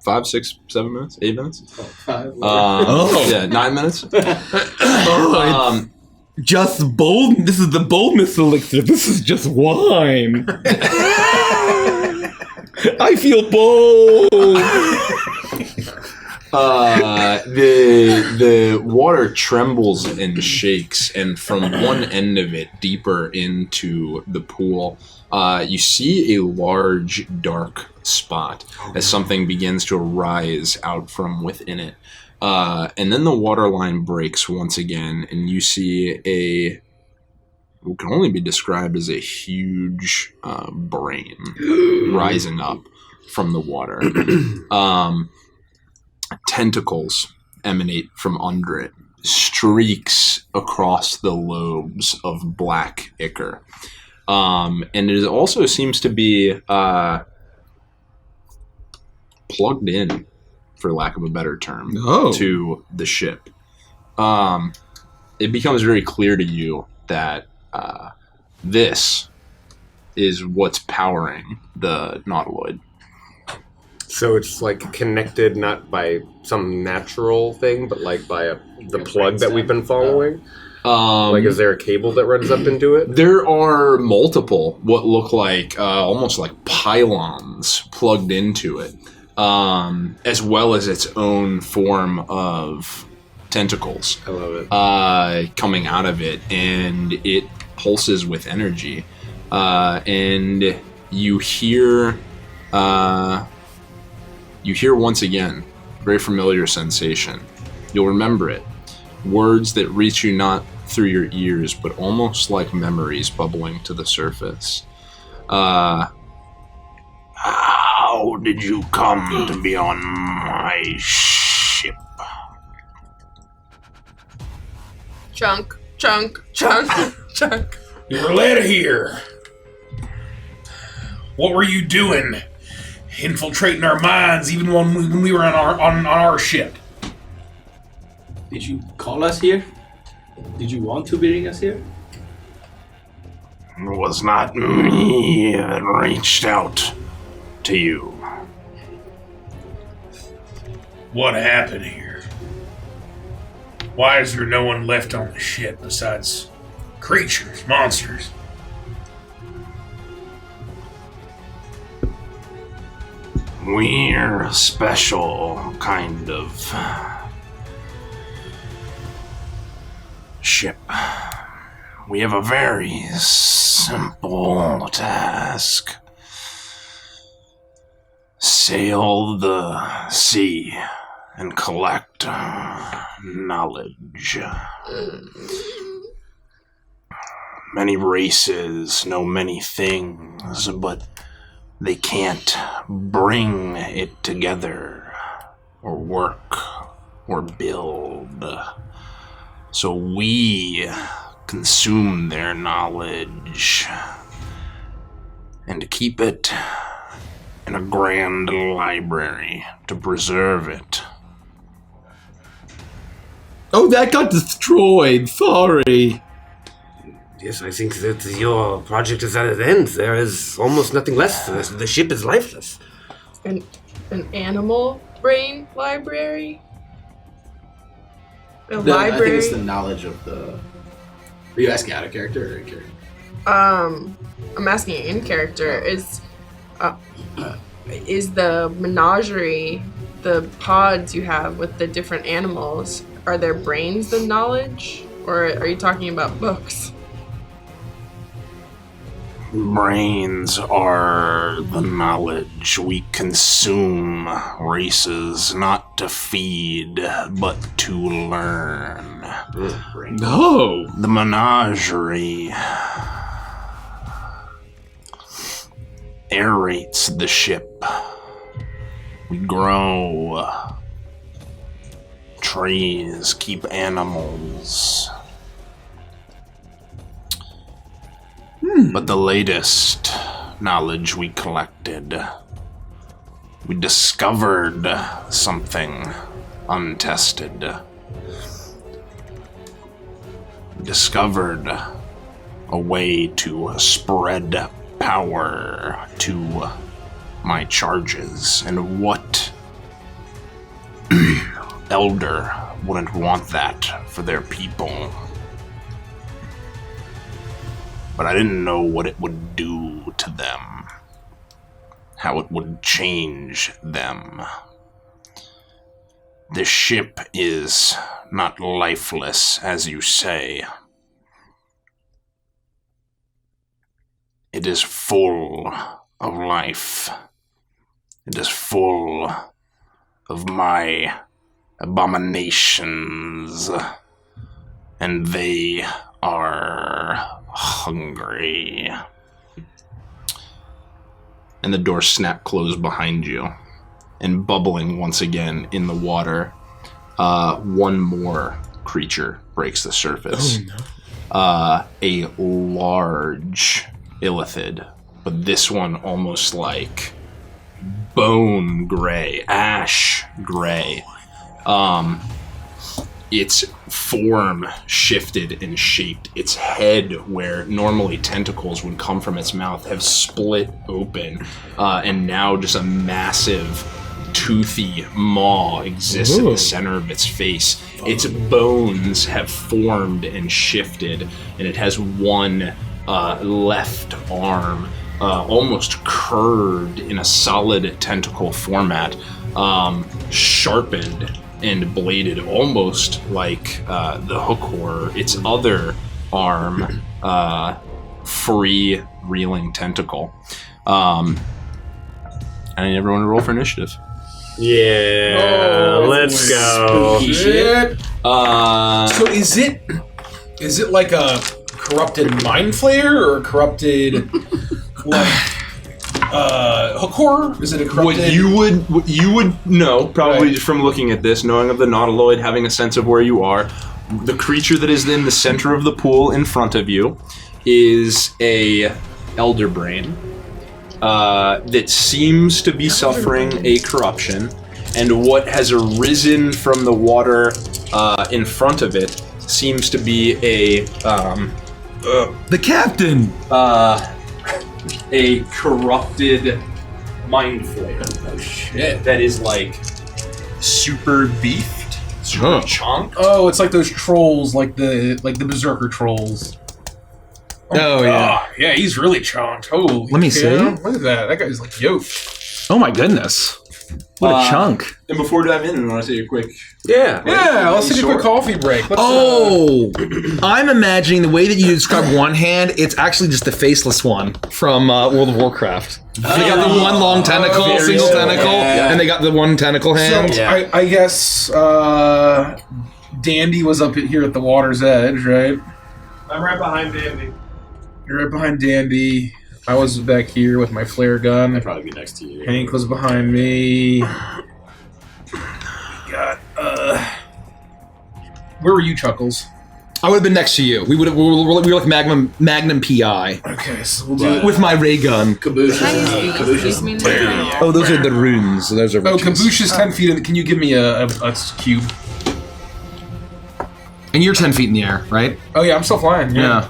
Speaker 1: 5, 6, 7 minutes? 8 minutes?
Speaker 6: 5.
Speaker 1: Yeah, 9 minutes?
Speaker 4: Just bold. This is the boldness elixir. This is just wine. I feel bold.
Speaker 1: The water trembles and shakes, and from one end of it, deeper into the pool, you see a large, dark spot as something begins to arise out from within it. And then the water line breaks once again, and you see what can only be described as a huge brain rising up from the water. Tentacles emanate from under it, streaks across the lobes of black ichor. And it also seems to be plugged in, for lack of a better term, to the ship. It becomes very clear to you that this is what's powering the Nautiloid.
Speaker 3: So it's like connected not by some natural thing, but like by the plug that we've been following? Like, is there a cable that runs up into it?
Speaker 1: There are multiple, what look like almost like pylons plugged into it, as well as its own form of tentacles.
Speaker 3: I love it.
Speaker 1: Coming out of it, and it pulses with energy. And you hear once again, very familiar sensation. You'll remember it. Words that reach you not through your ears, but almost like memories bubbling to the surface. How did you come to be on my ship?
Speaker 5: Chunk.
Speaker 2: You were led here. What were you doing? Infiltrating our minds, even when we were on our ship.
Speaker 6: Did you call us here? Did you want to bring us here?
Speaker 1: It was not me that reached out to you.
Speaker 2: What happened here? Why is there no one left on the ship besides creatures, monsters?
Speaker 1: We're a special kind of ship. We have a very simple task. Sail the sea and collect knowledge. Many races know many things, but they can't bring it together, or work, or build. So we consume their knowledge, and keep it in a grand library to preserve it.
Speaker 4: Oh, that got destroyed. Sorry.
Speaker 7: Yes, I think that your project is at an end. There is almost nothing left. The ship is lifeless.
Speaker 5: An animal brain library? A
Speaker 6: I
Speaker 5: library?
Speaker 6: think it's the knowledge of the... Are you asking out of character or in character?
Speaker 5: I'm asking in character. Is the menagerie, the pods you have with the different animals, are their brains the knowledge? Or are you talking about books?
Speaker 1: Brains are the knowledge we consume races not to feed, but to learn.
Speaker 4: No.
Speaker 1: The menagerie aerates the ship. We grow trees, keep animals. But the latest knowledge we collected we discovered something untested. We discovered a way to spread power to my charges, and what elder wouldn't want that for their people? But I didn't know what it would do to them, how it would change them. This ship is not lifeless, as you say. It is full of life. It is full of my abominations, and they are hungry. And the door snapped closed behind you, and bubbling once again in the water, one more creature breaks the surface. Oh, no. A large illithid, but this one almost like bone gray, ash gray. Its form shifted and shaped. Its head, where normally tentacles would come from its mouth, have split open, and now just a massive toothy maw exists in the center of its face. Its bones have formed and shifted, and it has one left arm, almost curved in a solid tentacle format, sharpened and bladed, almost like the hook horror. Its other arm, free reeling tentacle. And everyone roll for initiative.
Speaker 3: Yeah, let's go.
Speaker 2: Shit. So is it like a corrupted mind flayer or a corrupted like hook horror? Is it a corrupted?
Speaker 1: What you would know, probably from looking at this, knowing of the nautiloid, having a sense of where you are, the creature that is in the center of the pool in front of you is a elder brain that seems to be suffering a corruption, and what has arisen from the water in front of it seems to be a
Speaker 4: The captain!
Speaker 1: A corrupted mind flayer.
Speaker 2: Oh shit.
Speaker 1: That is like super beefed, super chunk.
Speaker 2: Oh, it's like those trolls, like the berserker trolls.
Speaker 4: Oh, yeah.
Speaker 2: Yeah, he's really chonked. Holy
Speaker 4: Let me
Speaker 2: cow.
Speaker 4: see.
Speaker 2: Look at that. That guy's like yoked.
Speaker 4: Oh my goodness. What a chunk.
Speaker 1: And before we dive in, I want to take a quick...
Speaker 3: Yeah.
Speaker 2: Yeah, let's take a quick coffee break. Let's,
Speaker 4: I'm imagining the way that you describe one hand, it's actually just the faceless one from World of Warcraft. They got the one long tentacle, single tentacle, and they got the one tentacle hand.
Speaker 2: So I guess Dandy was up here at the water's edge, right?
Speaker 8: I'm right behind Dandy.
Speaker 2: You're right behind Dandy. I was back here with my flare gun.
Speaker 6: I'd probably be next to you.
Speaker 2: Hank was behind me. God, where were you, Chuckles?
Speaker 4: I would have been next to you. We were like Magnum PI.
Speaker 2: Okay, so we'll do it.
Speaker 4: With my ray gun.
Speaker 5: Can I use these? Use me now?
Speaker 4: Oh, those are the runes. Those are
Speaker 2: Oh,
Speaker 4: witches.
Speaker 2: Kaboosh is 10 feet in. Can you give me a cube?
Speaker 4: And you're 10 feet in the air, right?
Speaker 2: Oh, yeah, I'm still flying.
Speaker 4: Yeah.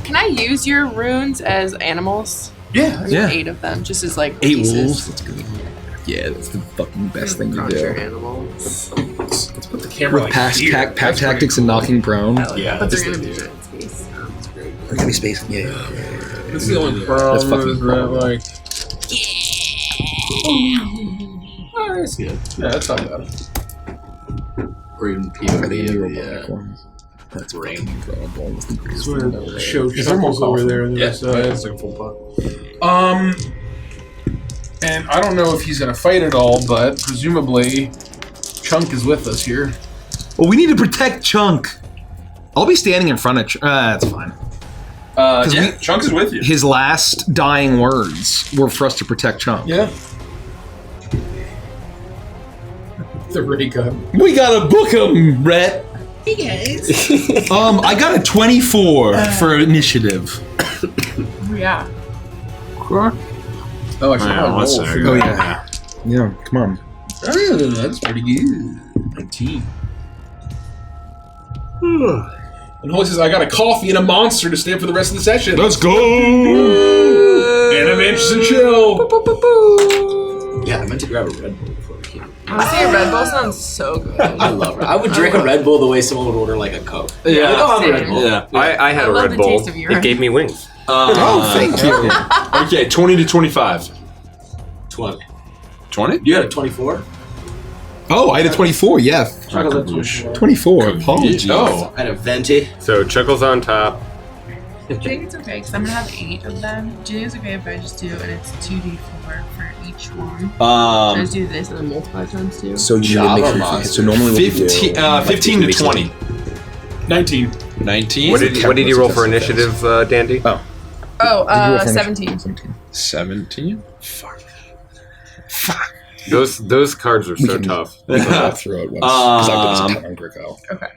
Speaker 5: Can I use your runes as animals?
Speaker 2: Yeah.
Speaker 4: Yeah.
Speaker 5: 8 of them, just as like
Speaker 4: 8
Speaker 5: pieces.
Speaker 4: wolves. That's good. Yeah, that's the fucking best thing to
Speaker 5: Conjure
Speaker 4: do.
Speaker 5: animals.
Speaker 2: Let's put the camera like
Speaker 4: Pack
Speaker 2: here.
Speaker 4: tactics
Speaker 2: That's
Speaker 4: and
Speaker 2: pretty
Speaker 4: knocking prone.
Speaker 6: Yeah,
Speaker 5: But
Speaker 6: this
Speaker 5: they're gonna
Speaker 6: thing,
Speaker 5: be
Speaker 6: yeah.
Speaker 5: giant space.
Speaker 4: There's gonna be space. Yeah.
Speaker 2: That's the only problem.
Speaker 4: That's fucking
Speaker 2: is that, like. Oh, that's good. Yeah, that's not bad.
Speaker 6: Or even POV.
Speaker 4: That's
Speaker 6: rain.
Speaker 2: Show
Speaker 4: Is there more
Speaker 2: Chuckles over
Speaker 4: coffee?
Speaker 2: there. On the
Speaker 6: Yeah,
Speaker 2: other side.
Speaker 6: it's like a full pot.
Speaker 2: And I don't know if he's gonna fight at all, but presumably Chunk is with us here.
Speaker 4: Well, we need to protect Chunk. I'll be standing in front of. That's fine.
Speaker 1: Yeah, Chunk is with you.
Speaker 4: His last dying words were for us to protect Chunk.
Speaker 2: Yeah. The ray gun.
Speaker 4: We gotta book him, Rhett.
Speaker 5: Hey guys.
Speaker 4: I got a 24 for initiative.
Speaker 5: Yeah.
Speaker 2: Oh, I should
Speaker 1: Yeah,
Speaker 2: roll
Speaker 1: let's
Speaker 2: for
Speaker 1: see.
Speaker 2: that.
Speaker 4: Oh yeah. Yeah, come on.
Speaker 2: Oh, that's pretty good. 19. And Holy says, I got a coffee and a monster to stay up for the rest of the session.
Speaker 4: Let's go!
Speaker 2: And I'm anxious and chill.
Speaker 6: Yeah, I meant to grab a Red Bull before we came.
Speaker 5: Honestly, a Red Bull sounds so good.
Speaker 6: I love Red. I would drink a Red Bull the way someone would order like a Coke.
Speaker 1: Yeah.
Speaker 6: Like, oh, I'm a Red Bull.
Speaker 1: Yeah.
Speaker 3: I had
Speaker 5: I
Speaker 3: a
Speaker 5: love
Speaker 3: Red
Speaker 5: the
Speaker 3: Bull.
Speaker 5: taste of urine.
Speaker 3: It gave me wings.
Speaker 4: Oh, thank you.
Speaker 1: Okay, 20 to 25.
Speaker 6: 20.
Speaker 1: 20?
Speaker 6: You had a 24?
Speaker 4: Oh, I had a 24, yeah.
Speaker 6: Chuckles had 24.
Speaker 4: 24, apologies.
Speaker 1: Oh.
Speaker 6: I had a Venti.
Speaker 3: So Chuckles on top.
Speaker 5: I think it's okay because I'm gonna have 8 of them. Do you think it's okay if I just do, and it's 2d4 for each one? Should I just do this and then multiply times 2?
Speaker 4: So you
Speaker 6: Java
Speaker 4: need to make sure.
Speaker 6: monster.
Speaker 4: So normally what we do,
Speaker 1: 15 to 20.
Speaker 2: 19.
Speaker 1: 19?
Speaker 3: What did you roll for initiative, Dandy?
Speaker 4: Oh.
Speaker 5: Oh,
Speaker 4: Did you roll for
Speaker 5: 17.
Speaker 1: 17? Fuck.
Speaker 3: Those cards are so
Speaker 4: can-
Speaker 3: tough.
Speaker 4: We can walk through it once. Because I've done this a ton on Greco.
Speaker 5: Okay.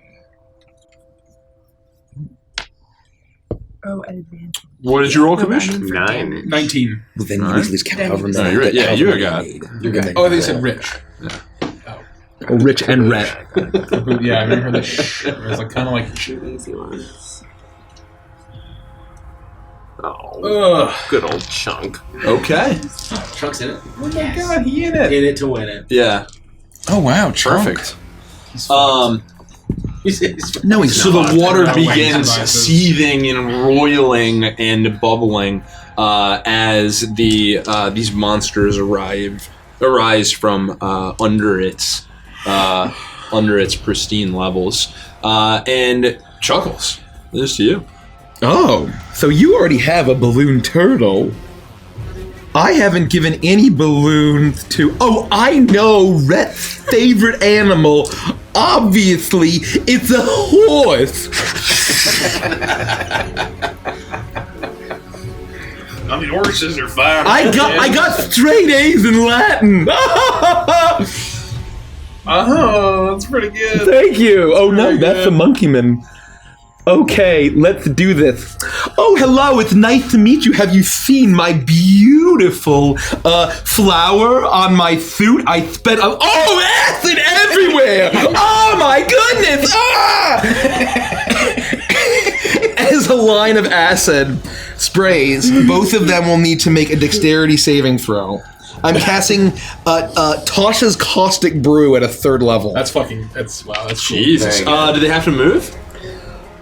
Speaker 5: Oh, at advantage.
Speaker 1: What did you roll,
Speaker 5: No,
Speaker 1: Kamish?
Speaker 5: for
Speaker 3: 9.
Speaker 5: damage.
Speaker 2: 19.
Speaker 4: Well, then
Speaker 1: Alright.
Speaker 4: you usually just count however
Speaker 1: No,
Speaker 4: many.
Speaker 1: you're right. Yeah,
Speaker 4: however
Speaker 1: you
Speaker 4: many
Speaker 1: got
Speaker 4: made.
Speaker 2: You're
Speaker 4: And
Speaker 2: good.
Speaker 4: then
Speaker 2: Oh, they
Speaker 4: you
Speaker 2: said
Speaker 4: roll.
Speaker 2: rich.
Speaker 4: Oh, rich and red.
Speaker 2: Yeah, I remember the sh. It was like kind of like.
Speaker 5: Easy ones.
Speaker 3: Oh,
Speaker 2: Ugh.
Speaker 3: good old chunk.
Speaker 1: Okay.
Speaker 6: Chuck's in it.
Speaker 2: Oh my god, he in it.
Speaker 6: In it to win it.
Speaker 1: Yeah.
Speaker 4: Oh, wow.
Speaker 1: Perfect.
Speaker 2: He's
Speaker 4: No, he's
Speaker 1: So
Speaker 4: not.
Speaker 1: the water
Speaker 2: No,
Speaker 1: begins
Speaker 2: wait,
Speaker 1: seething and roiling and bubbling as these monsters arise from under its pristine levels. And Chuckles, this to you.
Speaker 4: Oh, so you already have a balloon turtle. I haven't given any balloons to. Oh, I know Rhett's favorite animal. Obviously, it's a horse.
Speaker 2: I mean, horses are fine.
Speaker 4: I got straight A's in Latin.
Speaker 2: That's pretty good.
Speaker 4: Thank you. Oh no,
Speaker 2: Very
Speaker 4: that's
Speaker 2: good.
Speaker 4: a monkey man. Okay, let's do this. Oh, hello, it's nice to meet you. Have you seen my beautiful flower on my suit? I spent acid everywhere! Oh my goodness! Ah! As a line of acid sprays, both of them will need to make a dexterity saving throw. I'm casting Tasha's Caustic Brew at a 3rd level.
Speaker 2: That's wow, that's cool.
Speaker 1: Jesus. Do they have to move?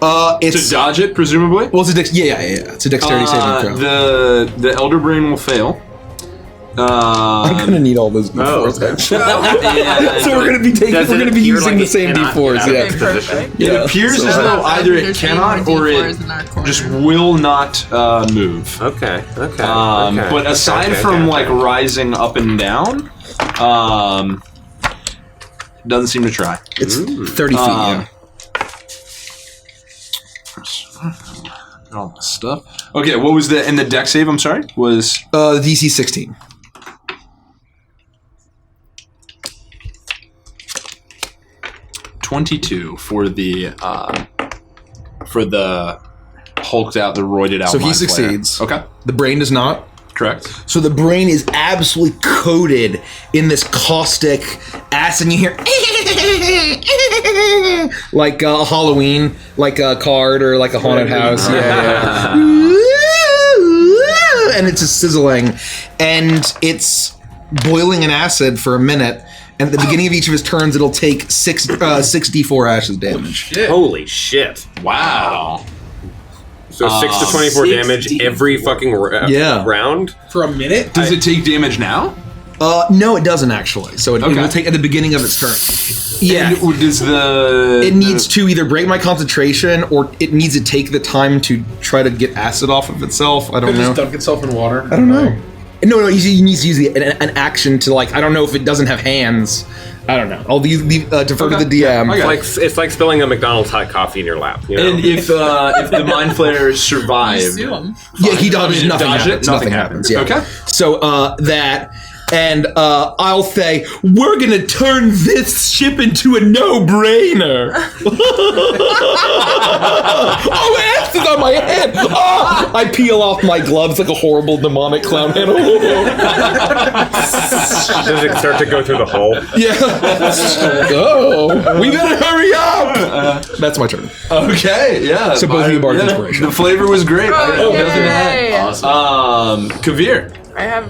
Speaker 4: It's
Speaker 1: To dodge it, presumably?
Speaker 4: well, it's a it's a dexterity saving throw.
Speaker 1: The Elder Brain will fail.
Speaker 4: I'm gonna need all those D4s.
Speaker 1: And
Speaker 4: So we're gonna be taking,
Speaker 3: Does
Speaker 4: we're
Speaker 3: it
Speaker 4: gonna be
Speaker 3: appear
Speaker 4: using
Speaker 3: like
Speaker 4: the
Speaker 3: it
Speaker 4: same
Speaker 3: cannot
Speaker 4: D4s.
Speaker 3: get out of
Speaker 4: Yeah.
Speaker 5: Okay, perfect.
Speaker 1: it
Speaker 4: Yeah.
Speaker 1: appears as
Speaker 5: So
Speaker 1: though either it
Speaker 5: there's
Speaker 1: cannot
Speaker 5: more
Speaker 1: or
Speaker 5: D4s
Speaker 1: it
Speaker 5: in our corner.
Speaker 1: just will not move.
Speaker 3: Okay.
Speaker 1: But aside from like rising up and down, doesn't seem to try.
Speaker 4: It's 30 feet. Yeah.
Speaker 1: All this stuff. Okay, what was the deck save? I'm sorry. Was
Speaker 4: DC 16.
Speaker 1: $22 for the hulked out, the roided out.
Speaker 4: So he
Speaker 1: mind flayer.
Speaker 4: succeeds.
Speaker 1: Okay,
Speaker 4: The brain does not.
Speaker 1: correct.
Speaker 4: So the brain is absolutely coated in this caustic acid, and you hear like a Halloween, like a card or like a haunted house. Yeah. And it's just sizzling, and it's boiling in acid for a minute. And at the beginning of each of his turns, it'll take 6 d4 ashes damage.
Speaker 3: Holy shit.
Speaker 1: Wow.
Speaker 3: So 6 to 24
Speaker 6: 6
Speaker 3: damage
Speaker 6: D4.
Speaker 3: every fucking
Speaker 4: Yeah.
Speaker 3: round?
Speaker 2: For a minute?
Speaker 1: Does it take damage now?
Speaker 4: No, it doesn't actually. So it
Speaker 1: Okay.
Speaker 4: will take at the beginning of its turn. Yeah.
Speaker 1: And does the
Speaker 4: It needs to either break my concentration or it needs to take the time to try to get acid off of itself. I don't
Speaker 2: Could it
Speaker 4: know.
Speaker 2: just dunk itself in water?
Speaker 4: I don't know. No, he needs to use an action to like. I don't know if it doesn't have hands. I don't know. I'll defer to the DM.
Speaker 1: Okay.
Speaker 3: It's like spilling a McDonald's hot coffee in your lap. You know?
Speaker 1: And if the mind flayer survived,
Speaker 5: Sue him.
Speaker 4: Yeah, he dodges. Nothing
Speaker 1: dodge
Speaker 4: happens.
Speaker 1: it,
Speaker 4: Nothing happens. Yeah.
Speaker 1: Okay.
Speaker 4: So that. And I'll say, we're gonna turn this ship into a no-brainer. Oh, acid on my head! Oh! I peel off my gloves like a horrible demonic clown head.
Speaker 3: Does it start to go through the hole?
Speaker 4: Yeah. Oh, we better hurry up. That's my turn.
Speaker 1: Okay, yeah.
Speaker 4: So both of you barked inspiration.
Speaker 1: The flavor was great.
Speaker 5: Oh,
Speaker 1: Nothing to add.
Speaker 5: yay.
Speaker 6: Awesome.
Speaker 1: Kavir.
Speaker 5: I have.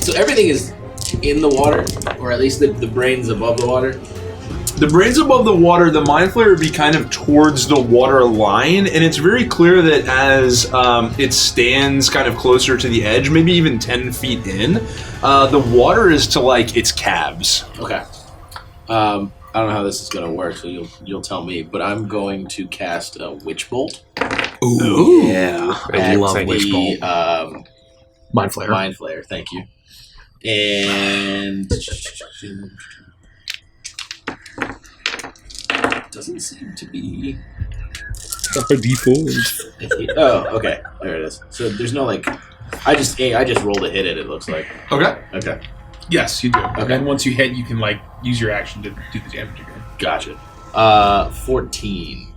Speaker 6: So everything is in the water, or at least the brains above the water.
Speaker 1: The brains above the water, the mind flayer would be kind of towards the water line, and it's very clear that as it stands kind of closer to the edge, maybe even 10 feet in, the water is to like its calves.
Speaker 6: Okay. I don't know how this is going to work, so you'll tell me. But I'm going to cast a witch bolt.
Speaker 4: Ooh.
Speaker 1: Yeah.
Speaker 4: I love witch bolt. Mind flayer.
Speaker 6: Mind flayer. Thank you. And doesn't seem to be.
Speaker 4: Up a D4.
Speaker 6: Oh, okay. There it is. So there's no like. I just rolled a hit it. It looks like.
Speaker 1: Okay.
Speaker 6: Okay.
Speaker 2: Yes, you do.
Speaker 6: Okay.
Speaker 2: And then once you hit, you can like use your action to do the damage again.
Speaker 6: Gotcha. 14.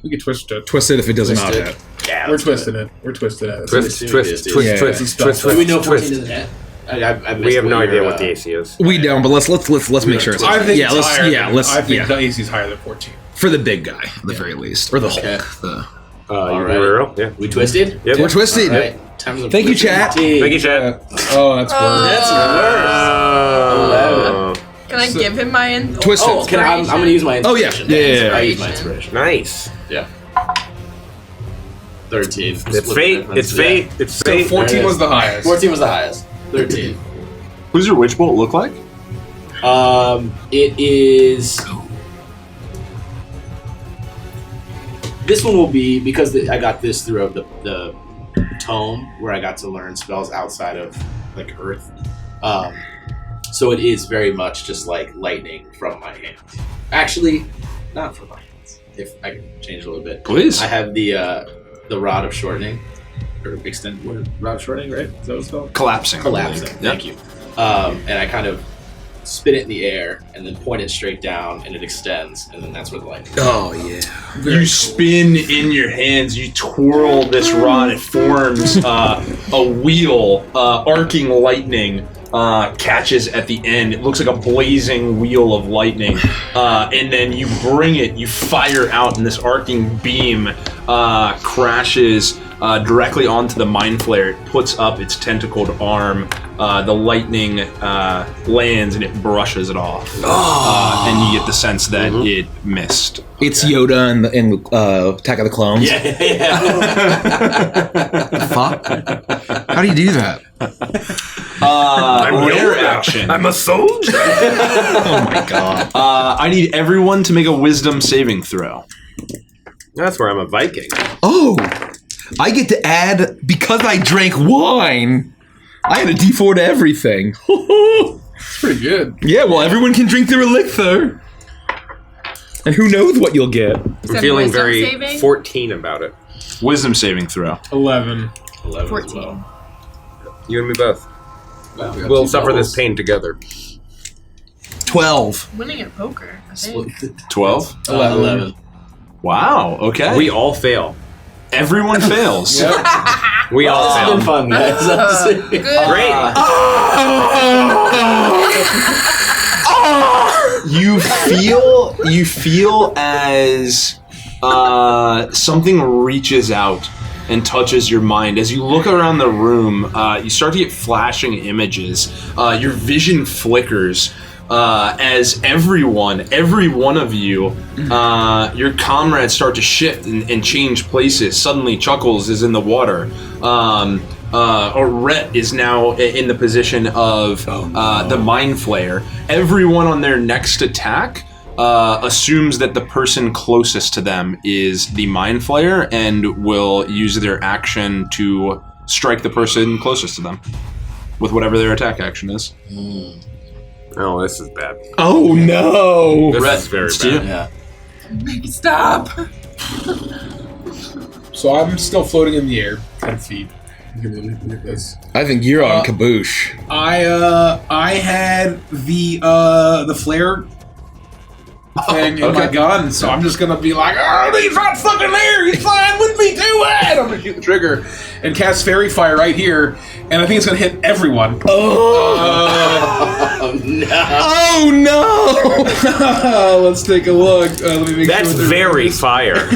Speaker 2: We could twist it.
Speaker 4: Twist it if it does not
Speaker 6: Twist it.
Speaker 4: hit.
Speaker 6: Yeah.
Speaker 2: We're twisting it. We're twisting it.
Speaker 3: Twist,
Speaker 6: Yeah.
Speaker 3: twist,
Speaker 2: Yeah.
Speaker 3: twist,
Speaker 2: Do
Speaker 3: twist,
Speaker 6: Do we know 14
Speaker 3: twist.
Speaker 6: doesn't hit? I
Speaker 3: We have no
Speaker 6: missed
Speaker 3: idea
Speaker 6: your,
Speaker 3: what the AC is.
Speaker 4: We don't, but let's make sure it's
Speaker 2: I think
Speaker 4: yeah,
Speaker 2: it's
Speaker 4: let's
Speaker 2: higher.
Speaker 4: yeah, let's
Speaker 2: I think
Speaker 4: yeah.
Speaker 2: the AC is higher than 14.
Speaker 4: For the big guy, at the very least. Or the
Speaker 6: Okay.
Speaker 4: Hulk. The
Speaker 6: All
Speaker 3: You
Speaker 6: right.
Speaker 3: roll? Yeah.
Speaker 6: We twisted?
Speaker 3: Yep.
Speaker 4: We're twisted.
Speaker 6: All right. Time to
Speaker 4: Thank you,
Speaker 6: twist
Speaker 4: chat.
Speaker 6: the tea.
Speaker 3: Thank you, Chad.
Speaker 2: Oh, that's worse.
Speaker 6: That's worse.
Speaker 5: Can I give him my
Speaker 4: Twist
Speaker 6: Oh,
Speaker 4: it.
Speaker 6: can I'm going to use my
Speaker 4: Oh, yeah.
Speaker 6: inspiration.
Speaker 4: Yeah.
Speaker 6: I use my inspiration.
Speaker 3: Nice.
Speaker 6: Yeah. 13.
Speaker 3: It's fate. It's fate. It's
Speaker 2: So
Speaker 3: fate.
Speaker 2: 14 was the highest.
Speaker 6: 14 was the highest. 13.
Speaker 1: What does your witch bolt look like?
Speaker 6: It is. This one will be because I got this through the tome where I got to learn spells outside of like Earth. So it is very much just like lightning from my hands. Actually, not from my hands. If I can change it a little bit.
Speaker 1: Please.
Speaker 6: I have the rod of shortening or extend rod of shortening, right? Is that what it's called?
Speaker 1: Collapsing. I believe.
Speaker 6: Collapsing.
Speaker 1: Yep.
Speaker 6: Thank you. And I kind of spin it in the air and then point it straight down, and it extends, and then that's where the lightning.
Speaker 4: Oh yeah.
Speaker 1: You spin in your hands, you twirl this rod, it forms a wheel, arcing lightning catches at the end. It looks like a blazing wheel of lightning. And then you bring it, you fire out, and this arcing beam crashes directly onto the mind flayer. It puts up its tentacled arm. The lightning lands and it brushes it off. And you get the sense that it missed.
Speaker 4: It's Yoda in Attack of the Clones.
Speaker 6: Yeah.
Speaker 4: Fuck. How do you do that?
Speaker 1: Rare
Speaker 3: Yoda.
Speaker 1: action.
Speaker 3: I'm a soldier.
Speaker 4: Oh my god.
Speaker 1: I need everyone to make a wisdom saving throw.
Speaker 3: That's where I'm a Viking.
Speaker 4: Oh, I get to add because I drank wine. I had a D4 to everything.
Speaker 2: It's pretty good.
Speaker 4: Yeah, well, everyone can drink their elixir. And who knows what you'll get.
Speaker 3: I'm
Speaker 5: that
Speaker 3: feeling
Speaker 5: wisdom
Speaker 3: very
Speaker 5: saving?
Speaker 3: 14 about it.
Speaker 1: Wisdom saving throw.
Speaker 2: 11.
Speaker 6: 11 as
Speaker 5: 14.
Speaker 6: well.
Speaker 3: You and me both.
Speaker 6: Wow, we got
Speaker 3: We'll
Speaker 6: two
Speaker 3: suffer this
Speaker 6: doubles.
Speaker 3: pain together.
Speaker 4: 12.
Speaker 5: Winning at poker, I think.
Speaker 1: 12?
Speaker 6: 11.
Speaker 1: Wow, okay.
Speaker 3: We all fail.
Speaker 1: Everyone fails.
Speaker 3: We all
Speaker 6: This has
Speaker 3: fail.
Speaker 6: been fun, guys.
Speaker 5: Good.
Speaker 3: Great.
Speaker 1: You feel as something reaches out and touches your mind. As you look around the room, you start to get flashing images. Your vision flickers as every one of you, your comrades start to shift and change places. Suddenly, Chuckles is in the water. Or Rhett is now in the position of the Mind Flayer. Everyone on their next attack assumes that the person closest to them is the Mind Flayer and will use their action to strike the person closest to them with whatever their attack action is.
Speaker 3: Oh, this is bad.
Speaker 4: Oh no!
Speaker 3: This
Speaker 1: Rhett,
Speaker 3: is very
Speaker 1: it's you.
Speaker 3: bad.
Speaker 6: Yeah.
Speaker 5: Stop.
Speaker 2: So I'm still floating in the air, 10 feet. Look at this.
Speaker 4: I think you're on caboose.
Speaker 2: I had the flare thing in my gun, so I'm just gonna be like, oh, he's not fucking there, he's flying with me to it! I'm gonna shoot the trigger and cast Fairy Fire right here, and I think it's gonna hit everyone.
Speaker 6: Oh no!
Speaker 4: Oh no!
Speaker 2: Let's take a look. Let me make
Speaker 3: That's
Speaker 2: sure
Speaker 3: very fire.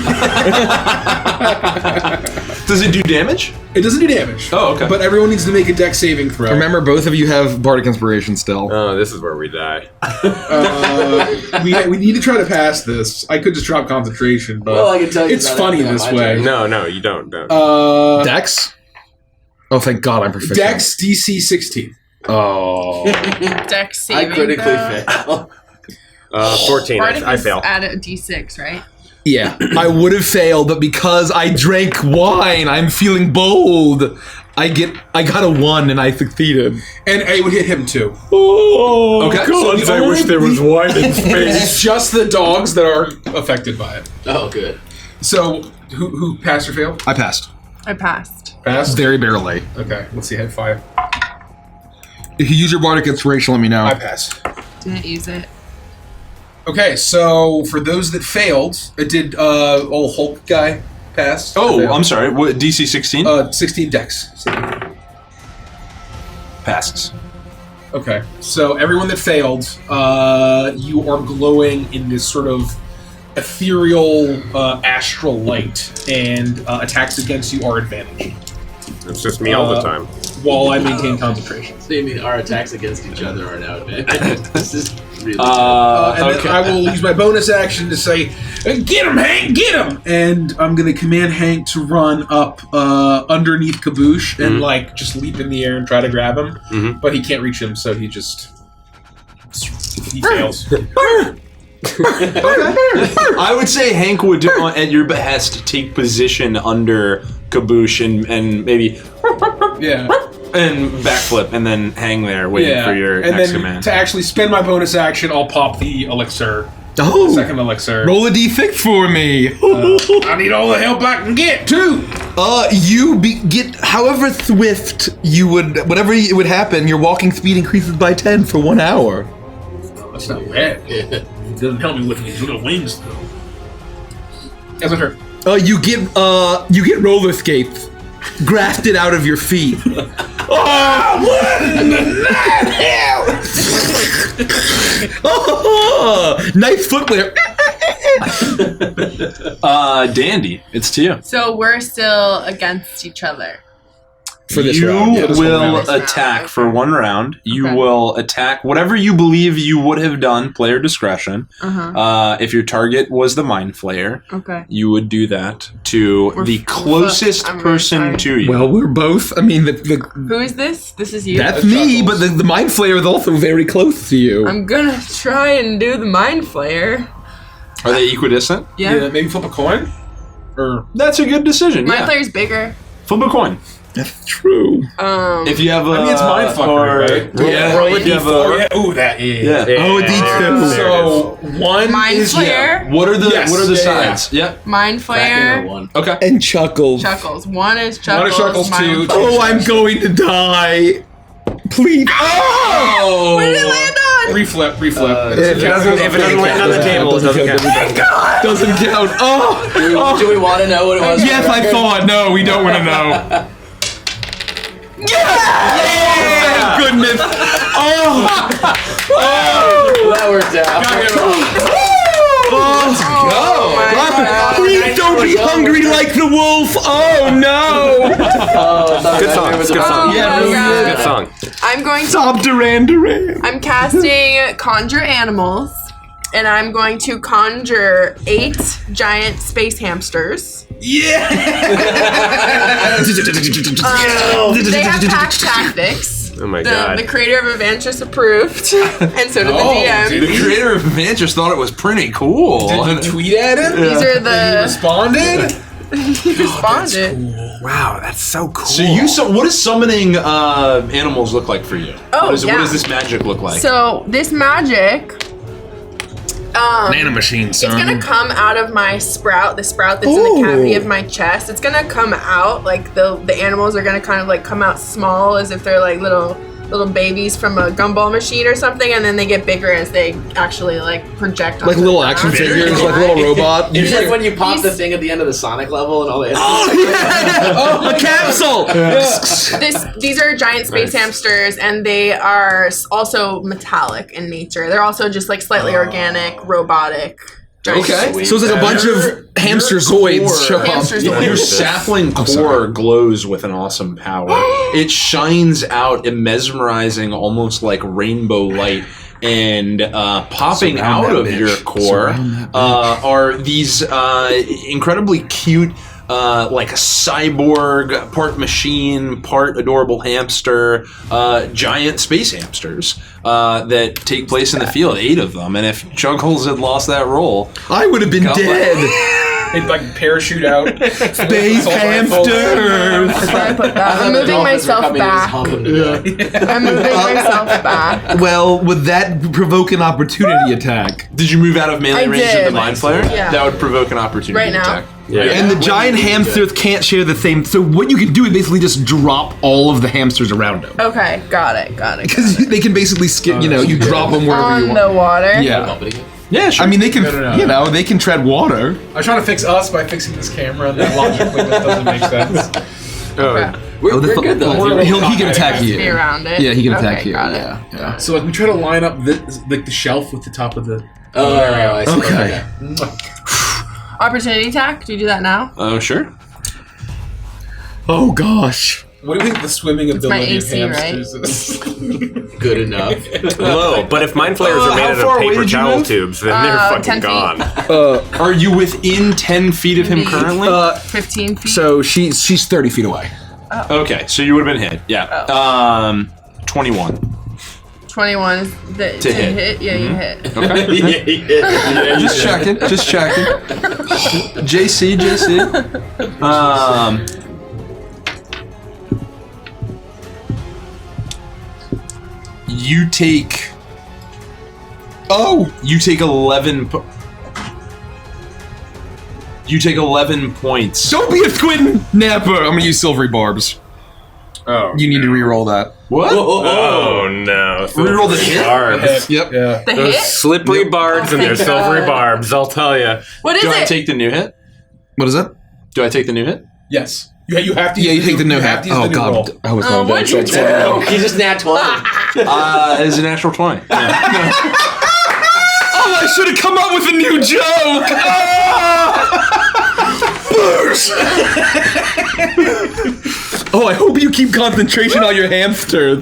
Speaker 1: Does it do damage?
Speaker 2: It doesn't do damage.
Speaker 1: Oh, okay.
Speaker 2: But everyone needs to make a dex saving throw.
Speaker 4: Remember, both of you have Bardic Inspiration still.
Speaker 3: Oh, this is where we die.
Speaker 2: We need to try to pass this. I could just drop concentration, but
Speaker 6: Well, I can tell you
Speaker 2: it's
Speaker 6: about
Speaker 2: funny
Speaker 6: that
Speaker 2: this
Speaker 6: my
Speaker 2: way.
Speaker 6: turn.
Speaker 3: No, you don't.
Speaker 4: Dex? Oh, thank God I'm proficient.
Speaker 2: Dex DC 16.
Speaker 4: Oh.
Speaker 5: Dex
Speaker 6: I
Speaker 5: saving
Speaker 6: critically
Speaker 5: throw.
Speaker 6: fail.
Speaker 3: 14.
Speaker 5: Bardic
Speaker 3: I
Speaker 5: is
Speaker 3: fail.
Speaker 5: at a D6, right?
Speaker 4: Yeah, I would have failed, but because I drank wine, I'm feeling bold. I got a 1 and I succeeded.
Speaker 2: And it would hit him too.
Speaker 4: Oh,
Speaker 1: Okay.
Speaker 4: God,
Speaker 2: So the
Speaker 4: I wish
Speaker 2: only-
Speaker 4: there was wine in space.
Speaker 2: It's just the dogs that are affected by it.
Speaker 6: Oh, good.
Speaker 2: So, who passed or failed?
Speaker 4: I passed.
Speaker 5: I passed.
Speaker 2: Passed?
Speaker 4: Very barely.
Speaker 2: Okay, let's see, I had 5.
Speaker 4: If you use your Bardic Inspiration, let me know.
Speaker 2: I passed.
Speaker 5: Didn't use it.
Speaker 2: Okay, so for those that failed, it did old Hulk guy pass?
Speaker 1: Oh, I'm sorry. What, DC 16?
Speaker 2: 16 dex.
Speaker 1: Passes.
Speaker 2: Okay, so everyone that failed, you are glowing in this sort of ethereal astral light, and attacks against you are advantaged,
Speaker 3: It's just me all the time.
Speaker 2: while I maintain concentration.
Speaker 6: So you mean our attacks against each other are now advantage? This is really
Speaker 2: And
Speaker 1: Okay.
Speaker 2: then I will use my bonus action to say, "Get him, Hank! Get him!" And I'm going to command Hank to run up underneath Kaboosh and like just leap in the air and try to grab him, but he can't reach him, so he fails.
Speaker 1: I would say Hank would, at your behest, take position under Kaboosh and maybe
Speaker 2: Yeah.
Speaker 1: and backflip and then hang there waiting for your
Speaker 2: and
Speaker 1: next
Speaker 2: then
Speaker 1: command.
Speaker 2: to actually spend my bonus action, I'll pop the elixir,
Speaker 4: Oh,
Speaker 2: second elixir.
Speaker 4: roll a d6 for me.
Speaker 2: I need all the help I can get too.
Speaker 4: You get however swift you would, whatever would happen, your walking speed increases by 10 for 1 hour.
Speaker 2: That's not bad. It doesn't help me with these little wings though. As a turn.
Speaker 4: You get roller skates grafted out of your feet. Oh, nice footwear.
Speaker 1: Dandy, it's to you.
Speaker 5: So we're still against each other.
Speaker 4: For this
Speaker 1: you
Speaker 4: round, yeah, this
Speaker 1: will
Speaker 4: one
Speaker 5: round.
Speaker 1: attack
Speaker 5: Okay.
Speaker 1: for 1 round. You
Speaker 5: Okay.
Speaker 1: will attack whatever you believe you would have done, player discretion.
Speaker 5: Uh-huh.
Speaker 1: If your target was the Mind Flayer,
Speaker 5: Okay.
Speaker 1: you would do that to the closest
Speaker 5: I'm really
Speaker 1: person
Speaker 5: sorry.
Speaker 1: to you.
Speaker 4: Well, we're both. I mean,
Speaker 5: Who is this? This is you?
Speaker 4: that's me, but the Mind Flayer is also very close to you.
Speaker 5: I'm gonna try and do the Mind Flayer.
Speaker 1: Are they equidistant?
Speaker 5: Yeah.
Speaker 2: Maybe flip a coin? Or
Speaker 1: That's a good decision.
Speaker 5: Mind
Speaker 1: Yeah.
Speaker 5: Flayer's bigger.
Speaker 1: Flip a coin.
Speaker 4: That's true.
Speaker 1: If you have a,
Speaker 2: I mean, it's Mindfucker, right?
Speaker 1: Yeah,
Speaker 3: Roll a
Speaker 1: if you have
Speaker 2: oh, yeah. Ooh, that is.
Speaker 1: Yeah.
Speaker 4: Oh, a
Speaker 3: There
Speaker 4: D2.
Speaker 3: it is.
Speaker 2: So one
Speaker 5: Mind
Speaker 2: is
Speaker 5: Flayer,
Speaker 1: What are the
Speaker 2: Yes,
Speaker 1: What are the
Speaker 2: yeah,
Speaker 1: sides? Yep.
Speaker 5: Mind
Speaker 6: Back in
Speaker 5: Flayer,
Speaker 6: one.
Speaker 1: Okay.
Speaker 4: And Chuckles.
Speaker 5: Chuckles. One is Chuckles.
Speaker 2: One is Chuckles,
Speaker 5: Mind
Speaker 2: two.
Speaker 5: Flayer.
Speaker 4: Oh, I'm going to die. Please. Oh!
Speaker 5: What did it land on?
Speaker 2: Reflip.
Speaker 3: If it doesn't land on the table, it doesn't count.
Speaker 4: Doesn't count. Oh!
Speaker 6: Do we want to know what it was?
Speaker 4: Yes, I thought. No, we don't want to know. Thank goodness. Oh!
Speaker 6: That worked out.
Speaker 5: Oh my God.
Speaker 4: Please don't be hungry like the wolf. Oh no!
Speaker 3: Good song. It's a good song.
Speaker 5: Oh my
Speaker 3: Good
Speaker 5: God.
Speaker 3: song.
Speaker 5: I'm going to.
Speaker 4: Stop Duran Duran.
Speaker 5: I'm casting Conjure Animals, and I'm going to conjure 8 giant space hamsters.
Speaker 2: Yeah.
Speaker 5: They have pack tactics.
Speaker 3: Oh my god.
Speaker 5: The creator of Avantris approved, and so did the DM.
Speaker 2: did
Speaker 1: The creator of Avantris thought it was pretty cool.
Speaker 2: Did you tweet at him?
Speaker 5: These are
Speaker 2: He
Speaker 5: the
Speaker 2: responded?
Speaker 5: he responded.
Speaker 3: Wow, that's so cool.
Speaker 1: So what does summoning animals look like for you?
Speaker 5: Oh,
Speaker 1: What
Speaker 5: yeah.
Speaker 1: does this magic look like?
Speaker 5: So this magic,
Speaker 4: Nanomachine,
Speaker 5: it's gonna come out of my sprout, the sprout that's in the cavity of my chest. It's gonna come out like the animals are gonna kind of like come out small as if they're like little little babies from a gumball machine or something, and then they get bigger as they actually like project.
Speaker 4: Like
Speaker 5: onto
Speaker 4: little
Speaker 5: the
Speaker 4: action
Speaker 5: ground.
Speaker 4: figures, like little robot.
Speaker 6: It's like when you pop
Speaker 5: These-
Speaker 6: the thing at the end of the Sonic level and all that.
Speaker 4: Oh, a capsule!
Speaker 5: These are giant space hamsters, and they are also metallic in nature. They're also just like slightly organic, robotic. giant
Speaker 4: Okay,
Speaker 5: space
Speaker 4: so it's like a bunch of hamster zoids show up.
Speaker 5: Hamster
Speaker 1: Your
Speaker 5: zoids.
Speaker 1: sapling core
Speaker 4: sorry.
Speaker 1: glows with an awesome power. It shines out, mesmerizing, almost like rainbow light. And popping
Speaker 4: Surround
Speaker 1: out
Speaker 4: that
Speaker 1: of
Speaker 4: bitch.
Speaker 1: your core
Speaker 4: Surround that bitch.
Speaker 1: are these incredibly cute, like a cyborg, part machine, part adorable hamster, giant space hamsters that take place in the field. 8 of them. And if Chuckles had lost that roll,
Speaker 4: I would have been dead.
Speaker 2: They'd like parachute out.
Speaker 4: Space hamsters.
Speaker 5: That's where I put that. I'm moving myself back. I'm moving myself back.
Speaker 4: Well, would that provoke an opportunity attack?
Speaker 1: did you move out of melee
Speaker 5: I
Speaker 1: range of
Speaker 5: did.
Speaker 1: the Mind Flayer?
Speaker 5: Yeah.
Speaker 1: That would provoke an opportunity
Speaker 5: Right now?
Speaker 1: attack.
Speaker 3: Yeah.
Speaker 4: And the giant hamsters can't share the same. So what you can do is basically just drop all of the hamsters around them.
Speaker 5: Okay, got it.
Speaker 4: Because they can basically skip, you drop them wherever you
Speaker 5: On
Speaker 4: want.
Speaker 5: the water.
Speaker 4: Yeah.
Speaker 1: Yeah, sure.
Speaker 4: I mean, they can,
Speaker 2: No.
Speaker 4: they can tread water.
Speaker 2: I'm trying to fix us by fixing this camera, and that logically that doesn't make sense.
Speaker 5: Okay.
Speaker 6: We're good though.
Speaker 4: He can attack
Speaker 5: Be
Speaker 4: you.
Speaker 5: around it.
Speaker 4: Yeah, he can attack
Speaker 5: Okay,
Speaker 4: you.
Speaker 5: got it.
Speaker 4: Yeah.
Speaker 2: So like we try to line up the shelf with the top of the.
Speaker 6: Oh, I see.
Speaker 4: Okay.
Speaker 5: Opportunity attack. Do you do that now?
Speaker 1: Oh, sure.
Speaker 4: Oh gosh.
Speaker 2: What do you think the swimming
Speaker 5: my
Speaker 2: ability
Speaker 5: AC,
Speaker 2: of
Speaker 5: right?
Speaker 2: hamsters is?
Speaker 6: Good enough.
Speaker 3: Hello, but if mind flayers are made
Speaker 1: how
Speaker 3: out
Speaker 1: far
Speaker 3: of
Speaker 1: away
Speaker 3: paper
Speaker 1: did you
Speaker 3: towel
Speaker 1: move?
Speaker 3: tubes, then they're
Speaker 5: 10
Speaker 3: fucking
Speaker 5: feet.
Speaker 3: gone.
Speaker 1: Are you within 10 feet of him
Speaker 5: Maybe.
Speaker 1: currently?
Speaker 5: 15 feet.
Speaker 4: So she's 30 feet away.
Speaker 1: Okay, so you would have been hit. Yeah. 21.
Speaker 5: 21 is the, to
Speaker 1: hit.
Speaker 5: hit. Yeah, you hit.
Speaker 1: Okay. Just checking. Just checking. JC. You take. Oh, you take 11. You take 11 points.
Speaker 4: Don't be a squid napper. I'm gonna use silvery barbs.
Speaker 2: Oh.
Speaker 4: You need to re-roll that.
Speaker 1: What?
Speaker 3: Oh no.
Speaker 1: Reroll the hit?
Speaker 3: Barbs.
Speaker 4: Yep.
Speaker 2: Yeah.
Speaker 5: The
Speaker 3: Those
Speaker 5: hit?
Speaker 3: slippery bards and their
Speaker 5: thank
Speaker 3: silvery
Speaker 5: God.
Speaker 3: barbs, I'll tell you.
Speaker 5: What is
Speaker 1: Do
Speaker 5: it?
Speaker 1: I take the new hit?
Speaker 4: What is it?
Speaker 1: Do I take the new hit?
Speaker 2: Yes. You have to.
Speaker 4: Yeah, you take the no
Speaker 2: you
Speaker 4: hat.
Speaker 2: have to use
Speaker 4: Oh
Speaker 2: the new roll.
Speaker 4: god. I was
Speaker 5: Oh,
Speaker 4: going
Speaker 5: what'd you do?
Speaker 6: He's just nat 20.
Speaker 1: It's a natural 20. Yeah.
Speaker 4: Oh, I should have come up with a new joke. Oh, I hope you keep concentration on your hamster.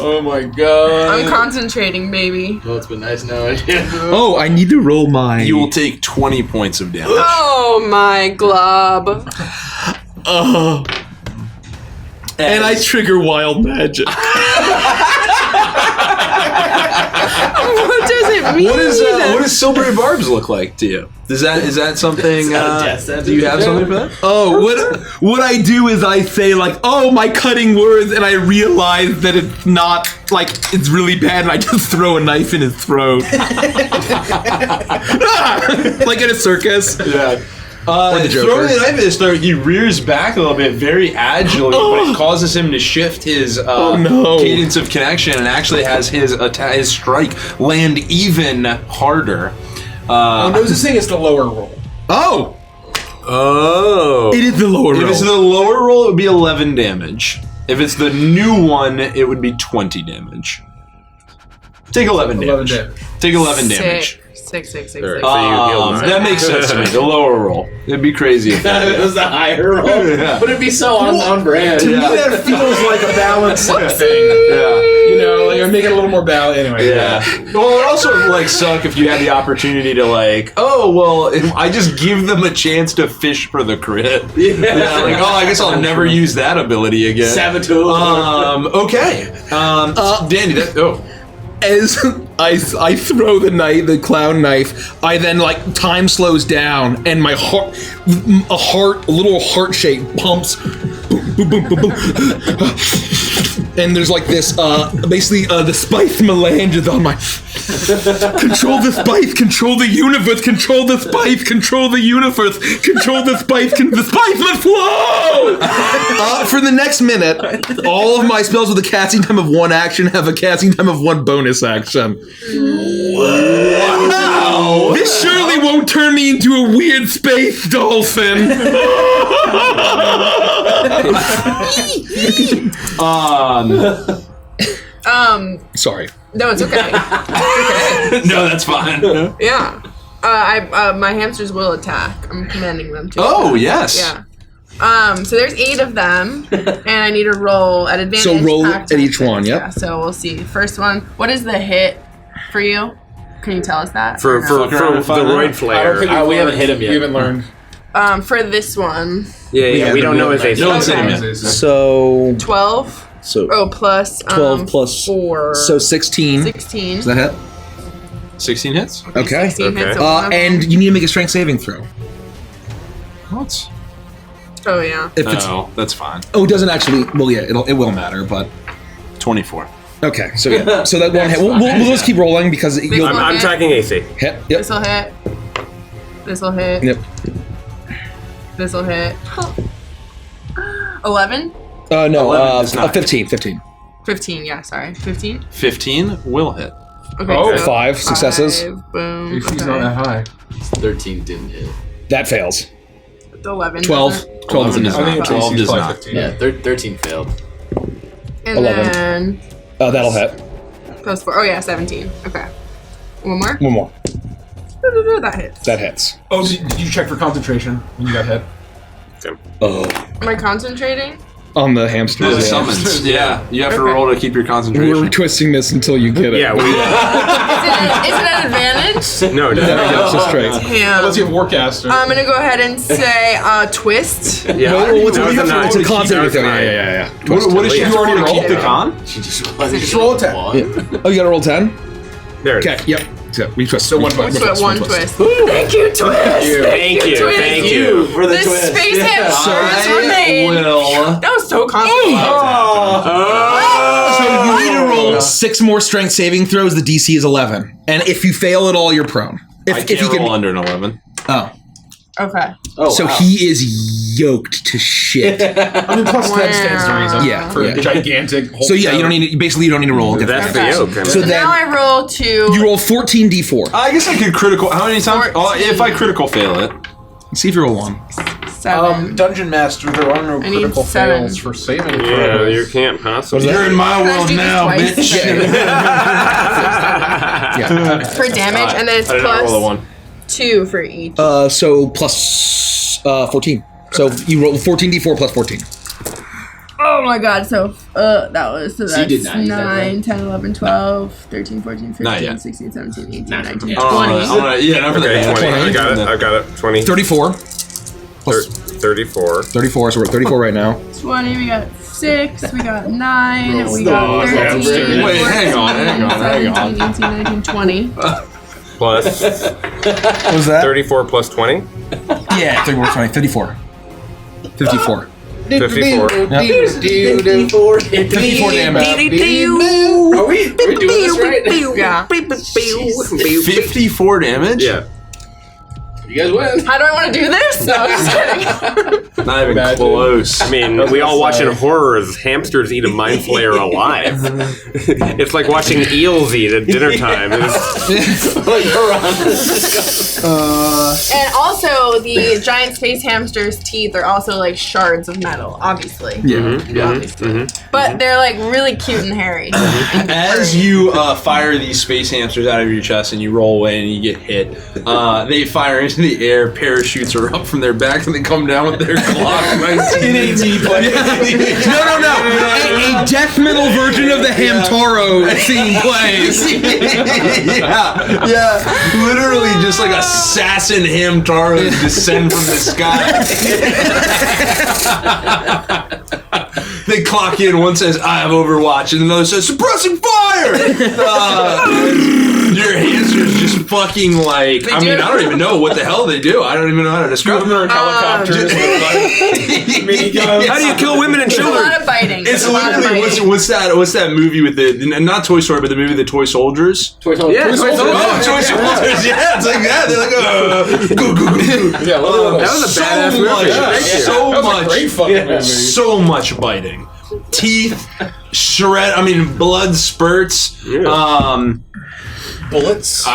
Speaker 2: Oh my god.
Speaker 5: I'm concentrating, baby.
Speaker 6: Well, it's been nice knowing you.
Speaker 4: Oh, I need to roll my.
Speaker 1: You will take 20 points of damage.
Speaker 5: Oh my glob.
Speaker 4: And I trigger wild magic.
Speaker 5: What does it mean?
Speaker 1: What does silvery barbs look like to you? Is that something? Do you have something for that?
Speaker 4: Oh, what I do is I say like, oh, my cutting words, and I realize that it's not like it's really bad, and I just throw a knife in his throat, like at a circus.
Speaker 1: Yeah.
Speaker 4: the Joker.
Speaker 1: Throwing the knife at his throat, he rears back a little bit, very agilely, but it causes him to shift his cadence of connection and actually has his strike land even harder.
Speaker 2: Oh, no, this thing is the lower roll.
Speaker 4: Oh,
Speaker 3: Oh.
Speaker 4: it is the lower
Speaker 1: If
Speaker 4: roll.
Speaker 1: it's the lower roll, it would be 11 damage. If it's the new one, it would be 20 damage. Take 11 damage. Take 11 damage.
Speaker 5: Six.
Speaker 3: Alright, so you heal mine.
Speaker 1: That makes sense to me. The lower roll. It'd be crazy if that
Speaker 6: It was the higher roll.
Speaker 1: Yeah.
Speaker 6: But it'd be so on brand.
Speaker 1: Yeah.
Speaker 2: That feels like a balance thing.
Speaker 1: Yeah.
Speaker 2: You know, like I'm making it a little more balanced. Anyway.
Speaker 1: Yeah. Well, it also like suck if you had the opportunity to like, oh well, if I just give them a chance to fish for the crit. Yeah. Like, oh, I guess I'll never use that ability again.
Speaker 6: Saboteur.
Speaker 1: Okay. Danny,
Speaker 4: As I throw the clown knife, I then like time slows down and my a little heart shape pumps, boom, boom, boom, boom, boom. And there's like this, basically the spice melange is on my Control the spice, control the universe, control the spice, control the universe, control the spice, the spice must flow! For the next minute, all of my spells with a casting time of 1 action have a casting time of 1 bonus action. Wow! This surely won't turn me into a weird space dolphin! Sorry.
Speaker 5: No, it's okay.
Speaker 1: No, that's fine.
Speaker 5: Yeah. My hamsters will attack. I'm commanding them to.
Speaker 1: Oh, yes.
Speaker 5: Yeah. So there's 8 of them, and I need to roll at advantage.
Speaker 4: So roll at each one, yep.
Speaker 5: Yeah, so we'll see. First one, what is the hit for you? Can you tell us that?
Speaker 3: For
Speaker 5: or no?
Speaker 3: the Roid Flare.
Speaker 6: We haven't hit him yet.
Speaker 2: We haven't learned.
Speaker 5: For this one,
Speaker 3: Yeah, we don't know his AC.
Speaker 1: No one's hit him
Speaker 5: Okay.
Speaker 1: yet.
Speaker 4: So
Speaker 5: 12.
Speaker 4: So
Speaker 5: Plus
Speaker 4: 12 plus
Speaker 5: 4.
Speaker 4: So 16.
Speaker 5: 16.
Speaker 4: Does that hit?
Speaker 1: 16 hits?
Speaker 4: Okay.
Speaker 5: 16 hits.
Speaker 3: Okay.
Speaker 5: So one of
Speaker 4: And
Speaker 5: them.
Speaker 4: you need to make a strength saving throw.
Speaker 1: What?
Speaker 5: Oh yeah.
Speaker 4: If it's
Speaker 1: No, that's fine.
Speaker 4: it doesn't actually. Well, yeah, it will matter, but
Speaker 1: 24.
Speaker 4: okay. So yeah, so that won't hit. We'll just keep rolling because you'll
Speaker 5: one.
Speaker 3: I'm tracking AC.
Speaker 4: hit. Yep.
Speaker 5: This will hit. This will hit.
Speaker 4: Yep.
Speaker 5: This will hit. 11.
Speaker 4: No.
Speaker 1: 11 is not.
Speaker 4: 15. 15.
Speaker 5: 15. Yeah. Sorry. 15.
Speaker 1: 15 will hit.
Speaker 5: Okay.
Speaker 2: Oh,
Speaker 5: so
Speaker 4: 5 successes.
Speaker 5: 5, boom.
Speaker 2: AC's
Speaker 5: Okay.
Speaker 2: not that high.
Speaker 6: 13 didn't hit.
Speaker 4: That fails.
Speaker 5: 11.
Speaker 4: 12.
Speaker 5: doesn't-
Speaker 4: 12
Speaker 1: 11
Speaker 4: is
Speaker 1: is
Speaker 2: I think
Speaker 1: not.
Speaker 2: it's
Speaker 1: 12
Speaker 2: AC's
Speaker 1: does
Speaker 2: probably
Speaker 1: not.
Speaker 2: 15.
Speaker 6: Yeah, 13 failed.
Speaker 5: And
Speaker 4: 11.
Speaker 5: then
Speaker 4: That'll hit.
Speaker 5: plus 4. Oh yeah, 17. Okay. One more.
Speaker 4: One more.
Speaker 5: That hits.
Speaker 4: That hits.
Speaker 2: Oh, did you check for concentration when you got hit?
Speaker 4: Oh.
Speaker 5: Am I concentrating?
Speaker 4: On the hamsters.
Speaker 1: The
Speaker 4: yeah.
Speaker 1: summons. Yeah, you have to
Speaker 5: Okay.
Speaker 1: roll to keep your concentration.
Speaker 4: We're twisting this until you get it.
Speaker 3: Yeah, we.
Speaker 5: Is it an advantage?
Speaker 3: No,
Speaker 4: No,
Speaker 3: no.
Speaker 4: it's just straight.
Speaker 5: Damn.
Speaker 2: Unless you have Warcaster.
Speaker 5: I'm gonna go ahead and say twist.
Speaker 3: Yeah,
Speaker 4: Well, what's
Speaker 3: that was a nine.
Speaker 4: it's a
Speaker 3: That
Speaker 4: con
Speaker 3: was
Speaker 4: saving throw.
Speaker 3: nine.
Speaker 4: Yeah.
Speaker 1: What does she
Speaker 2: You
Speaker 1: do
Speaker 2: already
Speaker 1: to keep
Speaker 2: rolled?
Speaker 1: the con?
Speaker 6: She just
Speaker 2: Just roll a 10.
Speaker 4: Oh, you gotta roll 10?
Speaker 3: There it is.
Speaker 4: Okay, yep. So we twist.
Speaker 2: So one twist.
Speaker 5: One twist. Thank you, twist.
Speaker 3: Thank you.
Speaker 5: Twist.
Speaker 3: Thank you.
Speaker 6: for the
Speaker 5: The
Speaker 6: twist.
Speaker 5: space
Speaker 6: Yeah.
Speaker 5: hamsters were made.
Speaker 1: will.
Speaker 5: That was so complicated.
Speaker 4: So you need to roll 6 more strength saving throws. The DC is 11. And if you fail at all, you're prone.
Speaker 1: I can't roll under an 11.
Speaker 4: Oh.
Speaker 5: Okay.
Speaker 6: Oh,
Speaker 4: So
Speaker 6: wow.
Speaker 4: he is yoked to shit.
Speaker 2: I mean, plus 10 stands to reason.
Speaker 4: Yeah,
Speaker 2: For
Speaker 4: yeah.
Speaker 2: a gigantic.
Speaker 4: So yeah, you don't need you don't need to roll.
Speaker 3: That's the
Speaker 5: Okay.
Speaker 3: yoke. I mean.
Speaker 4: So
Speaker 5: So
Speaker 4: then
Speaker 5: now I roll 2.
Speaker 4: you roll 14d4.
Speaker 1: I guess I could critical. How many times? Oh, if I critical fail it.
Speaker 4: See if you roll 1.
Speaker 5: 7.
Speaker 2: Dungeon Master, there are no
Speaker 5: I need
Speaker 2: critical
Speaker 5: 7.
Speaker 2: fails for saving
Speaker 3: Yeah,
Speaker 2: throws.
Speaker 3: you can't possibly.
Speaker 4: You're in
Speaker 1: my
Speaker 5: Can I do this twice?
Speaker 4: Yeah.
Speaker 5: For damage, and then it's
Speaker 1: I did not roll a
Speaker 5: plus
Speaker 1: 1.
Speaker 5: 2 for each.
Speaker 4: So plus 14. So you roll 14d4 plus 14.
Speaker 5: Oh my god, so that was so
Speaker 6: So you
Speaker 5: that's
Speaker 6: did 9, is that
Speaker 5: 9, 10, 11, 12, 13, 14,
Speaker 1: Not
Speaker 5: 15,
Speaker 1: yet.
Speaker 5: 16, 17, 18,
Speaker 6: Not
Speaker 5: 19,
Speaker 6: yet.
Speaker 5: 20.
Speaker 1: Yeah, not for
Speaker 3: Okay,
Speaker 1: the
Speaker 3: 20. I got it. I got it. 20.
Speaker 4: 34. Plus
Speaker 3: 34.
Speaker 4: 34, so we're at 34 right now.
Speaker 5: 20, we got 6, we got 9, we
Speaker 6: Oh,
Speaker 5: got 13,
Speaker 1: Wait, hang on,
Speaker 5: 17, 18, 19, 20.
Speaker 3: Plus
Speaker 4: What was that?
Speaker 3: 34 plus 20.
Speaker 4: Yeah, 34, 20, 54. 54.
Speaker 3: 54.
Speaker 4: 54 damage.
Speaker 6: Are we doing this right?
Speaker 5: Yeah.
Speaker 1: 54 damage?
Speaker 3: Yeah.
Speaker 6: You guys win.
Speaker 5: How do I want to do this? No, I'm just kidding.
Speaker 1: Not even
Speaker 2: Imagine.
Speaker 1: close.
Speaker 3: I mean, we all watching horror as hamsters eat a mind flayer alive. It's like watching eels eat at dinner time.
Speaker 5: And also, the giant space hamster's teeth are also like shards of metal, obviously.
Speaker 4: Yeah.
Speaker 5: Obviously. But they're like really cute and hairy. And
Speaker 1: As
Speaker 5: furry.
Speaker 1: you fire these space hamsters out of your chest and you roll away and you get hit, they fire into the air, parachutes are up from their backs and they come down with their clock.
Speaker 4: No. A death metal version of the Hamtaro scene plays.
Speaker 1: yeah. Literally just like assassin Hamtaros descend from the sky. They clock in, one says, I have Overwatch, and another says, suppressing fire! Your hamsters just fucking like, I mean, I don't even know what the hell they do. I don't even know how to describe them.
Speaker 2: Helicopters.
Speaker 3: How do you kill women and
Speaker 5: It's a
Speaker 3: children?
Speaker 5: lot of biting.
Speaker 1: It's It's literally what's that movie with the not Toy Story, but the movie The Toy Soldiers?
Speaker 6: Toy Soldiers.
Speaker 3: Yeah, Toy Soldiers.
Speaker 1: Oh, Toy Soldiers. Yeah, it's like that. They're like, go, go, go.
Speaker 2: Yeah,
Speaker 3: That was a badass movie.
Speaker 1: much,
Speaker 3: Thank you.
Speaker 1: so
Speaker 2: that was
Speaker 1: much,
Speaker 2: a great fucking movie.
Speaker 1: so much biting, teeth, shred. I mean, blood spurts.
Speaker 2: Bullets.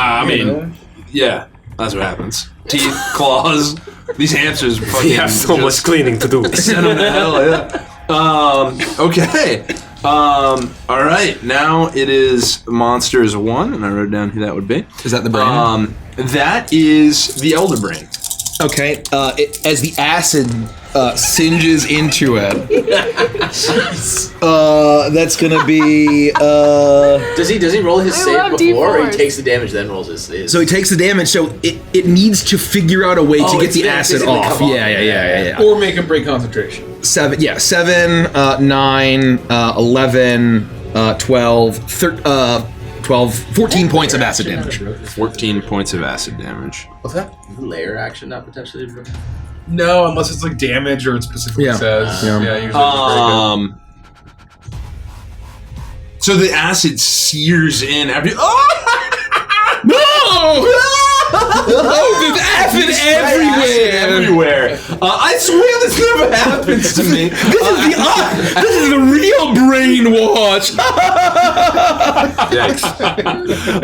Speaker 1: Yeah, that's what happens. Teeth, claws. These hamsters fucking.
Speaker 3: We have so much cleaning to do.
Speaker 1: Send them to hell. Yeah. Okay. All right. Now it is Monsters 1, and I wrote down who that would be.
Speaker 4: Is that the brain?
Speaker 1: That is the Elder Brain.
Speaker 4: Okay. As the acid singes into it, that's gonna be.
Speaker 6: Does he roll his
Speaker 5: I
Speaker 6: save
Speaker 5: love
Speaker 6: before, or he
Speaker 5: D4s.
Speaker 6: takes the damage then rolls his?
Speaker 4: So he takes the damage. So it needs to figure out a way to get the acid off. Yeah.
Speaker 2: Or make him break concentration.
Speaker 4: 7, 9, 11, 12, 14 points of acid damage.
Speaker 1: 14 points of acid damage.
Speaker 6: What's that? Layer action, not potentially.
Speaker 2: No, unless it's like damage or it specifically says.
Speaker 4: Yeah.
Speaker 2: Usually
Speaker 1: So the acid sears in after.
Speaker 4: No! Oh, there's acid everywhere!
Speaker 1: I swear this never happens to me.
Speaker 4: This is the real brainwash!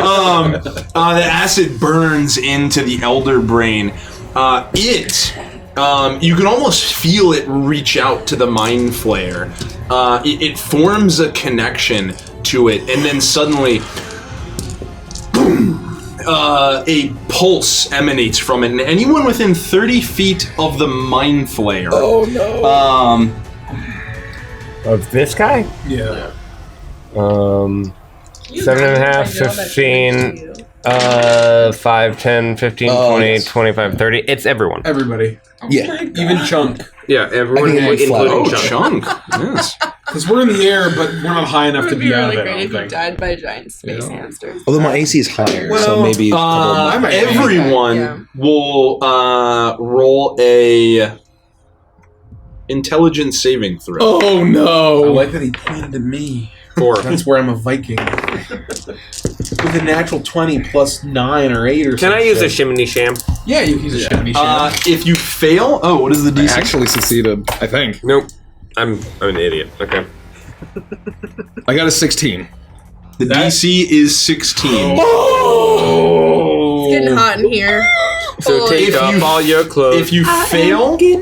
Speaker 1: The acid burns into the Elder Brain. You can almost feel it reach out to the Mind Flayer. It forms a connection to it, and then suddenly, boom! A pulse emanates from it, and anyone within 30 feet of the Mind Flayer.
Speaker 4: Oh no!
Speaker 3: Of this guy?
Speaker 2: Yeah.
Speaker 3: 7.5, 15, 5, 10, 15, 20, 25, 30. It's everyone.
Speaker 2: Everybody.
Speaker 4: Yeah.
Speaker 2: Even Chunk.
Speaker 3: Yeah, everyone,
Speaker 4: I think it might fly.
Speaker 3: including
Speaker 1: Oh,
Speaker 3: Chunk.
Speaker 1: Chunk. Yes.
Speaker 2: Because we're in the air, but we're not high enough
Speaker 5: It
Speaker 2: to
Speaker 5: would
Speaker 2: be
Speaker 5: be
Speaker 2: out
Speaker 5: really
Speaker 2: of it. I
Speaker 5: great if you
Speaker 2: don't think.
Speaker 5: died by a giant space hamster.
Speaker 4: Although my AC is higher, so
Speaker 2: Well,
Speaker 4: maybe.
Speaker 2: I might-
Speaker 1: Everyone
Speaker 5: Yeah.
Speaker 1: will roll a intelligence saving throw.
Speaker 4: Oh
Speaker 2: I
Speaker 4: no!
Speaker 2: like that he pointed at me.
Speaker 3: 4.
Speaker 2: That's where I'm a Viking. With a natural 20 plus 9 or 8 or
Speaker 3: Can I
Speaker 2: some
Speaker 3: use a
Speaker 2: shit.
Speaker 3: shimmy sham?
Speaker 2: Yeah, you can use a shimmy sham.
Speaker 1: If you fail, what is the
Speaker 4: I
Speaker 1: DC?
Speaker 4: actually succeeded, I think.
Speaker 3: Nope. I'm an idiot. Okay.
Speaker 4: I got a 16.
Speaker 1: The DC is 16.
Speaker 5: It's getting hot in here.
Speaker 3: So take
Speaker 1: If
Speaker 3: off
Speaker 1: you-
Speaker 3: all your clothes.
Speaker 1: If you fail, you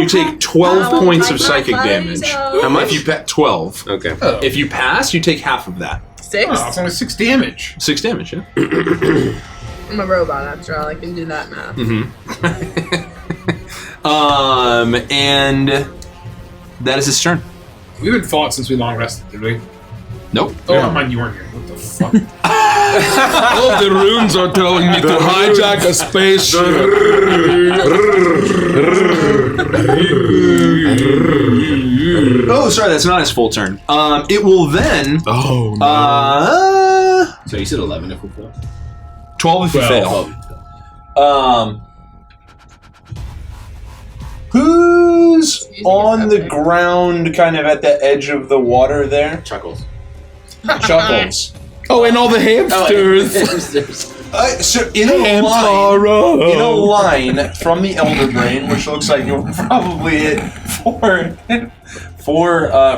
Speaker 1: take 12 points of psychic damage.
Speaker 3: How much?
Speaker 1: If you 12.
Speaker 3: Okay.
Speaker 1: If you pass, you take half of that.
Speaker 5: 6?
Speaker 2: Oh, it's only 6 damage.
Speaker 1: 6 damage, yeah.
Speaker 5: I'm a robot after all. I can do that math.
Speaker 1: And that is his turn.
Speaker 2: We haven't fought since we long rested, did we?
Speaker 1: Nope.
Speaker 2: Oh, never mind, you weren't here. What the fuck?
Speaker 4: All the runes are telling me to hijack a spaceship.
Speaker 1: Oh, sorry, that's not his full turn. It will then.
Speaker 4: Oh
Speaker 6: So you said 11 if we fail.
Speaker 1: 12 if you
Speaker 2: 12.
Speaker 1: fail. Who's on the ground, kind of at the edge of the water there?
Speaker 6: Chuckles.
Speaker 1: Chuckles.
Speaker 4: Oh, and all the hamsters.
Speaker 1: So in a line from the Elder Brain, which looks like you'll probably hit four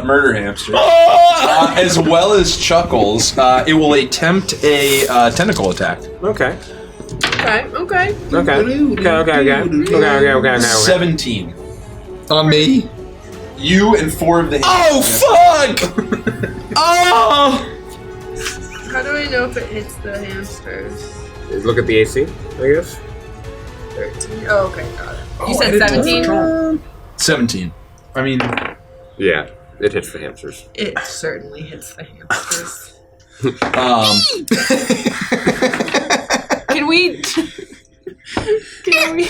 Speaker 1: murder hamsters, as well as Chuckles, it will attempt a tentacle attack.
Speaker 3: Okay.
Speaker 5: Okay.
Speaker 1: 17.
Speaker 4: On me?
Speaker 1: You and 4 of the
Speaker 4: Oh, fuck! Oh!
Speaker 5: How do I know if it hits the hamsters?
Speaker 3: Look at the AC, I guess.
Speaker 5: 13. Oh, okay, got it. You said 17?
Speaker 1: 17.
Speaker 2: I mean,
Speaker 3: Yeah, it hits the hamsters.
Speaker 5: It certainly hits the hamsters. Can we...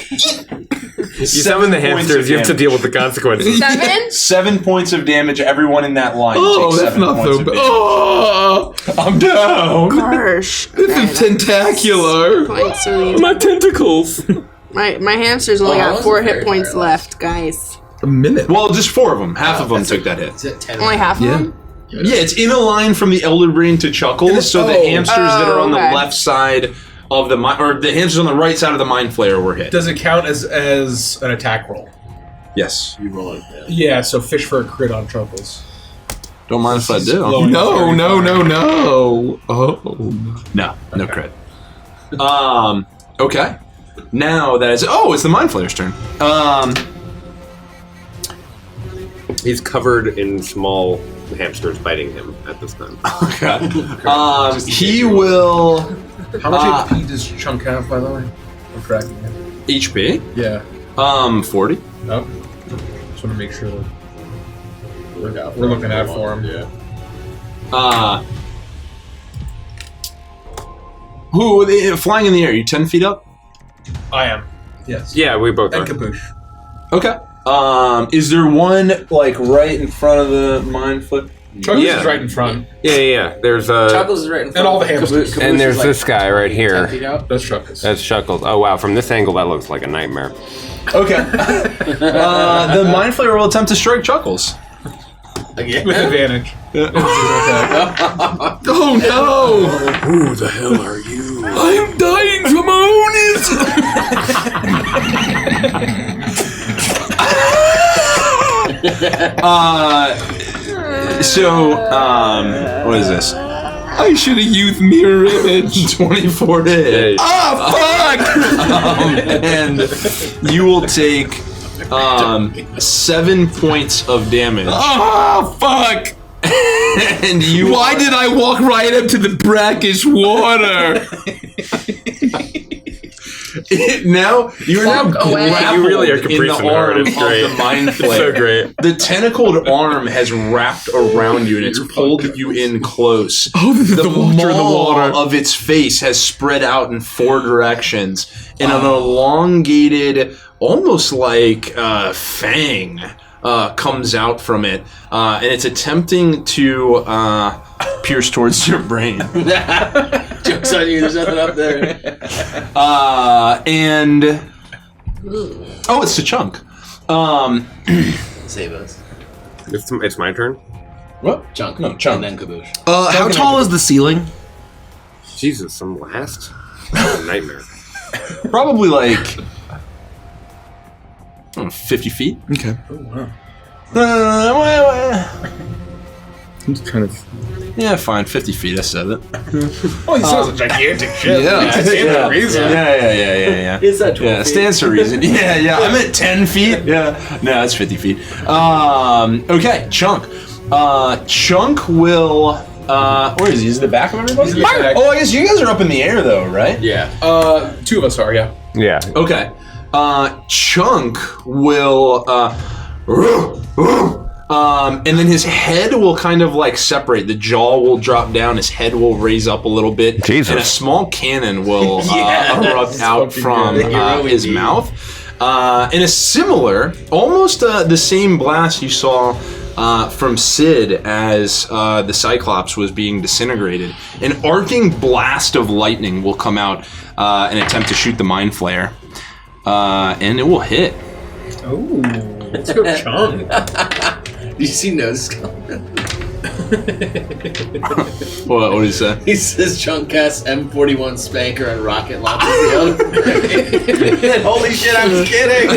Speaker 3: You summon the hamsters, you have to deal with the consequences.
Speaker 5: 7?
Speaker 1: 7 points of damage. Everyone in that line
Speaker 4: Oh,
Speaker 1: takes
Speaker 4: that's
Speaker 1: 7
Speaker 4: not
Speaker 1: points
Speaker 4: so
Speaker 1: of
Speaker 4: bad.
Speaker 1: damage.
Speaker 4: Oh!
Speaker 1: I'm down.
Speaker 5: Gosh.
Speaker 4: This is tentacular.
Speaker 5: Points really-
Speaker 4: My tentacles.
Speaker 5: My hamsters only
Speaker 6: Oh, I
Speaker 5: got
Speaker 6: wasn't
Speaker 5: 4
Speaker 6: very
Speaker 5: hit points
Speaker 6: far
Speaker 5: left, guys.
Speaker 4: a minute.
Speaker 1: Well, just 4 of them. Half of them took that hit.
Speaker 6: Is it 10?
Speaker 5: Only half of
Speaker 4: Yeah.
Speaker 5: them?
Speaker 1: Yeah, it's in a line from the Elder Brain to Chuckles, so the hamsters that are on the
Speaker 5: okay.
Speaker 1: left side of the or the hamsters on the right side of the Mind Flayer were hit.
Speaker 2: Does it count as an attack roll?
Speaker 1: Yes.
Speaker 6: You roll it.
Speaker 2: Yeah, so fish for a crit on Chuckles.
Speaker 1: Don't mind if I do.
Speaker 2: Blowing
Speaker 4: No.
Speaker 2: 35.
Speaker 4: Oh.
Speaker 1: No crit. Okay. Now that is it's the Mind Flayer's turn.
Speaker 3: He's covered in small hamsters biting him at this time.
Speaker 1: Okay. He will
Speaker 2: How much HP does Chunk have, by the way? I'm tracking it.
Speaker 1: HP.
Speaker 2: Yeah.
Speaker 1: 40.
Speaker 2: Oh. Just want to make sure that
Speaker 6: We're
Speaker 2: looking out for him.
Speaker 6: Yeah.
Speaker 1: Flying in the air? You 10 feet up?
Speaker 2: I am. Yes.
Speaker 3: Yeah, we both
Speaker 2: And
Speaker 3: are.
Speaker 2: Caboose.
Speaker 1: Okay. Is there one like right in front of the Mind Flip?
Speaker 2: Chuckles
Speaker 3: Yeah.
Speaker 2: is right in front.
Speaker 3: Yeah. There's
Speaker 6: Chuckles is right in front.
Speaker 2: And all the hamsters.
Speaker 6: Caboose
Speaker 3: and there's
Speaker 6: is like
Speaker 3: this guy right
Speaker 6: 10
Speaker 3: here.
Speaker 6: feet out.
Speaker 2: That's Chuckles.
Speaker 3: That's Chuckles. Oh wow, from this angle that looks like a nightmare.
Speaker 1: Okay. The Mind Flayer will attempt to strike Chuckles.
Speaker 6: Again.
Speaker 2: With advantage.
Speaker 4: Oh no!
Speaker 7: Who the hell are you?
Speaker 4: I'm dying from
Speaker 1: What is this?
Speaker 4: I should have used mirror image.
Speaker 1: 24 to hit.
Speaker 4: Ah, fuck!
Speaker 1: And you will take 7 points of damage.
Speaker 4: Ah, fuck!
Speaker 1: And you
Speaker 4: Why did I walk right up to the brackish water?
Speaker 1: now you're now
Speaker 5: Walk away.
Speaker 1: grappled
Speaker 3: You really are
Speaker 1: in the
Speaker 3: capricing hard.
Speaker 1: arm of
Speaker 3: It's great.
Speaker 1: the Mind
Speaker 3: It's so
Speaker 1: Flayer.
Speaker 3: great.
Speaker 1: The tentacled arm has wrapped around you and it's pulled you in close.
Speaker 4: Oh, the water in the
Speaker 1: maw
Speaker 4: water.
Speaker 1: of its face has spread out in 4 directions, and an elongated, almost like fang comes out from it, and it's attempting to pierce towards your brain.
Speaker 6: Joke's on you. There's nothing up there.
Speaker 1: It's to Chunk.
Speaker 6: Save us.
Speaker 3: It's my turn.
Speaker 1: What?
Speaker 6: Chunk.
Speaker 1: No, Chunk.
Speaker 6: And then Caboose.
Speaker 4: How tall is the ceiling?
Speaker 3: Jesus, some last a nightmare.
Speaker 1: Probably like 50 feet.
Speaker 4: Okay.
Speaker 2: Oh, wow.
Speaker 4: I'm just kind of.
Speaker 1: Yeah, fine. 50 feet. I said it.
Speaker 2: Oh, he says a gigantic ship.
Speaker 4: Yeah.
Speaker 2: That's the reason.
Speaker 1: Yeah.
Speaker 6: Is that 12
Speaker 1: Yeah,
Speaker 6: feet?
Speaker 1: stands to reason. Yeah. I'm at 10 feet. Yeah. No, it's 50 feet. Okay, Chunk. Chunk will. Where is he? Is he the back of everybody?
Speaker 2: He's in the back.
Speaker 1: Oh, I guess you guys are up in the air, though, right?
Speaker 6: Yeah.
Speaker 2: 2 of us are, yeah.
Speaker 3: Yeah.
Speaker 1: Okay. Chunk will. And then his head will kind of like separate. The jaw will drop down. His head will raise up a little bit.
Speaker 3: Jesus.
Speaker 1: And a small cannon will erupt out
Speaker 2: fucking
Speaker 1: from
Speaker 2: good.
Speaker 1: his mouth. And a similar, almost the same blast you saw from Sid as the Cyclops was being disintegrated. An arcing blast of lightning will come out and attempt to shoot the Mind Flayer. And it will hit.
Speaker 2: Oh, let's go Chunk.
Speaker 6: Did you see Nose coming?
Speaker 1: What did he say?
Speaker 6: He says Chunk casts M41 Spanker and rocket launches the other. Holy shit, I was kidding!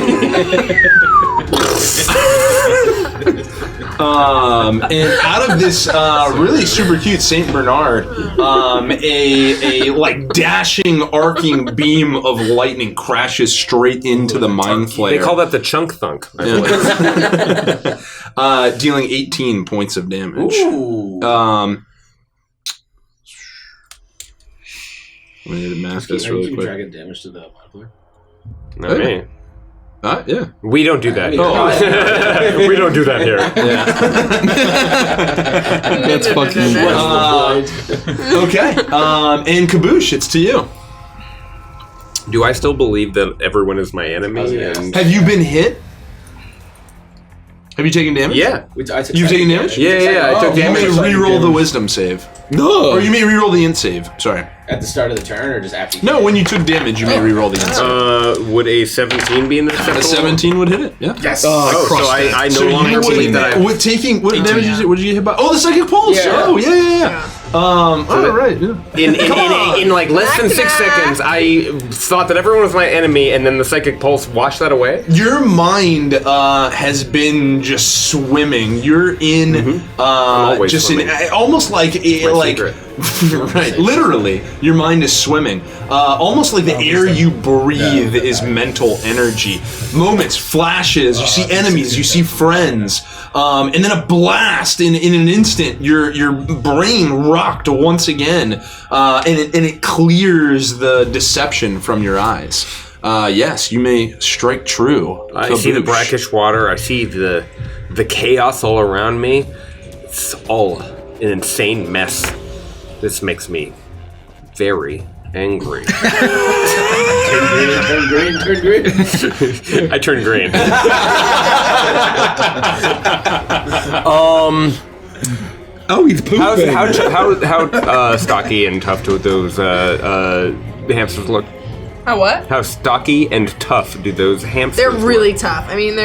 Speaker 1: And out of this really super cute Saint Bernard, a like dashing, arcing beam of lightning crashes straight into the Mind Flayer.
Speaker 3: They call that the chunk thunk. I believe.
Speaker 1: Dealing 18 points of damage.
Speaker 6: Ooh.
Speaker 1: Let me math this really
Speaker 6: Keep
Speaker 1: quick.
Speaker 6: track of damage to the muffler.
Speaker 3: Not me.
Speaker 1: Yeah.
Speaker 3: We don't do that.
Speaker 6: Oh.
Speaker 3: We don't do that here.
Speaker 4: That's fucking.
Speaker 1: Okay. And Kaboosh, it's to you.
Speaker 3: Do I still believe that everyone is my enemy? And
Speaker 1: Have you been hit? Have you taken damage?
Speaker 3: Yeah.
Speaker 1: You've taken damage?
Speaker 3: Yeah. I took
Speaker 1: You
Speaker 3: damage.
Speaker 1: may re-roll the wisdom save.
Speaker 4: No.
Speaker 1: Or you may re-roll the int save. Sorry.
Speaker 6: At the start of the turn, or just after?
Speaker 1: No, when you took damage, you may re-roll the int save.
Speaker 3: Would a 17 be in the
Speaker 1: A
Speaker 3: acceptable?
Speaker 1: 17 would hit it. Yeah.
Speaker 2: Yes.
Speaker 3: So I no longer believe that I.
Speaker 1: What taking? What damage is it? What did you get hit by? Oh, the psychic pulse.
Speaker 2: Yeah.
Speaker 1: Oh, yeah. All right. Yeah.
Speaker 3: In like less than 6 seconds, I thought that everyone was my enemy, and then the psychic pulse washed that away.
Speaker 1: Your mind has been just swimming. You're in
Speaker 3: always
Speaker 1: just
Speaker 3: swimming.
Speaker 1: in almost like
Speaker 3: secret.
Speaker 1: right. Literally, your mind is swimming. Almost like the air you breathe is mental energy. Moments, flashes. You see enemies. You see friends. And then a blast in an instant. Your brain rocked once again, and it clears the deception from your eyes. Yes, you may strike true.
Speaker 3: I see the
Speaker 1: Kaboosh.
Speaker 3: brackish water. I see the chaos all around me. It's all an insane mess. This makes me very angry.
Speaker 6: Turn green.
Speaker 3: I turn green.
Speaker 4: Oh, he's pooping.
Speaker 3: How stocky and tough do those hamsters look?
Speaker 5: How what?
Speaker 3: How stocky and tough do those hamsters
Speaker 5: They're
Speaker 3: look?
Speaker 5: really tough. I mean, they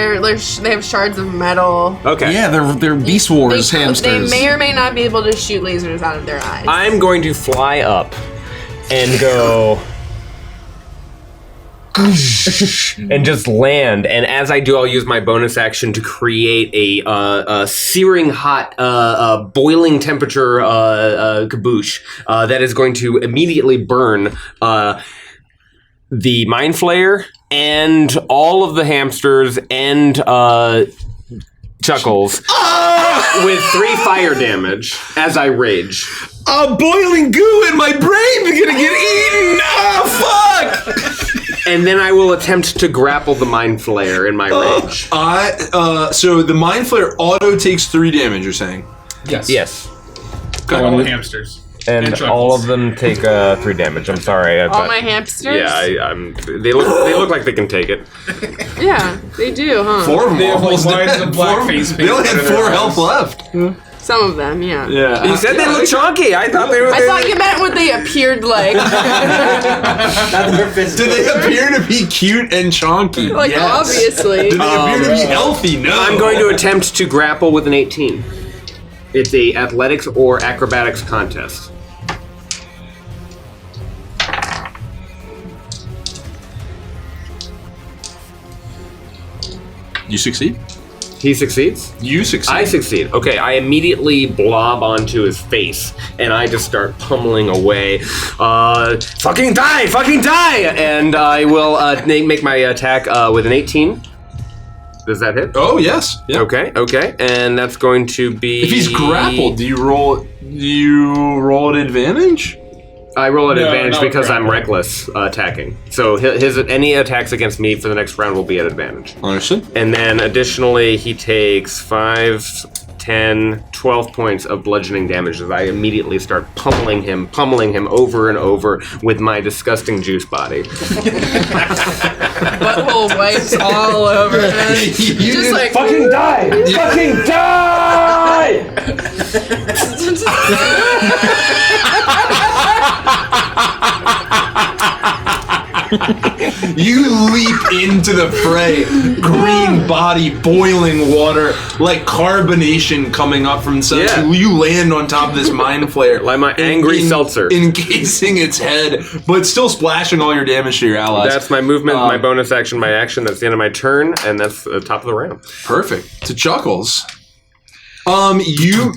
Speaker 5: have shards of metal.
Speaker 3: Okay.
Speaker 4: Yeah, they're Beast Wars hamsters.
Speaker 5: They may or may not be able to shoot lasers out of their eyes.
Speaker 3: I'm going to fly up and go and just land. And as I do, I'll use my bonus action to create a searing hot, boiling temperature kaboosh that is going to immediately burn the Mind Flayer and all of the hamsters and Chuckles with 3 fire damage as I rage.
Speaker 4: Boiling goo in my brain is gonna get eaten! Fuck!
Speaker 3: And then I will attempt to grapple the Mind Flayer in my rage.
Speaker 1: So the Mind Flayer auto takes 3 damage, you're saying?
Speaker 2: Yes.
Speaker 3: Yes.
Speaker 2: All the hamsters.
Speaker 3: And
Speaker 2: Chuckles.
Speaker 3: all of them take 3 damage. I'm sorry.
Speaker 5: All my hamsters?
Speaker 3: Yeah, I'm. They look like they can take it.
Speaker 5: Yeah, they do, huh?
Speaker 1: 4 of them
Speaker 2: They have, like,
Speaker 1: almost
Speaker 2: lines
Speaker 1: dead.
Speaker 2: of black
Speaker 1: 4
Speaker 2: face
Speaker 1: They only
Speaker 2: paint
Speaker 1: had
Speaker 2: under
Speaker 1: 4
Speaker 2: their
Speaker 1: health
Speaker 2: eyes.
Speaker 1: left.
Speaker 5: Some of them, yeah.
Speaker 1: Yeah.
Speaker 3: You said they look chunky. I thought they were.
Speaker 5: I thought you meant what they appeared like.
Speaker 6: Not their physical.
Speaker 1: Do they appear to be cute and chonky?
Speaker 5: Like,
Speaker 1: Yes.
Speaker 5: obviously.
Speaker 1: Do they appear to be healthy? No.
Speaker 3: I'm going to attempt to grapple with an 18. It's a athletics or acrobatics contest.
Speaker 1: You succeed?
Speaker 3: He succeeds?
Speaker 1: You succeed.
Speaker 3: I succeed. Okay, I immediately blob onto his face, and I just start pummeling away. Fucking die! Fucking die! And I will make my attack with an 18. Does that hit?
Speaker 1: Oh, yes. Yeah.
Speaker 3: Okay. And that's going to be...
Speaker 1: If he's grappled, do you roll at advantage?
Speaker 3: I roll at
Speaker 2: No,
Speaker 3: advantage
Speaker 2: not
Speaker 3: because I'm
Speaker 2: grapple.
Speaker 3: reckless attacking. So his any attacks against me for the next round will be at advantage.
Speaker 1: Understood.
Speaker 3: And then additionally, he takes 5, 10, 12 points of bludgeoning damage as I immediately start pummeling him over and over with my disgusting juice body.
Speaker 5: Butthole wipes all over him. Just like,
Speaker 3: Fucking die! Fucking die!
Speaker 1: You leap into the fray, green body, boiling water, like carbonation coming up from sun.
Speaker 3: Yeah.
Speaker 1: You land on top of this mind flare.
Speaker 3: Like my angry seltzer.
Speaker 1: Encasing its head, but still splashing all your damage to your allies.
Speaker 3: That's my movement, my bonus action, my action. That's the end of my turn, and that's the top of the round.
Speaker 1: perfect. To Chuckles. You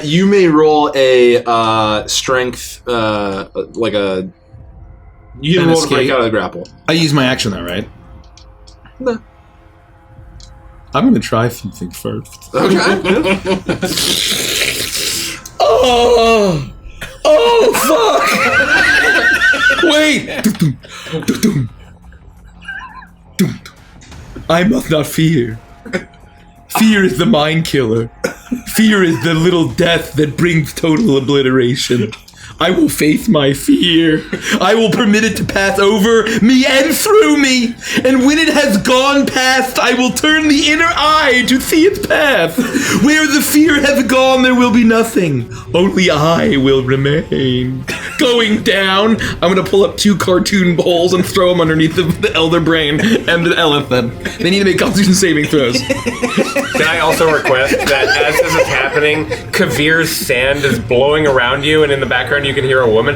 Speaker 1: you may roll a strength like a you can
Speaker 4: An
Speaker 1: roll to break
Speaker 4: escape?
Speaker 1: out of the grapple.
Speaker 4: I use my action though, right?
Speaker 1: No.
Speaker 4: I'm gonna try something first.
Speaker 1: Okay.
Speaker 4: Oh fuck! Wait! I must not fear. Fear is the mind killer. Fear is the little death that brings total obliteration. I will face my fear. I will permit it to pass over me and through me. And when it has gone past, I will turn the inner eye to see its path. Where the fear has gone, there will be nothing. Only I will remain. Going down, I'm going to pull up 2 cartoon bowls and throw them underneath the elder brain and the elephant. They need to make Constitution saving throws.
Speaker 3: Can I also request that as this is happening, Kavir's sand is blowing around you, and in the background you can hear a woman.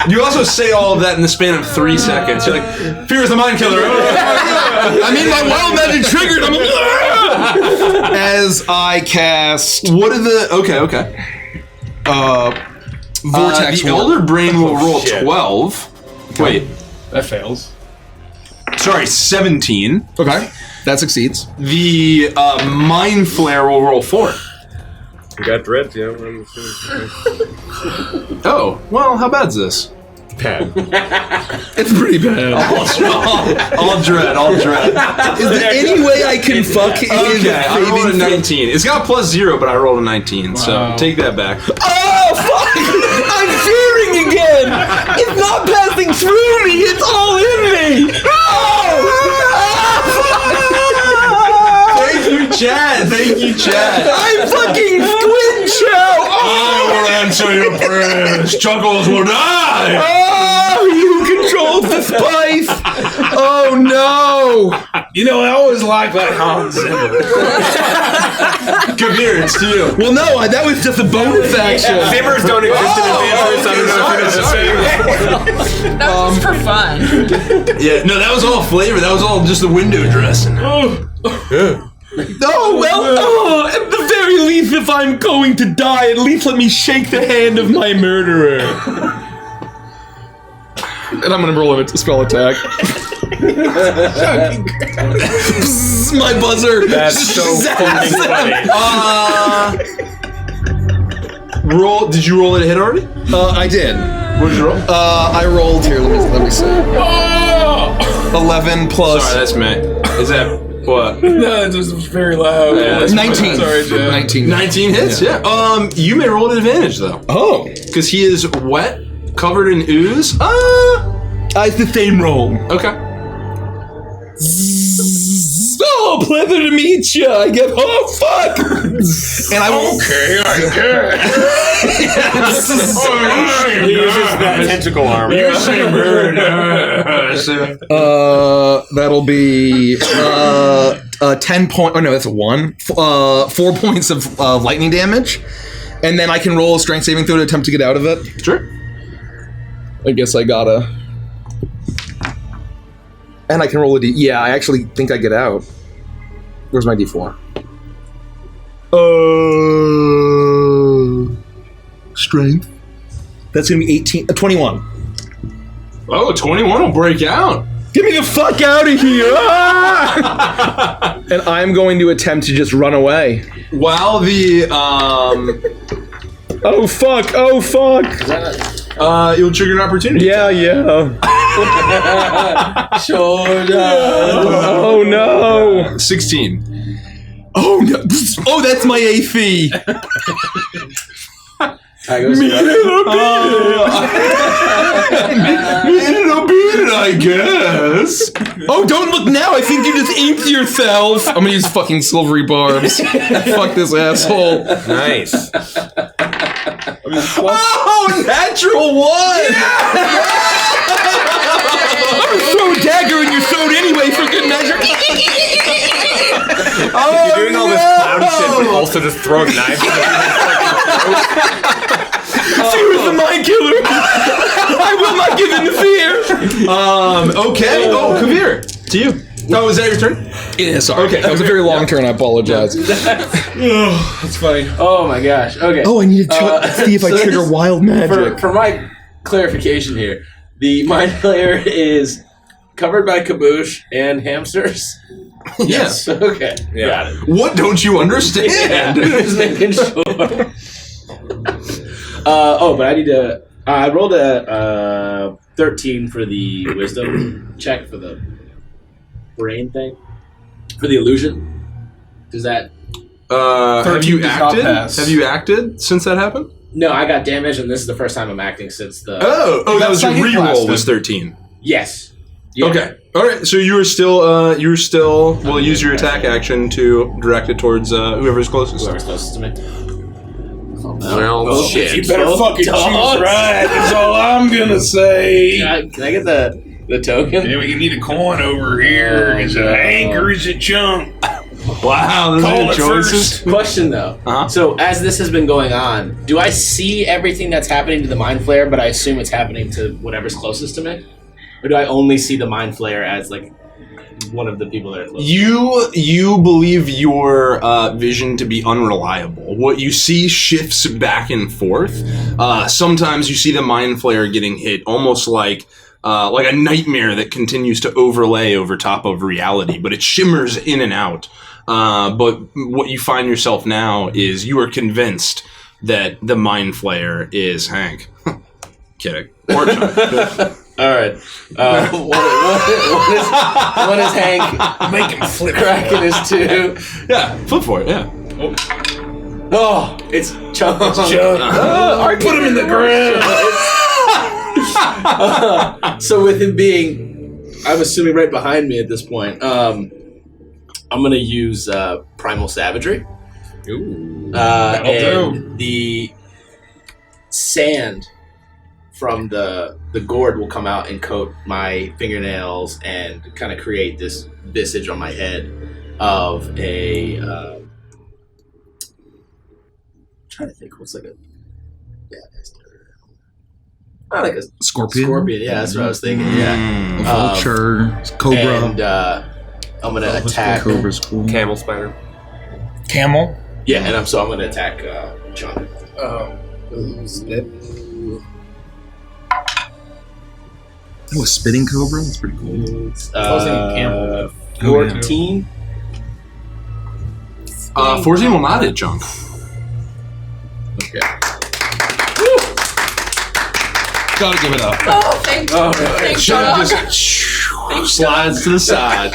Speaker 1: You also say all of that in the span of 3 seconds. You're like, fear is the mind killer.
Speaker 4: I mean, my wild magic triggered. As I cast
Speaker 1: What are the... Okay.
Speaker 4: Vortex
Speaker 1: the
Speaker 4: Warp.
Speaker 1: elder brain will roll
Speaker 3: shit.
Speaker 1: 12. Wait.
Speaker 2: That fails.
Speaker 1: Sorry, 17.
Speaker 4: Okay, that succeeds.
Speaker 1: The mind flare will roll 4.
Speaker 3: You got dreads, yeah?
Speaker 1: Oh, well, how bad's this?
Speaker 3: Bad.
Speaker 4: It's pretty bad.
Speaker 1: All dread.
Speaker 4: Is there any way I can fuck in
Speaker 1: Okay, I rolled a
Speaker 4: saving throw?
Speaker 1: 19. It's got +0, but I rolled a 19, so take that back.
Speaker 4: Oh, fuck! I'm fearing again! It's not passing through me, it's all in me!
Speaker 1: Thank you, Chad.
Speaker 4: I'm fucking Squid Chow!
Speaker 1: I will answer your prayers. Chuckles will die.
Speaker 4: Oh, you controlled the spice! Oh, no!
Speaker 2: You know, I always like that Hans Zimmer.
Speaker 1: Kavir, it's to you.
Speaker 4: Well, no, that was just a bonus action.
Speaker 3: Zimmers don't exist in Avantris. I don't know if it's the same.
Speaker 5: That was for fun.
Speaker 1: Yeah, no, that was all flavor. That was all just the window dressing.
Speaker 4: Oh, well, at the very least, if I'm going to die, at least let me shake the hand of my murderer. And I'm gonna roll a spell attack. Psst, my buzzer.
Speaker 3: That's so fucking funny.
Speaker 1: Roll. Did you roll it a hit already?
Speaker 4: I did.
Speaker 1: What did you roll?
Speaker 4: I rolled here. Let me see. 11 plus.
Speaker 1: Sorry, that's me. Is that what?
Speaker 2: No, it was very loud.
Speaker 1: Yeah,
Speaker 4: 19.
Speaker 2: Sorry, Jeff.
Speaker 4: 19.
Speaker 1: 19 hits. Yeah. You may roll an advantage though,
Speaker 4: Oh,
Speaker 1: because he is wet, covered in ooze.
Speaker 4: it's the same roll.
Speaker 1: Okay.
Speaker 4: Oh, pleasure to meet you. I get. Oh, fuck. And I won't.
Speaker 2: Okay, I guess.
Speaker 3: He uses that tentacle arm.
Speaker 4: That'll be 10 point. Oh no, that's a 1. 4 points of lightning damage, and then I can roll a strength saving throw to attempt to get out of it.
Speaker 1: Sure.
Speaker 4: I guess I gotta. And I can roll a D. Yeah, I actually think I get out. Where's my D4? Strength. That's gonna be 18. 21.
Speaker 1: Oh, 21 will break out.
Speaker 4: Get me the fuck out of here! Ah! And I'm going to attempt to just run away.
Speaker 1: While the
Speaker 4: Oh fuck! Oh fuck!
Speaker 1: you'll trigger an opportunity.
Speaker 4: Yeah.
Speaker 6: Sure does.
Speaker 4: Oh no!
Speaker 1: 16.
Speaker 4: Oh no! Oh, that's my AC.
Speaker 6: Tigers.
Speaker 1: It'll beat it, I guess.
Speaker 4: Oh, don't look now! I think you just inked yourself. I'm gonna use fucking silvery barbs. Fuck this asshole.
Speaker 3: Nice.
Speaker 1: Oh, natural 1.
Speaker 4: Throw a dagger in your throat anyway, for good measure.
Speaker 3: You're doing all this clown shit, but also just throwing knives.
Speaker 4: Fear is the mind killer. I will not give in to fear.
Speaker 1: Okay. Oh, Kavir, to you. Oh, is that your turn?
Speaker 4: Yeah, sorry. Okay, that was a very long turn. I apologize.
Speaker 2: That's funny.
Speaker 6: Oh my gosh. Okay.
Speaker 4: Oh, I need to see if I
Speaker 6: so
Speaker 4: trigger
Speaker 6: this-
Speaker 4: wild magic.
Speaker 6: For my clarification here, the mind layer is covered by caboose and hamsters.
Speaker 1: Yes.
Speaker 6: Okay.
Speaker 3: Yeah.
Speaker 6: Got it.
Speaker 1: What don't you understand?
Speaker 6: Just making sure. But I need to. I rolled a 13 for the wisdom check for the brain thing, for the illusion. Does that?
Speaker 1: Have you
Speaker 2: 13 does not
Speaker 1: acted?
Speaker 2: pass.
Speaker 1: Have you acted since that happened?
Speaker 6: No, I got damaged, and this is the first time I'm acting since the.
Speaker 1: Oh, that was your
Speaker 2: second class
Speaker 1: reroll was
Speaker 2: then.
Speaker 1: 13.
Speaker 6: Yes. Yeah.
Speaker 1: Okay. All right. So you were still. Well, use your attack action to direct it towards whoever's closest.
Speaker 6: Whoever's closest to me.
Speaker 3: Well, shit.
Speaker 2: You better fucking choose right. That's all I'm gonna say.
Speaker 6: Can I get the token?
Speaker 2: Yeah, we need a coin over here. Is it a Hank or is it Chunk?
Speaker 1: Wow, those
Speaker 2: Call
Speaker 1: are the
Speaker 2: it
Speaker 1: choices.
Speaker 6: Question though.
Speaker 1: Uh-huh.
Speaker 6: So as this has been going on, do I see everything that's happening to the mind flare? But I assume it's happening to whatever's closest to me, or do I only see the mind flare as like one of the people that are close?
Speaker 1: You believe your vision to be unreliable. What you see shifts back and forth. Sometimes you see the mind flare getting hit, almost like a nightmare that continues to overlay over top of reality, but it shimmers in and out. But what you find yourself now is you are convinced that the mind flare is Hank. Kidding. Or Chuck.
Speaker 6: All right. One is Hank.
Speaker 2: Make him flip.
Speaker 6: Kraken is 2.
Speaker 1: Yeah, flip for it, yeah.
Speaker 6: Oh, it's Chunk.
Speaker 2: I put him in the ground.
Speaker 6: So with him being, I'm assuming right behind me at this point, I'm gonna use Primal Savagery.
Speaker 3: Ooh.
Speaker 6: And the sand from the gourd will come out and coat my fingernails and kind of create this visage on my head of a. I'm trying to think what's like a. Yeah, not like a
Speaker 4: Scorpion?
Speaker 6: Scorpion, yeah, that's what I was thinking. Yeah,
Speaker 4: A vulture, cobra.
Speaker 6: and I'm gonna attack.
Speaker 4: Cobra's cool.
Speaker 3: Camel spider.
Speaker 2: Camel.
Speaker 6: Yeah, and I'm gonna attack Chunk.
Speaker 4: Oh, a spitting cobra? That's pretty cool.
Speaker 2: I was thinking camel.
Speaker 6: 14.
Speaker 1: 14 will not hit Chunk.
Speaker 6: Okay.
Speaker 4: Gotta give it up.
Speaker 5: Oh, thank
Speaker 6: Oh,
Speaker 5: thank
Speaker 1: Chunk
Speaker 5: God.
Speaker 1: just slides to the side.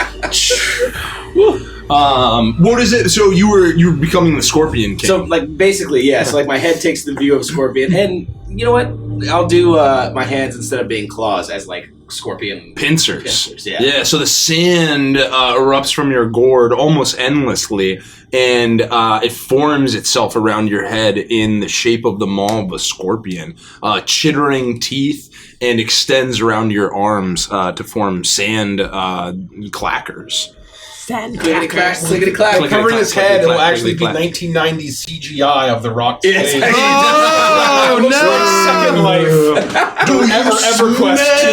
Speaker 1: What is it? So you were becoming the Scorpion King.
Speaker 6: So, like, basically, yeah. So, like, my head takes the view of Scorpion, and you know what? I'll do my hands instead of being claws as like Scorpion
Speaker 1: pincers.
Speaker 6: Yeah.
Speaker 1: Yeah. So the sand erupts from your gourd almost endlessly, and it forms itself around your head in the shape of the maw of a scorpion, chittering teeth, and extends around your arms to form sand clackers.
Speaker 5: Sand
Speaker 6: Clickety clack,
Speaker 5: crackers.
Speaker 6: clickety clack.
Speaker 1: Clickety
Speaker 2: Covering his
Speaker 1: clack,
Speaker 2: head,
Speaker 1: clickety
Speaker 2: it'll
Speaker 1: clack,
Speaker 2: actually be
Speaker 1: clickety
Speaker 2: 1990s CGI of the Rock's
Speaker 6: Yes,
Speaker 2: face.
Speaker 1: Oh,
Speaker 2: Looks like Second Life. EverQuest 2.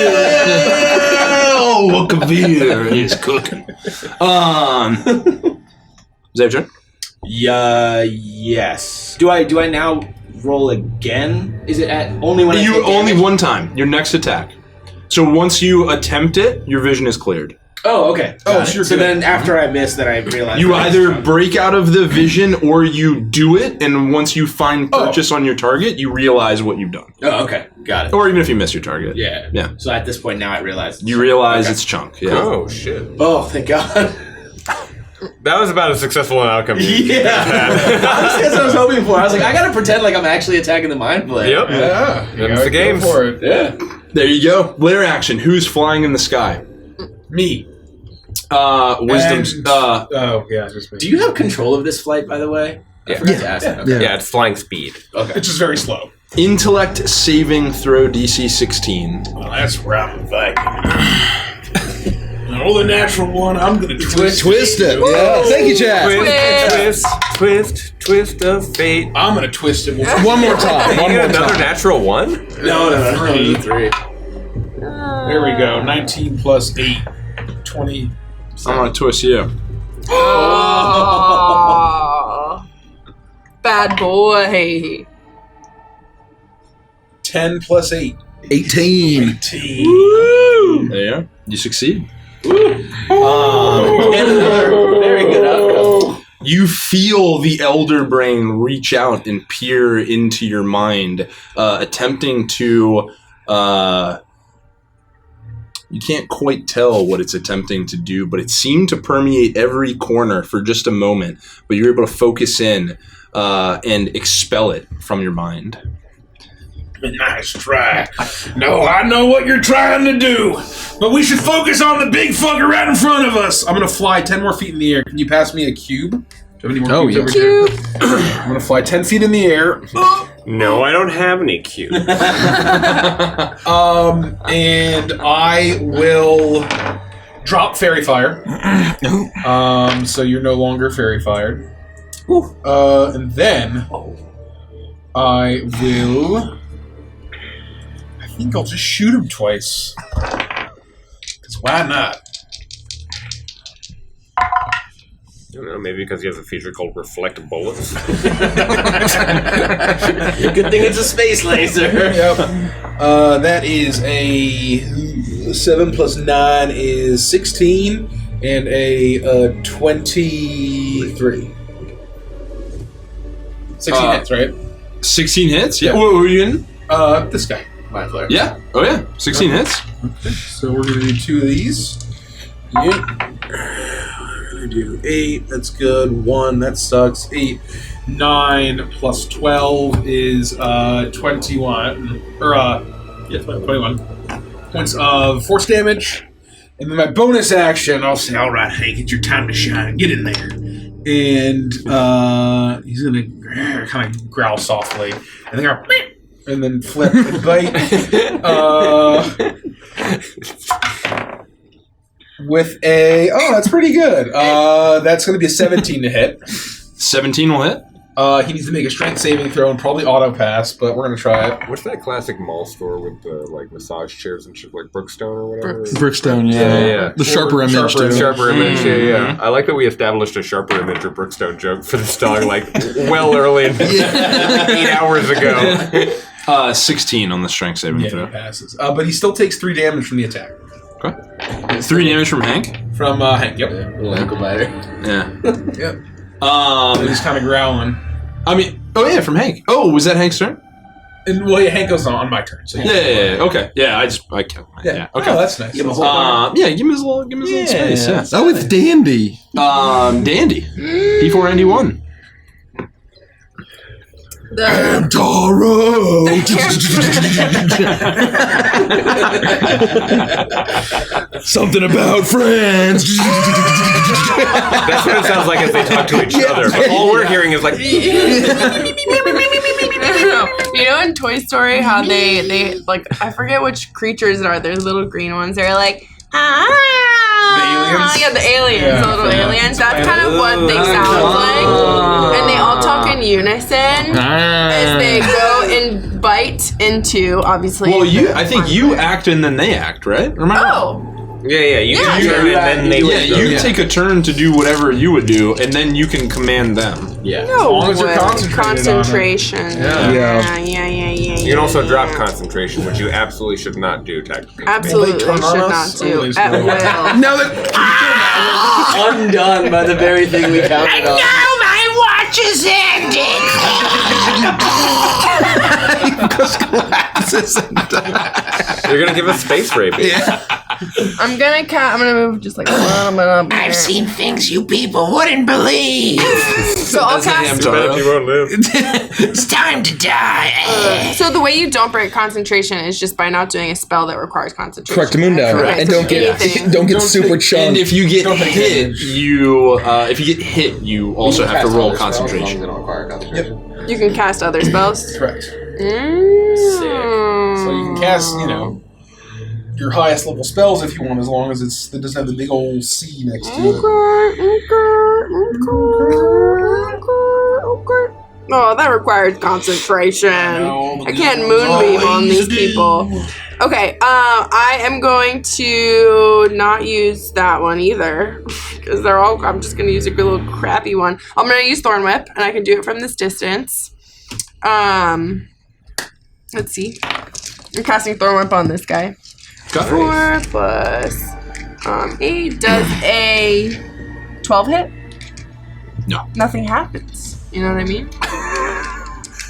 Speaker 1: Oh, Kavir is cooking. Is that your turn?
Speaker 6: Yes. Do I now roll again? Is it at only when I
Speaker 1: You
Speaker 6: take
Speaker 1: only
Speaker 6: damage?
Speaker 1: one time. Your next attack. So once you attempt it, your vision is cleared.
Speaker 6: Oh, okay.
Speaker 2: Oh,
Speaker 6: Got
Speaker 2: so
Speaker 6: it.
Speaker 2: you're
Speaker 6: So
Speaker 2: good.
Speaker 6: then after I miss, then I realize
Speaker 1: You
Speaker 6: that
Speaker 1: either break out of the vision or you do it, and once you find purchase on your target, you realize what you've done.
Speaker 6: Oh, okay. Got it.
Speaker 1: Or even if you miss your target.
Speaker 6: Yeah.
Speaker 1: Yeah.
Speaker 6: So at this point now I realize
Speaker 1: You realize
Speaker 6: Okay.
Speaker 1: it's Chunk. Yeah.
Speaker 3: Oh, shit.
Speaker 6: Oh, thank God.
Speaker 3: That was about as successful an outcome.
Speaker 6: Yeah. That's what I was hoping for. I was like, I gotta pretend like I'm actually attacking the mind flare.
Speaker 3: Yep.
Speaker 2: Yeah.
Speaker 3: That's the game.
Speaker 2: Go for it.
Speaker 6: Yeah.
Speaker 1: There you go. Lair action. Who's flying in the sky?
Speaker 2: Me.
Speaker 1: Wisdom's.
Speaker 2: And- yeah, just me.
Speaker 6: Do you have control of this flight, by the way? I forgot to ask. Okay.
Speaker 3: Yeah, it's flying speed.
Speaker 6: Okay.
Speaker 2: It's just very slow.
Speaker 1: Intellect saving throw DC 16.
Speaker 2: Well, that's Round Viking. Roll the natural one. I'm gonna twist
Speaker 4: it. Yeah. Thank you, Chad.
Speaker 3: Twist of fate.
Speaker 2: I'm gonna twist it.
Speaker 4: One more time.
Speaker 3: You
Speaker 4: One
Speaker 3: get
Speaker 4: more
Speaker 3: another
Speaker 4: time.
Speaker 3: natural one?
Speaker 6: No. 3.
Speaker 2: There we go. 19 plus 8. 20.
Speaker 1: I'm gonna twist you.
Speaker 5: Oh, bad boy.
Speaker 2: 10 plus 8.
Speaker 4: 18.
Speaker 2: 18.
Speaker 1: Woo! There you go. You succeed.
Speaker 6: And another very good outcome.
Speaker 1: You feel the elder brain reach out and peer into your mind, attempting to You can't quite tell what it's attempting to do, but it seemed to permeate every corner for just a moment. But you're able to focus in and expel it from your mind.
Speaker 2: Nice try. No, I know what you're trying to do, but we should focus on the big fucker right in front of us. I'm gonna fly 10 more feet in the air. Can you pass me a cube? Do you have any more cubes over here? I'm gonna fly 10 feet in the air.
Speaker 3: No, I don't have any cube.
Speaker 2: And I will drop fairy fire. So you're no longer fairy fired. And then I will. I think I'll just shoot him twice. Because why not?
Speaker 3: I don't know, maybe because he has a feature called Reflect Bullets.
Speaker 6: Good thing it's a space laser.
Speaker 2: Yep. That is a 7 plus 9 is 16, and a 23. 16 hits, right?
Speaker 1: 16 hits?
Speaker 2: Yeah.
Speaker 1: What were you in?
Speaker 2: This guy.
Speaker 6: Mind flare.
Speaker 1: Yeah. Oh, yeah. 16 hits.
Speaker 2: So we're going to do 2 of these. Yep. We're going to do 8. That's good. 1. That sucks. 8. 9 plus 12 is 21. Or, yeah, 21. Points of force damage. And then my bonus action, I'll say, all right, Hank, it's your time to shine. Get in there. And he's going to kind of growl softly. And then go, and then flip and bite. With a... Oh, that's pretty good. That's going to be a 17 to hit.
Speaker 1: 17 will hit.
Speaker 2: He needs to make a strength saving throw and probably auto pass, but we're going to try it.
Speaker 3: What's that classic mall store with the massage chairs and shit, like Brookstone or whatever?
Speaker 4: Brookstone, yeah. The sharper image, too.
Speaker 3: Sharper image, yeah. I like that we established a sharper image or Brookstone joke for this dog, well early, 8 hours ago.
Speaker 1: 16 on the strength saving throw.
Speaker 2: He passes. But he still takes 3 damage from the attack.
Speaker 1: Okay. 3 damage from Hank?
Speaker 2: From Hank, yep.
Speaker 6: Little ankle biter.
Speaker 1: Yeah.
Speaker 2: Yep. He's kind of growling.
Speaker 1: I mean, oh yeah, from Hank. Oh, was that Hank's turn?
Speaker 2: And well, yeah, Hank goes on my turn. So
Speaker 1: Yeah. Okay. Yeah, I kept mine. Yeah. Okay.
Speaker 2: Oh, that's nice.
Speaker 6: Give him a
Speaker 2: That's
Speaker 1: Yeah, give him his little space. Yeah.
Speaker 4: Oh, it's Dandy.
Speaker 1: Dandy. P4 Andy 1.
Speaker 4: Taro. Something about friends.
Speaker 3: That's what it sounds like as they talk to each other. But all we're hearing is like...
Speaker 5: You know in Toy Story how they like, I forget which creatures it are, they're little green ones, they're like, ah.
Speaker 2: The aliens?
Speaker 5: Yeah, the aliens,
Speaker 2: Yeah,
Speaker 5: the little aliens. That's kind of what they sound like. And they all talk in unison as they go and bite into, obviously.
Speaker 1: Well, I think you act and then they act, right? Remember?
Speaker 5: Oh.
Speaker 3: Yeah, you
Speaker 5: Yeah,
Speaker 3: can turn and then they...
Speaker 1: You take a turn to do whatever you would do, and then you can command them.
Speaker 6: Yeah.
Speaker 5: No
Speaker 2: long as you're
Speaker 5: way.
Speaker 2: concentrated on it.
Speaker 5: Concentration.
Speaker 4: Yeah.
Speaker 3: You can also drop concentration, which you absolutely should not do, technically.
Speaker 5: Absolutely
Speaker 2: Will they turn on
Speaker 5: should
Speaker 2: us?
Speaker 5: not do.
Speaker 2: Oh,
Speaker 5: At will.
Speaker 4: Now that
Speaker 6: Undone by the very thing we counted on.
Speaker 5: my watch is ending.
Speaker 3: You're gonna give us space rabies.
Speaker 5: I'm gonna move just like a little bit up.
Speaker 9: I've seen things you people wouldn't believe.
Speaker 5: So I'll cast.
Speaker 3: Too bad you won't live.
Speaker 9: It's time to die.
Speaker 5: So the way you don't break concentration is just by not doing a spell that requires concentration.
Speaker 4: correct Mundo,
Speaker 5: Okay,
Speaker 4: and
Speaker 5: so
Speaker 4: don't get
Speaker 5: anything.
Speaker 4: super
Speaker 1: And
Speaker 4: chunked.
Speaker 1: if you get hit, you also have to roll concentration.
Speaker 5: You can cast other spells.
Speaker 2: Correct.
Speaker 5: Mm.
Speaker 2: So you can cast, your highest level spells if you want, as long as it doesn't have the big old C next to it.
Speaker 5: Okay. Oh, that requires concentration. I can't moonbeam on these people. Okay, I am going to not use that one either, because I'm just going to use a good little crappy one. I'm going to use Thorn Whip, and I can do it from this distance. Let's see. I'm casting Thorn Whip on this guy. 4 plus 8. Does a 12 hit?
Speaker 1: No.
Speaker 5: Nothing happens. You know what I mean?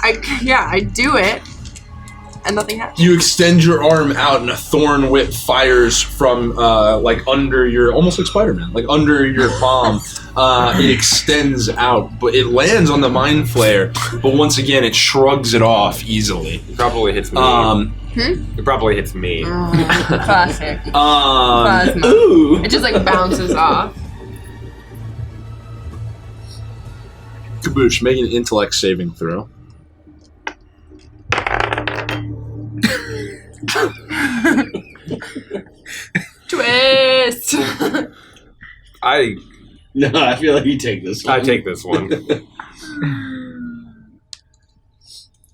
Speaker 5: I do it. And nothing happened.
Speaker 1: You extend your arm out, and a thorn whip fires from like under your, almost like Spider-Man, like under your palm. It extends out, but it lands on the mind flare. But once again, it shrugs it off easily.
Speaker 3: It probably hits me. It probably hits me.
Speaker 5: Classic. Plasma.
Speaker 1: Ooh.
Speaker 5: It just like bounces off.
Speaker 1: Kaboosh, make an intellect saving throw.
Speaker 5: Twist.
Speaker 6: No, I feel like you take this one.
Speaker 3: I take this one.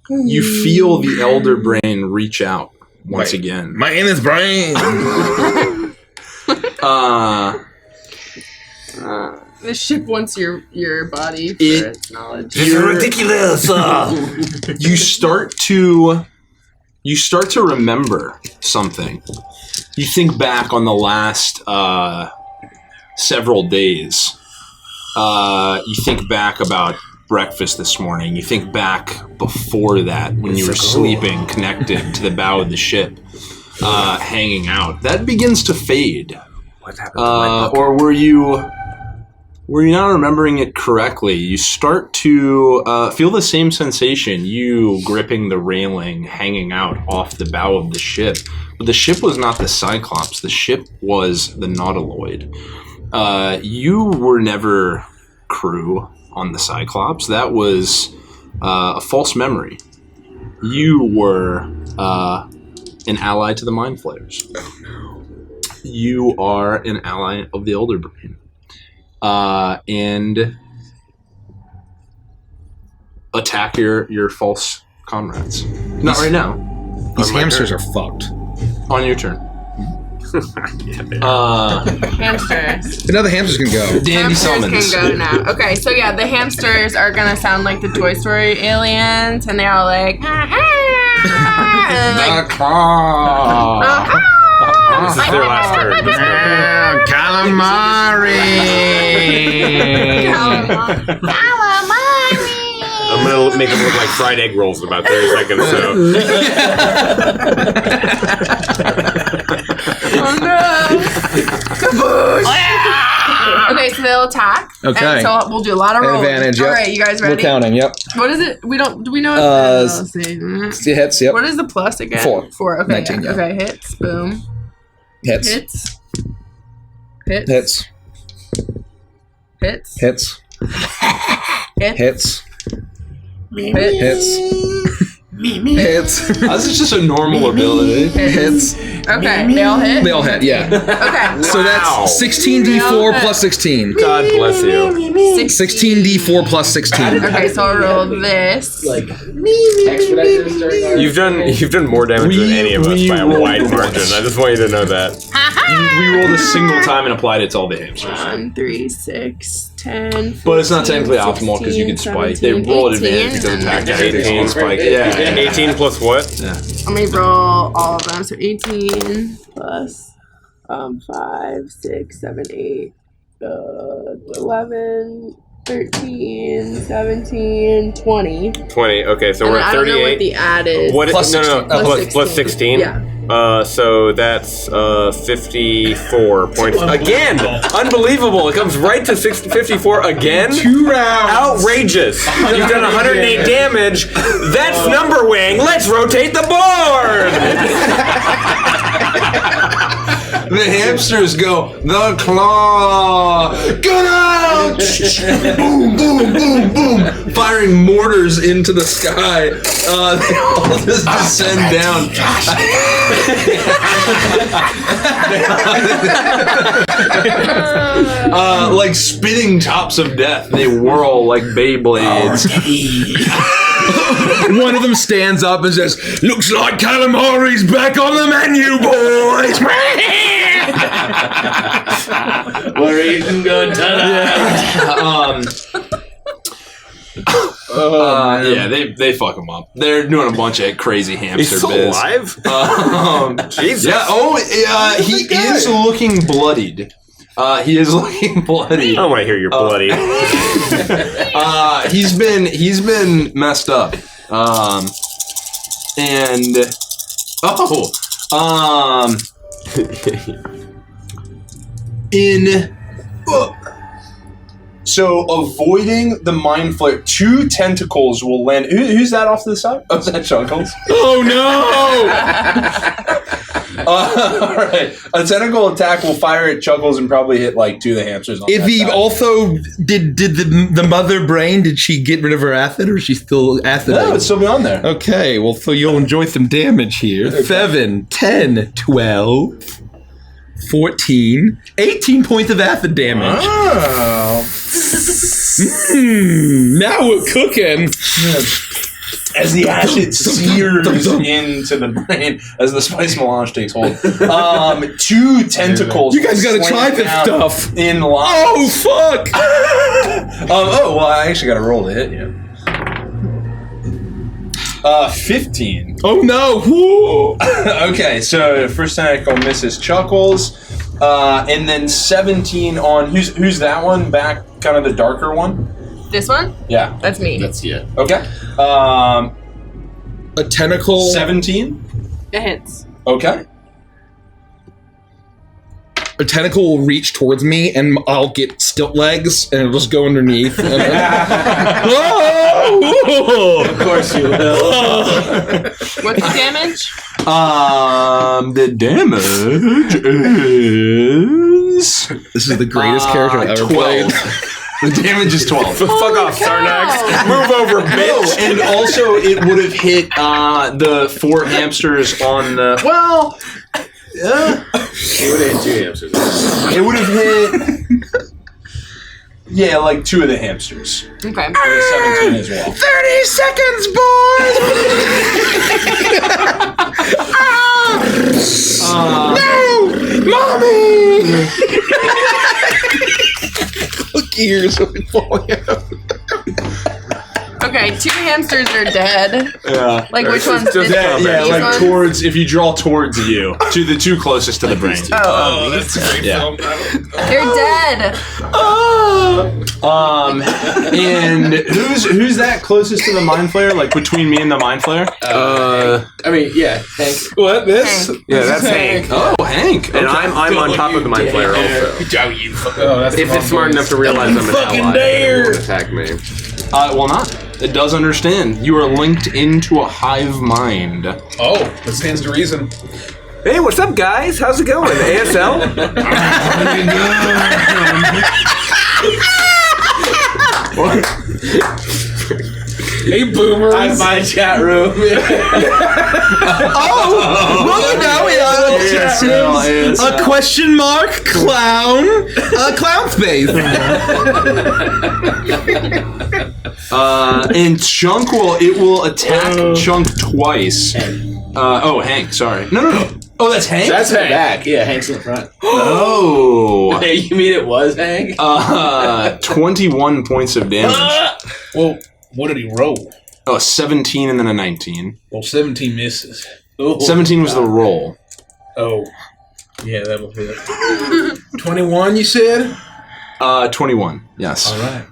Speaker 1: You feel the elder brain reach out once again.
Speaker 4: My name is Brain.
Speaker 5: The ship wants your body for its knowledge.
Speaker 7: This is ridiculous.
Speaker 1: You start to remember something. You think back on the last several days. You think back about breakfast this morning. You think back before that when you were sleeping, connected to the bow of the ship, hanging out. That begins to fade.
Speaker 7: What happened to my book?
Speaker 1: Or were you not remembering it correctly? You start to feel the same sensation, you gripping the railing, hanging out off the bow of the ship. But the ship was not the Cyclops. The ship was the Nautiloid. You were never crew on the Cyclops. That was a false memory. You were an ally to the Mind Flayers. You are an ally of the Elder Brain. And attack your false comrades. Not right now.
Speaker 4: These hamsters are fucked.
Speaker 1: On your turn.
Speaker 5: Hamsters.
Speaker 4: Another hamster's gonna go.
Speaker 1: Dandy
Speaker 5: Hamsters
Speaker 1: summons.
Speaker 5: can go now. Okay, so yeah, the hamsters are gonna sound like the Toy Story aliens, and they're all like, and then, like,
Speaker 3: This is their last turn. Let's go.
Speaker 4: Calamari.
Speaker 3: I'm gonna make them look like fried egg rolls in about 30 seconds. So
Speaker 5: oh no! Kaboosh! Okay, so they'll attack.
Speaker 4: Okay.
Speaker 5: And so we'll do a lot of rolls.
Speaker 4: Advantage, yep.
Speaker 5: All right, you guys ready?
Speaker 4: We're counting, yep.
Speaker 5: What is it? Do we know what
Speaker 4: It hits, yep.
Speaker 5: What is the plus again?
Speaker 4: 4.
Speaker 5: 4. Okay.
Speaker 4: 19, yeah.
Speaker 5: Okay, hits. Boom.
Speaker 4: Hits.
Speaker 5: Hits. Hits.
Speaker 4: Hits.
Speaker 5: Hits.
Speaker 4: Hits.
Speaker 5: Hits.
Speaker 4: Hits.
Speaker 5: Hits.
Speaker 4: Hits.
Speaker 1: This is just a normal ability.
Speaker 4: Hits.
Speaker 5: Okay, they all hit?
Speaker 4: They all hit, yeah.
Speaker 5: Okay.
Speaker 4: So that's 16d4 plus 16.
Speaker 3: God bless you.
Speaker 4: 16d4 plus 16.
Speaker 5: Okay, so I'll roll this.
Speaker 6: Like expediters during our
Speaker 3: You've done more damage than any of us by a wide margin. I just want you to know that.
Speaker 1: We rolled a single time and applied it to all the hamsters.
Speaker 5: 1, 3, 6, 10. 14,
Speaker 1: But it's not technically optimal because you can spike. They roll at advantage because attack everything's on spike. Yeah.
Speaker 3: 18 plus what?
Speaker 5: Let me roll all of them. So 18 plus 5, 6, 7, 8, 11, 13, 17, 20.
Speaker 3: 20. Okay, so
Speaker 5: And
Speaker 3: we're at
Speaker 5: I don't know what
Speaker 3: 38.
Speaker 5: the add is.
Speaker 3: What?
Speaker 4: Plus
Speaker 3: No,
Speaker 4: 16.
Speaker 3: plus 16.
Speaker 5: Yeah.
Speaker 3: So that's 54 points. Again! Unbelievable. It comes right to 54 again.
Speaker 2: 2 rounds.
Speaker 3: Outrageous. You've done 108 damage. That's number wing. Let's rotate the board.
Speaker 1: The hamsters go, the claw, get out! Boom, boom, boom, boom, firing mortars into the sky. They all just descend down. Like spinning tops of death, they whirl like Beyblades.
Speaker 4: One of them stands up and says, "Looks like calamari's back on the menu, boys."
Speaker 6: We're eating good tonight.
Speaker 1: Yeah, they fuck him up. They're doing a bunch of crazy hamster
Speaker 3: He's still
Speaker 1: biz.
Speaker 3: alive? Jesus.
Speaker 1: Yeah. He is looking bloodied. He is looking bloody.
Speaker 3: I don't want to hear your bloody.
Speaker 1: He's been messed up. And so avoiding the mind flare, 2 tentacles will land. Who's that off to the side? Oh, is that Chuckles?
Speaker 4: Oh no!
Speaker 1: All right, a tentacle attack will fire at Chuckles and probably hit like 2 of the hamsters. On
Speaker 4: If
Speaker 1: that
Speaker 4: he
Speaker 1: side.
Speaker 4: also did the mother brain, did she get rid of her acid, or is she still acid?
Speaker 1: No, it'd still be on there.
Speaker 4: Okay, well, so you'll enjoy some damage here.
Speaker 1: Okay.
Speaker 4: 7, 10, 12, 14, 18 points of acid damage.
Speaker 2: Oh.
Speaker 4: Now we're cooking.
Speaker 1: As the acid sears into the brain, as the spice melange takes hold, 2 tentacles.
Speaker 4: You guys gotta try this stuff.
Speaker 1: In line.
Speaker 4: Oh, fuck!
Speaker 1: Oh, well, I actually got to roll to hit you. 15.
Speaker 4: Oh no! Woo.
Speaker 1: Okay, so first tentacle misses Chuckles, and then 17 on who's that one? Back, kind of the darker one.
Speaker 5: This one?
Speaker 1: Yeah.
Speaker 5: That's me.
Speaker 6: That's yeah.
Speaker 1: Okay.
Speaker 4: A tentacle.
Speaker 1: 17.
Speaker 5: It hits.
Speaker 1: Okay.
Speaker 4: A tentacle will reach towards me, and I'll get stilt legs, and it'll just go underneath. And
Speaker 6: Of course you will.
Speaker 5: What's the damage?
Speaker 1: The damage is
Speaker 4: This is the greatest character I've ever
Speaker 1: 12.
Speaker 4: played.
Speaker 1: The damage is 12.
Speaker 3: Fuck off, Sarnax. Move over, bitch.
Speaker 1: And also, it would have hit the 4 hamsters on the. Well,
Speaker 6: He would have hit 2 hamsters.
Speaker 1: it would have hit. Yeah, like 2 of the hamsters.
Speaker 5: Okay.
Speaker 1: And a 17 as well.
Speaker 4: 30 seconds, boys! No! Mommy! Gears are falling out.
Speaker 5: Okay, 2 hamsters are dead.
Speaker 1: Yeah.
Speaker 5: Like which one's
Speaker 3: just-
Speaker 5: this?
Speaker 1: Yeah,
Speaker 5: These
Speaker 1: like
Speaker 5: ones?
Speaker 1: towards, if you draw towards you, to the 2 closest to the brain.
Speaker 5: Oh,
Speaker 2: That's a great
Speaker 1: Yeah.
Speaker 2: film.
Speaker 5: they're dead.
Speaker 1: And who's that closest to the mind flare? Like between me and the mind flare?
Speaker 6: I mean, yeah, Hank.
Speaker 2: What? This?
Speaker 5: Hank.
Speaker 3: Yeah, that's Hank.
Speaker 1: Oh, Hank.
Speaker 3: And I'm on top of the mind flayer also.
Speaker 2: Good job, you fucker. Oh, that's
Speaker 3: If it's smart enough to realize I'm an ally, it won't attack me.
Speaker 1: Well, not. It does understand. You are linked into a hive mind.
Speaker 2: Oh, that stands to reason.
Speaker 3: Hey, what's up, guys? How's it going? ASL?
Speaker 2: Hey, boomers.
Speaker 6: I'm my chat room.
Speaker 4: Well, now we have a question mark clown, clown space.
Speaker 1: And Chunk will attack Chunk twice. Hank, sorry. No. Oh, that's Hank?
Speaker 6: That's Hank. Back. Yeah, Hank's in the front.
Speaker 1: Oh.
Speaker 6: Hey, you mean it was Hank?
Speaker 1: 21 points of damage.
Speaker 2: Well, what did he roll?
Speaker 1: Oh, 17 and then a 19.
Speaker 2: Well, 17 misses.
Speaker 6: Oh,
Speaker 1: 17 was the roll.
Speaker 2: Oh. Yeah, that'll hit. 21, you said?
Speaker 1: 21, yes.
Speaker 2: All right.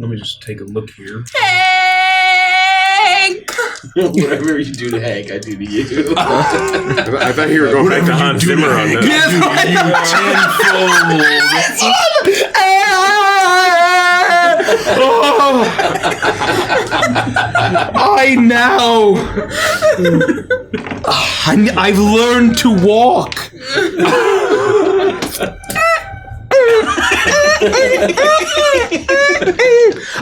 Speaker 2: Let me just take a look here.
Speaker 5: Hank!
Speaker 6: Whatever you do to Hank, I do to you.
Speaker 3: I thought you were going back to Hans Zimmer on that.
Speaker 4: I now. I've learned to walk.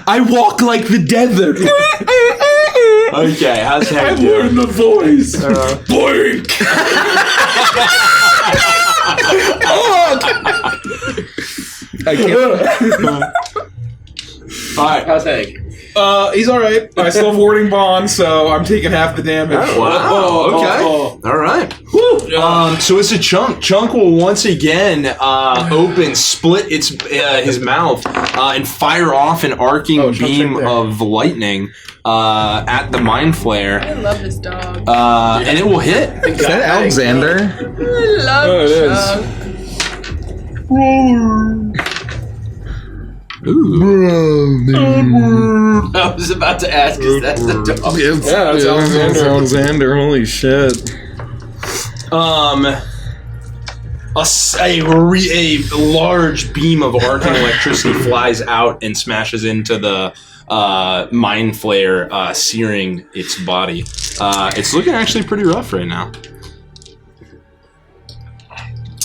Speaker 4: I walk like the desert.
Speaker 1: Okay, how's Hank doing?
Speaker 2: the voice.
Speaker 4: Boink. I can't.
Speaker 1: Alright.
Speaker 6: How's Hank?
Speaker 2: He's all right. I still have warding bond, so I'm taking half the damage.
Speaker 1: Wow, okay. Alright. So it's a Chunk. Chunk will once again split his mouth, and fire off an arcing beam of lightning at the mind flare.
Speaker 5: I love this dog.
Speaker 1: And it will hit.
Speaker 4: Is that Alexander?
Speaker 5: I love
Speaker 2: Oh, it is.
Speaker 5: Chuck.
Speaker 1: Ooh.
Speaker 6: I was about about to ask, is that the dog?
Speaker 4: Yeah, that's Alexander. Holy shit.
Speaker 1: A large beam of arcing electricity flies out and smashes into the mind flare, searing its body. It's looking actually pretty rough right now.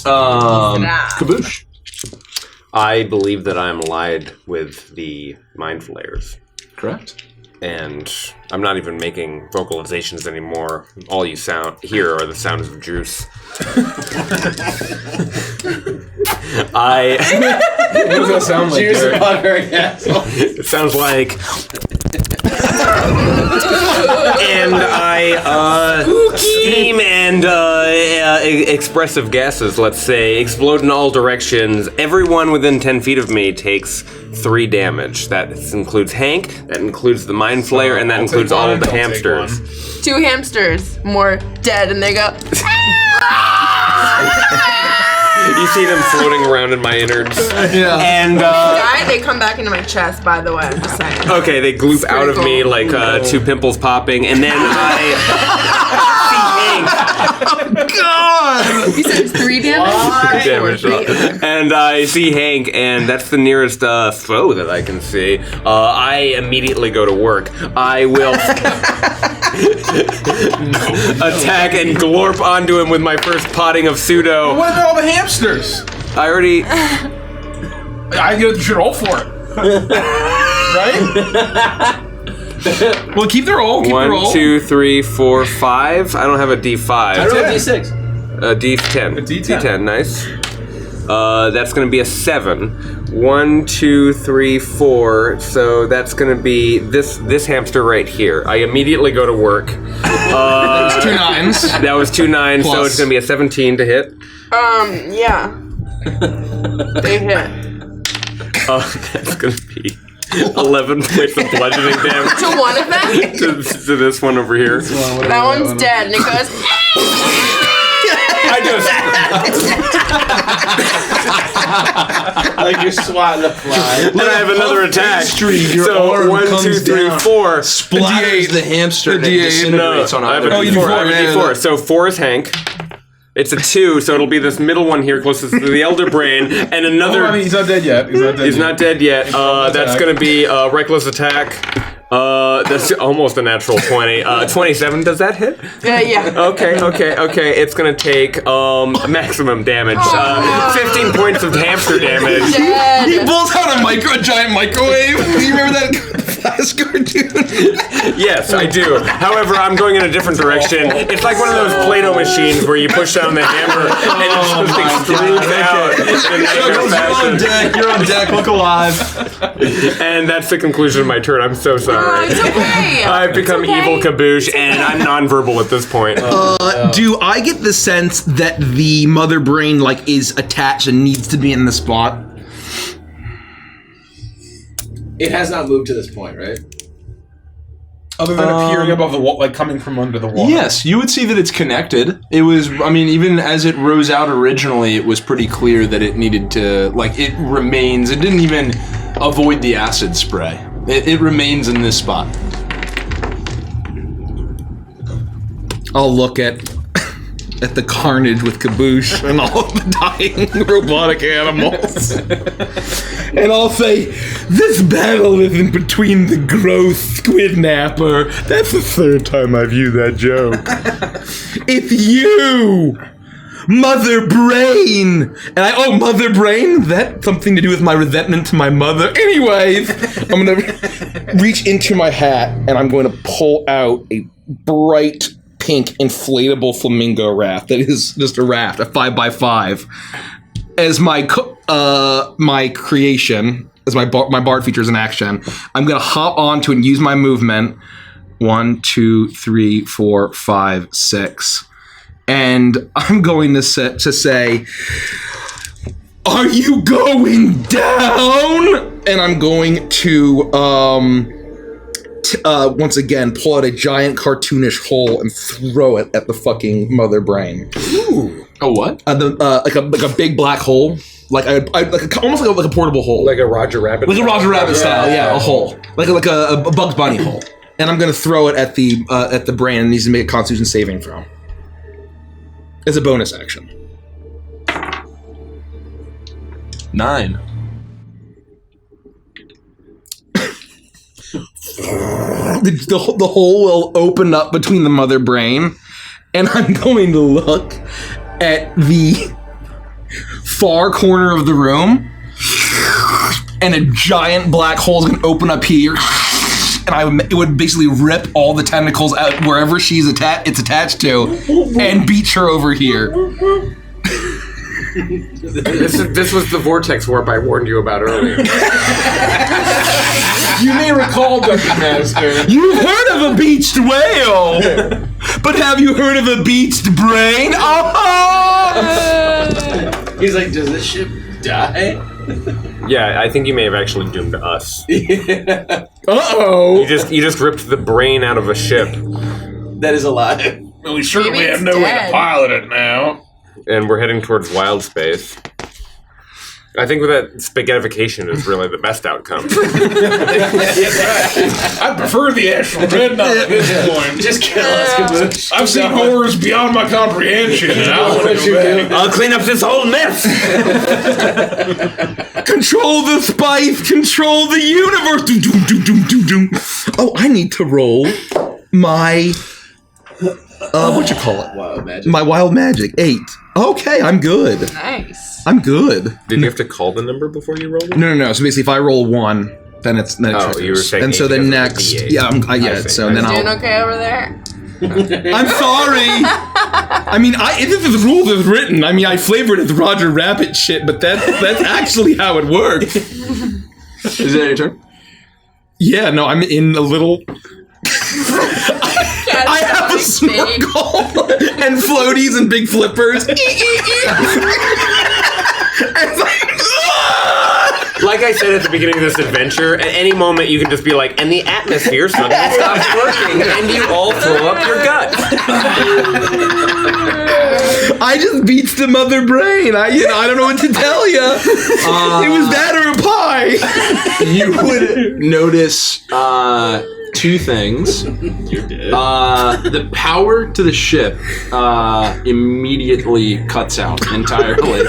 Speaker 1: Kaboosh.
Speaker 3: I believe that I'm allied with the mind flayers.
Speaker 1: Correct.
Speaker 3: And I'm not even making vocalizations anymore. All you hear are the sounds of juice.
Speaker 4: What does that sound like?
Speaker 6: Cheers upon her castle.
Speaker 3: It sounds like. And I steam and expressive gases, let's say, explode in all directions. Everyone within 10 feet of me takes 3 damage. That includes Hank, that includes the mind flayer, and that includes all of the hamsters.
Speaker 5: 2 hamsters, more dead, and they go.
Speaker 3: You see them floating around in my innards.
Speaker 4: Yeah.
Speaker 3: And
Speaker 5: They come back into my chest, by the way. I'm just saying.
Speaker 3: okay, they gloop out of me like 2 pimples popping, and then I see Hank.
Speaker 4: God!
Speaker 5: You said 3 damage?
Speaker 3: Damage. And I see Hank, and that's the nearest foe that I can see. I immediately go to work. I will attack and glorp onto him with my first potting of pseudo.
Speaker 2: What about all the hamsters?
Speaker 3: I already.
Speaker 2: I should roll for it. Right?
Speaker 4: Well, keep the roll. Keep the
Speaker 3: 1,
Speaker 4: roll.
Speaker 3: 2, 3, 4, 5. I don't have a D5.
Speaker 6: I rolled a D6.
Speaker 3: A D10.
Speaker 2: A D10.
Speaker 3: Nice. That's going to be a 7. 1, 2, 3, 4. So that's going to be this hamster right here. I immediately go to work.
Speaker 4: That was 2 9s.
Speaker 3: That was 2 9s, so
Speaker 4: Plus.
Speaker 3: it's going to be a 17 to hit.
Speaker 5: Yeah. They hit.
Speaker 3: That's going to be 11 points of bludgeoning damage
Speaker 5: To one of them?
Speaker 3: to this one over here.
Speaker 5: That one's dead, and it goes.
Speaker 3: I just.
Speaker 6: Like you're swatting a fly.
Speaker 3: Then I have another attack.
Speaker 1: your
Speaker 3: So
Speaker 1: arm
Speaker 3: 1, 2,
Speaker 1: comes
Speaker 3: 3,
Speaker 1: down.
Speaker 3: 4.
Speaker 1: Splatters the hamster and it
Speaker 4: D8.
Speaker 1: disintegrates on
Speaker 3: I have
Speaker 1: either.
Speaker 3: a
Speaker 4: you
Speaker 3: D4.
Speaker 4: do
Speaker 3: I have a
Speaker 4: four,
Speaker 3: D4. So 4 is Hank. It's a 2, so it'll be this middle one here closest to the elder brain, and another.
Speaker 2: I mean, he's not dead yet.
Speaker 3: He's not dead yet. That's going to be a reckless attack. That's almost a natural 20. 27. Does that hit?
Speaker 5: Yeah.
Speaker 3: Okay. It's going to take maximum damage. 15 points of hamster damage.
Speaker 4: He
Speaker 5: Dead.
Speaker 4: pulls out a giant microwave. Do you remember that Flash cartoon?
Speaker 3: Yes, I do. However, I'm going in a different direction. It's like one of those Play-Doh machines where you push down the hammer and it just extrudes out.
Speaker 1: You're on deck. Look alive.
Speaker 3: And that's the conclusion of my turn. I'm so
Speaker 5: Oh,
Speaker 3: sorry.
Speaker 5: it's okay.
Speaker 3: I've become
Speaker 5: It's okay.
Speaker 3: evil Kaboosh, and I'm nonverbal at this point.
Speaker 4: Do I get the sense that the mother brain is attached and needs to be in the spot?
Speaker 6: It has not moved to this point, right?
Speaker 2: Other than appearing above the wall, like coming from under the wall.
Speaker 1: Yes, you would see that it's connected. It was, even as it rose out originally, it was pretty clear that it needed to, it remains. It didn't even avoid the acid spray. It remains in this spot.
Speaker 4: I'll look at the carnage with Kaboosh and all of the dying robotic animals. And I'll say, this battle isn't between the gross squidnapper. That's the 3rd time I've used that joke. It's you! Mother Brain! And Mother Brain? That's something to do with my resentment to my mother. Anyways, I'm gonna reach into my hat and I'm going to pull out a bright pink inflatable flamingo raft. That is just a raft, a 5x5. As my creation, as my bard features in action, I'm gonna hop onto it and use my movement. 1, 2, 3, 4, 5, 6. And I'm going to say, are you going down? And I'm going to, once again, pull out a giant cartoonish hole and throw it at the fucking mother brain.
Speaker 1: Ooh. Oh, what?
Speaker 4: Like a big black hole. almost like a portable hole,
Speaker 3: Like a Roger Rabbit.
Speaker 4: like a Roger Rabbit style, a hole, like a Bugs Bunny hole. And I'm gonna throw it at the brain, and it needs to make a Constitution saving throw. As a bonus action.
Speaker 1: 9.
Speaker 4: The hole will open up between the mother brain, and I'm going to look at the far corner of the room, and a giant black hole is going to open up here, and it would basically rip all the tentacles out wherever it's attached to, and beach her over here.
Speaker 3: This was the vortex warp I warned you about earlier.
Speaker 2: You may recall, Dungeon Master.
Speaker 4: You've heard of a beached whale, but have you heard of a beached brain?
Speaker 6: He's like, does this ship die?
Speaker 3: Yeah, I think you may have actually doomed us.
Speaker 4: Uh-oh.
Speaker 3: You just ripped the brain out of a ship,
Speaker 6: That is alive.
Speaker 2: Well, we certainly
Speaker 5: Maybe
Speaker 2: have
Speaker 5: it's
Speaker 2: no way
Speaker 5: dead.
Speaker 2: to pilot it now.
Speaker 3: and we're heading towards wild space. I think that spaghettification is really the best outcome.
Speaker 2: I prefer the Astral Dreadnought at this point.
Speaker 6: Just kill us. Caboose.
Speaker 2: I've seen horrors beyond my comprehension, and I want to go back.
Speaker 3: I'll clean up this whole mess.
Speaker 4: Control the spice, control the universe. Doom, doom, doom, doom, doom, doom. Oh, I need to roll my what you call it?
Speaker 6: Wild magic.
Speaker 4: My wild magic. 8. Okay, I'm good.
Speaker 5: Nice.
Speaker 4: I'm good.
Speaker 3: Did you have to call the number before you rolled it?
Speaker 4: No. So basically, if I roll 1, then it
Speaker 3: Oh,
Speaker 4: triggers.
Speaker 3: you were saying
Speaker 4: and so
Speaker 3: 8
Speaker 4: then
Speaker 3: because of
Speaker 4: next,
Speaker 3: the D8.
Speaker 4: yeah,
Speaker 3: I see.
Speaker 4: So then
Speaker 5: Doing
Speaker 4: I'll.
Speaker 5: okay over there?
Speaker 4: I'm sorry. I mean, this is the rule is written. I mean, I flavored it with Roger Rabbit shit, but that's actually how it works.
Speaker 1: Is that your turn?
Speaker 4: Yeah, no, I'm in a little. I have a snorkel and floaties and big flippers. It's like,
Speaker 3: Like I said at the beginning of this adventure, at any moment you can just be like, and the atmosphere suddenly stops working, and you all throw up your guts.
Speaker 4: I just beats the mother brain. I don't know what to tell you. It was that or a pie.
Speaker 1: You would notice 2 things.
Speaker 6: You're dead.
Speaker 1: The power to the ship immediately cuts out entirely.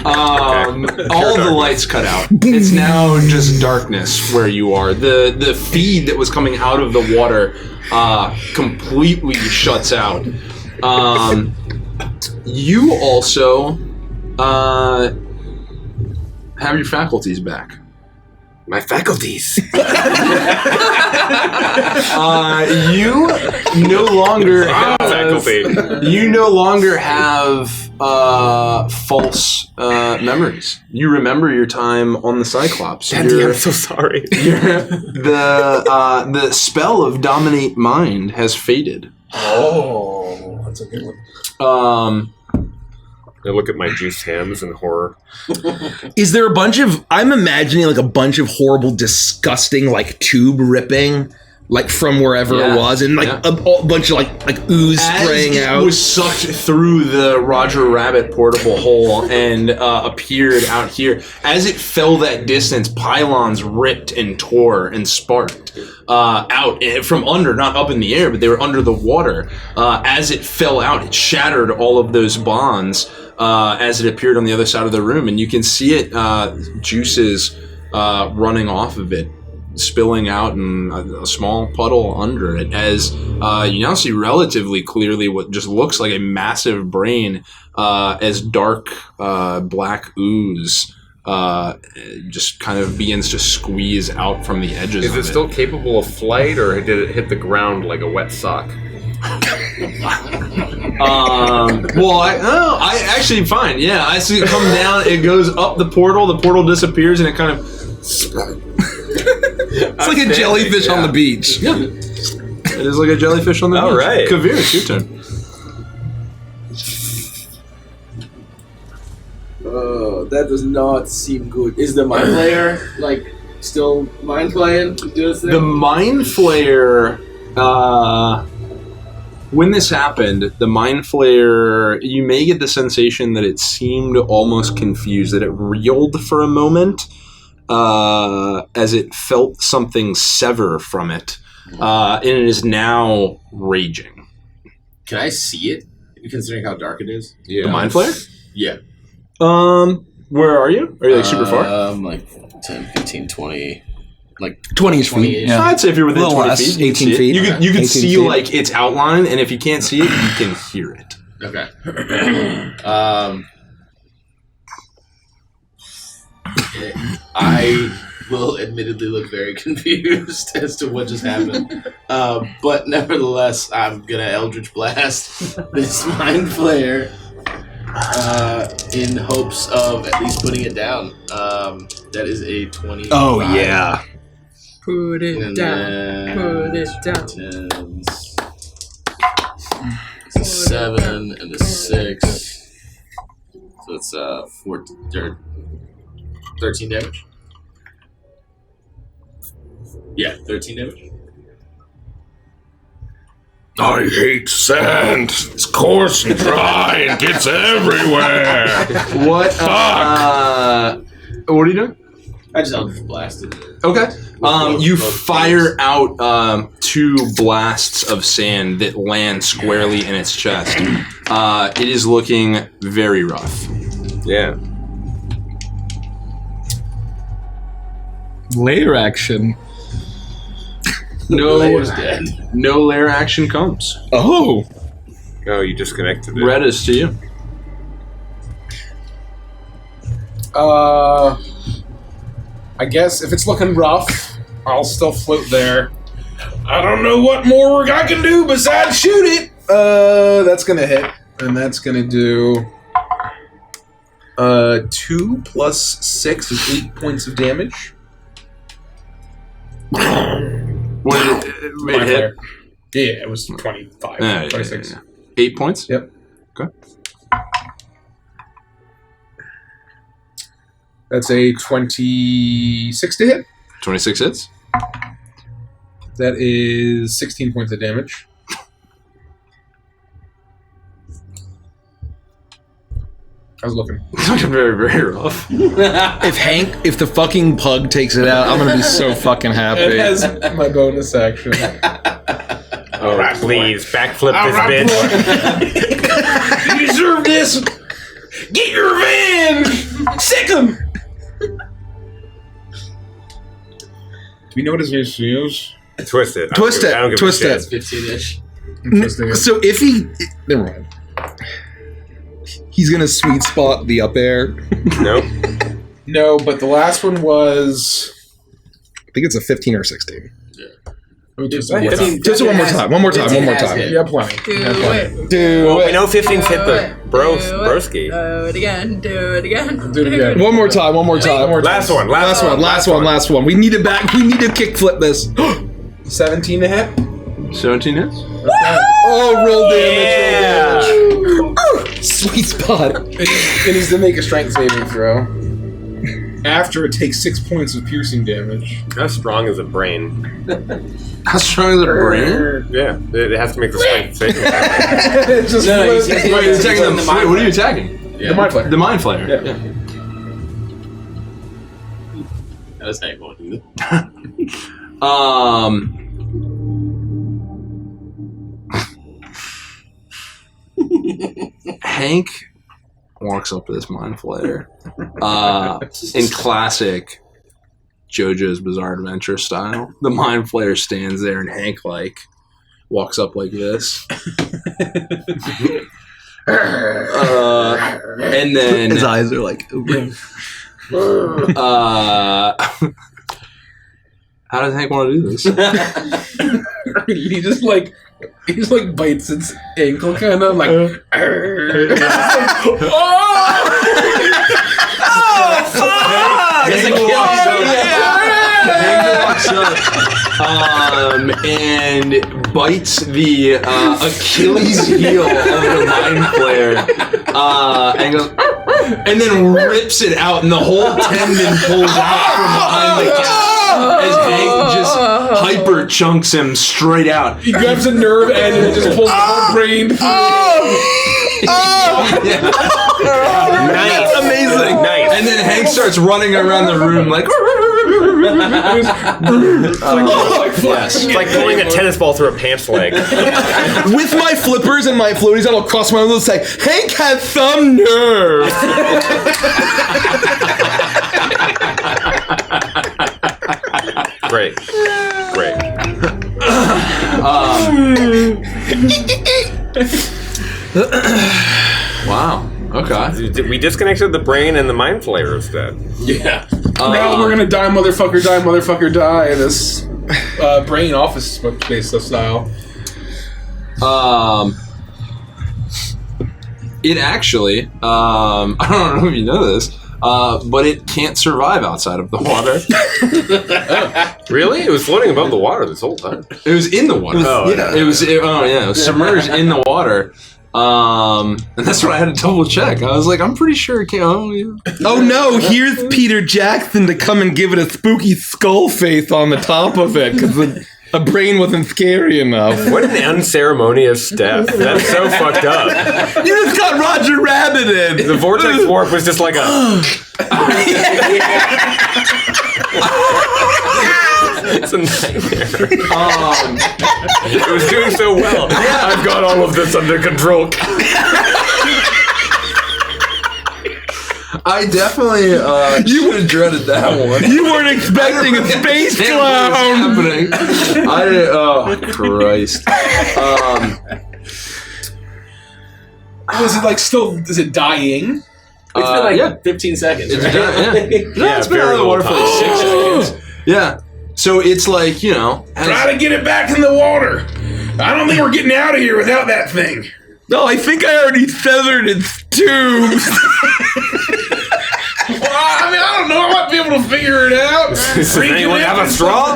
Speaker 1: All the lights cut out. It's now just darkness where you are. The feed that was coming out of the water completely shuts out. You also have your faculties back.
Speaker 7: My faculties.
Speaker 1: You no longer have
Speaker 3: Faculty.
Speaker 1: You no longer have false memories. You remember your time on the Cyclops.
Speaker 3: Andy, I'm so sorry.
Speaker 1: The spell of dominate mind has faded.
Speaker 2: Oh, that's a good one.
Speaker 3: I look at my juiced hands in horror.
Speaker 4: Is there a bunch of? I'm imagining like a bunch of horrible, disgusting, like tube ripping, like from wherever it was, and like a bunch of like ooze spraying out.
Speaker 1: It was sucked through the Roger Rabbit portable hole and appeared out here. As it fell that distance, pylons ripped and tore and sparked out from under, not up in the air, but they were under the water. As it fell out, it shattered all of those bonds as it appeared on the other side of the room, and you can see it juices running off of it, spilling out in a small puddle under it, as you now see relatively clearly what just looks like a massive brain as dark black ooze just kind of begins to squeeze out from the edges
Speaker 3: Is
Speaker 1: of
Speaker 3: it still capable of flight, or did it hit the ground like a wet sock?
Speaker 1: Well, I actually fine. Yeah, I see it come down. It goes up the portal disappears, and it kind of.
Speaker 4: It's like a jellyfish on the beach.
Speaker 1: Yeah, it is like a jellyfish on the beach.
Speaker 3: All right.
Speaker 1: Kavir, it's your turn.
Speaker 6: Oh, that does not seem good. Is the mind player like still mind playing? Do this thing?
Speaker 1: The mind flayer When this happened, the Mind Flayer, you may get the sensation that it seemed almost confused, that it reeled for a moment as it felt something sever from it, and it is now raging.
Speaker 6: Can I see it, considering how dark it is?
Speaker 3: Yeah.
Speaker 1: The Mind Flayer?
Speaker 6: Yeah.
Speaker 1: Where are you? Are you like super far?
Speaker 6: Like 10, 15, 20. Like
Speaker 4: 20 feet.
Speaker 6: 20-ish.
Speaker 4: Yeah.
Speaker 1: I'd say if you're within
Speaker 4: A little
Speaker 1: 20
Speaker 4: less,
Speaker 1: feet, you can
Speaker 4: 18
Speaker 1: see it.
Speaker 4: feet.
Speaker 1: You could
Speaker 4: 18
Speaker 1: see
Speaker 4: feet.
Speaker 1: like its outline, and if you can't see it, you can hear it.
Speaker 6: Okay. I will admittedly look very confused as to what just happened. But nevertheless, I'm going to Eldritch Blast this Mind Flayer in hopes of at least putting it down. That is a 20.
Speaker 4: Oh, yeah.
Speaker 5: Put it
Speaker 6: And
Speaker 5: down.
Speaker 6: then
Speaker 5: Put it down.
Speaker 6: 10s. It's a 7 and a 6. So it's 13 damage. Yeah, 13 damage.
Speaker 10: I hate sand. It's coarse and dry and gets everywhere.
Speaker 1: What? What are you doing?
Speaker 6: I just Eldritch blasted.
Speaker 1: Okay. You
Speaker 6: both
Speaker 1: fire out 2 blasts of sand that land squarely in its chest. It is looking very rough.
Speaker 3: Yeah.
Speaker 4: Layer action.
Speaker 6: Layer's dead.
Speaker 1: No lair action comes.
Speaker 4: Oh.
Speaker 3: Oh, you disconnected it.
Speaker 1: Red is to you.
Speaker 2: I guess if it's looking rough, I'll still float there. I don't know what more I can do besides shoot it. That's gonna hit, and that's gonna do 2 plus 6 is 8 points of damage.
Speaker 1: What did it hit?
Speaker 2: Yeah, it was 25, 26.
Speaker 1: 8 points?
Speaker 2: Yep.
Speaker 1: Okay.
Speaker 2: That's a 26 to hit.
Speaker 1: 26 hits?
Speaker 2: That is 16 points of damage. I was looking.
Speaker 1: It's looking very, very rough.
Speaker 4: If the fucking pug takes it out, I'm gonna be so fucking happy.
Speaker 2: It has my bonus action.
Speaker 3: Oh, right, please. Backflip this bitch.
Speaker 2: You deserve this! Get your revenge! Sick him! Do we know what his AC is?
Speaker 3: Twist it.
Speaker 4: Twist it.
Speaker 3: I don't give a
Speaker 4: Twist
Speaker 3: shit.
Speaker 4: it.
Speaker 6: It's 15-ish.
Speaker 4: So if he... Never mind. He's gonna sweet spot the up air.
Speaker 3: Nope.
Speaker 2: No, but the last one was...
Speaker 4: I think it's a 15 or 16.
Speaker 2: Just
Speaker 4: Just one more time. One more time. One more time.
Speaker 2: Yeah, plenty.
Speaker 5: Do
Speaker 2: Yeah, plenty.
Speaker 5: it.
Speaker 4: Do
Speaker 3: Well, we
Speaker 4: it.
Speaker 3: know 15's hit the
Speaker 5: Do it.
Speaker 3: broski.
Speaker 5: Do it again. Do it again.
Speaker 2: Do it again.
Speaker 4: One more time. One more time.
Speaker 3: Last one.
Speaker 4: Last one. Last one. Last one. We need it back. We need to kickflip this.
Speaker 2: 17 to hit.
Speaker 1: 17 hits?
Speaker 4: Oh, roll damage. Roll damage. Sweet spot.
Speaker 2: It needs to make a strength saving throw. After it takes 6 points of piercing damage.
Speaker 3: How strong is a brain?
Speaker 1: How strong is the brain?
Speaker 3: Yeah, it has to make the strength saving.
Speaker 2: It just
Speaker 6: No,
Speaker 2: floats.
Speaker 6: he's
Speaker 1: Wait, you're attacking
Speaker 6: the mind
Speaker 1: what are you attacking?
Speaker 2: The Mind Flayer.
Speaker 1: The Mind Flayer.
Speaker 2: Yeah.
Speaker 6: That's how you want to do it.
Speaker 1: Hank walks up to this Mind Flayer in classic JoJo's Bizarre Adventure style. The Mind Flayer stands there, and Hank walks up like this, and then
Speaker 4: His eyes are like open.
Speaker 1: how does Hank want to do this?
Speaker 2: He just bites its ankle, kind of like.
Speaker 1: Hank walks up, and bites the Achilles heel of the Mind Flayer, and goes, and then rips it out, and the whole tendon pulls out from behind the cat. as Hank just hyper chunks him straight out.
Speaker 2: He grabs a nerve end and just pulls the whole brain.
Speaker 3: Nice.
Speaker 1: Amazing.
Speaker 3: Nice.
Speaker 1: And then Hank starts running around the room like. Yes.
Speaker 3: It's like pulling a tennis ball through a pants leg.
Speaker 4: With my flippers and my floaties, I'll cross my arms and say, Hank has some nerve.
Speaker 3: Great.
Speaker 1: Wow. Okay.
Speaker 3: We disconnected the brain and the mind flayer instead.
Speaker 6: Yeah.
Speaker 2: Now we're gonna die, motherfucker, die in this brain office space style.
Speaker 1: It actually, I don't know if you know this, but it can't survive outside of the water.
Speaker 3: Really? It was floating above the water this whole time.
Speaker 1: It was in the water. It was submerged in the water. And that's what I had to double check. I was like, I'm pretty sure it can't.
Speaker 4: Oh no, here's Peter Jackson to come and give it a spooky skull face on the top of it because a brain wasn't scary enough.
Speaker 3: What an unceremonious step. That's so fucked up.
Speaker 4: You just got Roger Rabbit in.
Speaker 3: The vortex warp was just like a... It's a nightmare. It was doing so well. I've got all of this under control.
Speaker 1: I definitely you would have dreaded that one.
Speaker 4: You weren't expecting a space clown.
Speaker 1: Happening. I didn't. Oh Christ.
Speaker 2: Was it like still? Is it dying?
Speaker 6: It's been like 15 seconds.
Speaker 1: It's
Speaker 6: Right?
Speaker 1: it's been out of the water for like 6 seconds. Yeah. So it's like,
Speaker 2: Try to get it back in the water. I don't think we're getting out of here without that thing.
Speaker 4: No, I think I already severed its tubes.
Speaker 2: I don't know. I might be able to figure it out.
Speaker 3: Does anyone have a straw?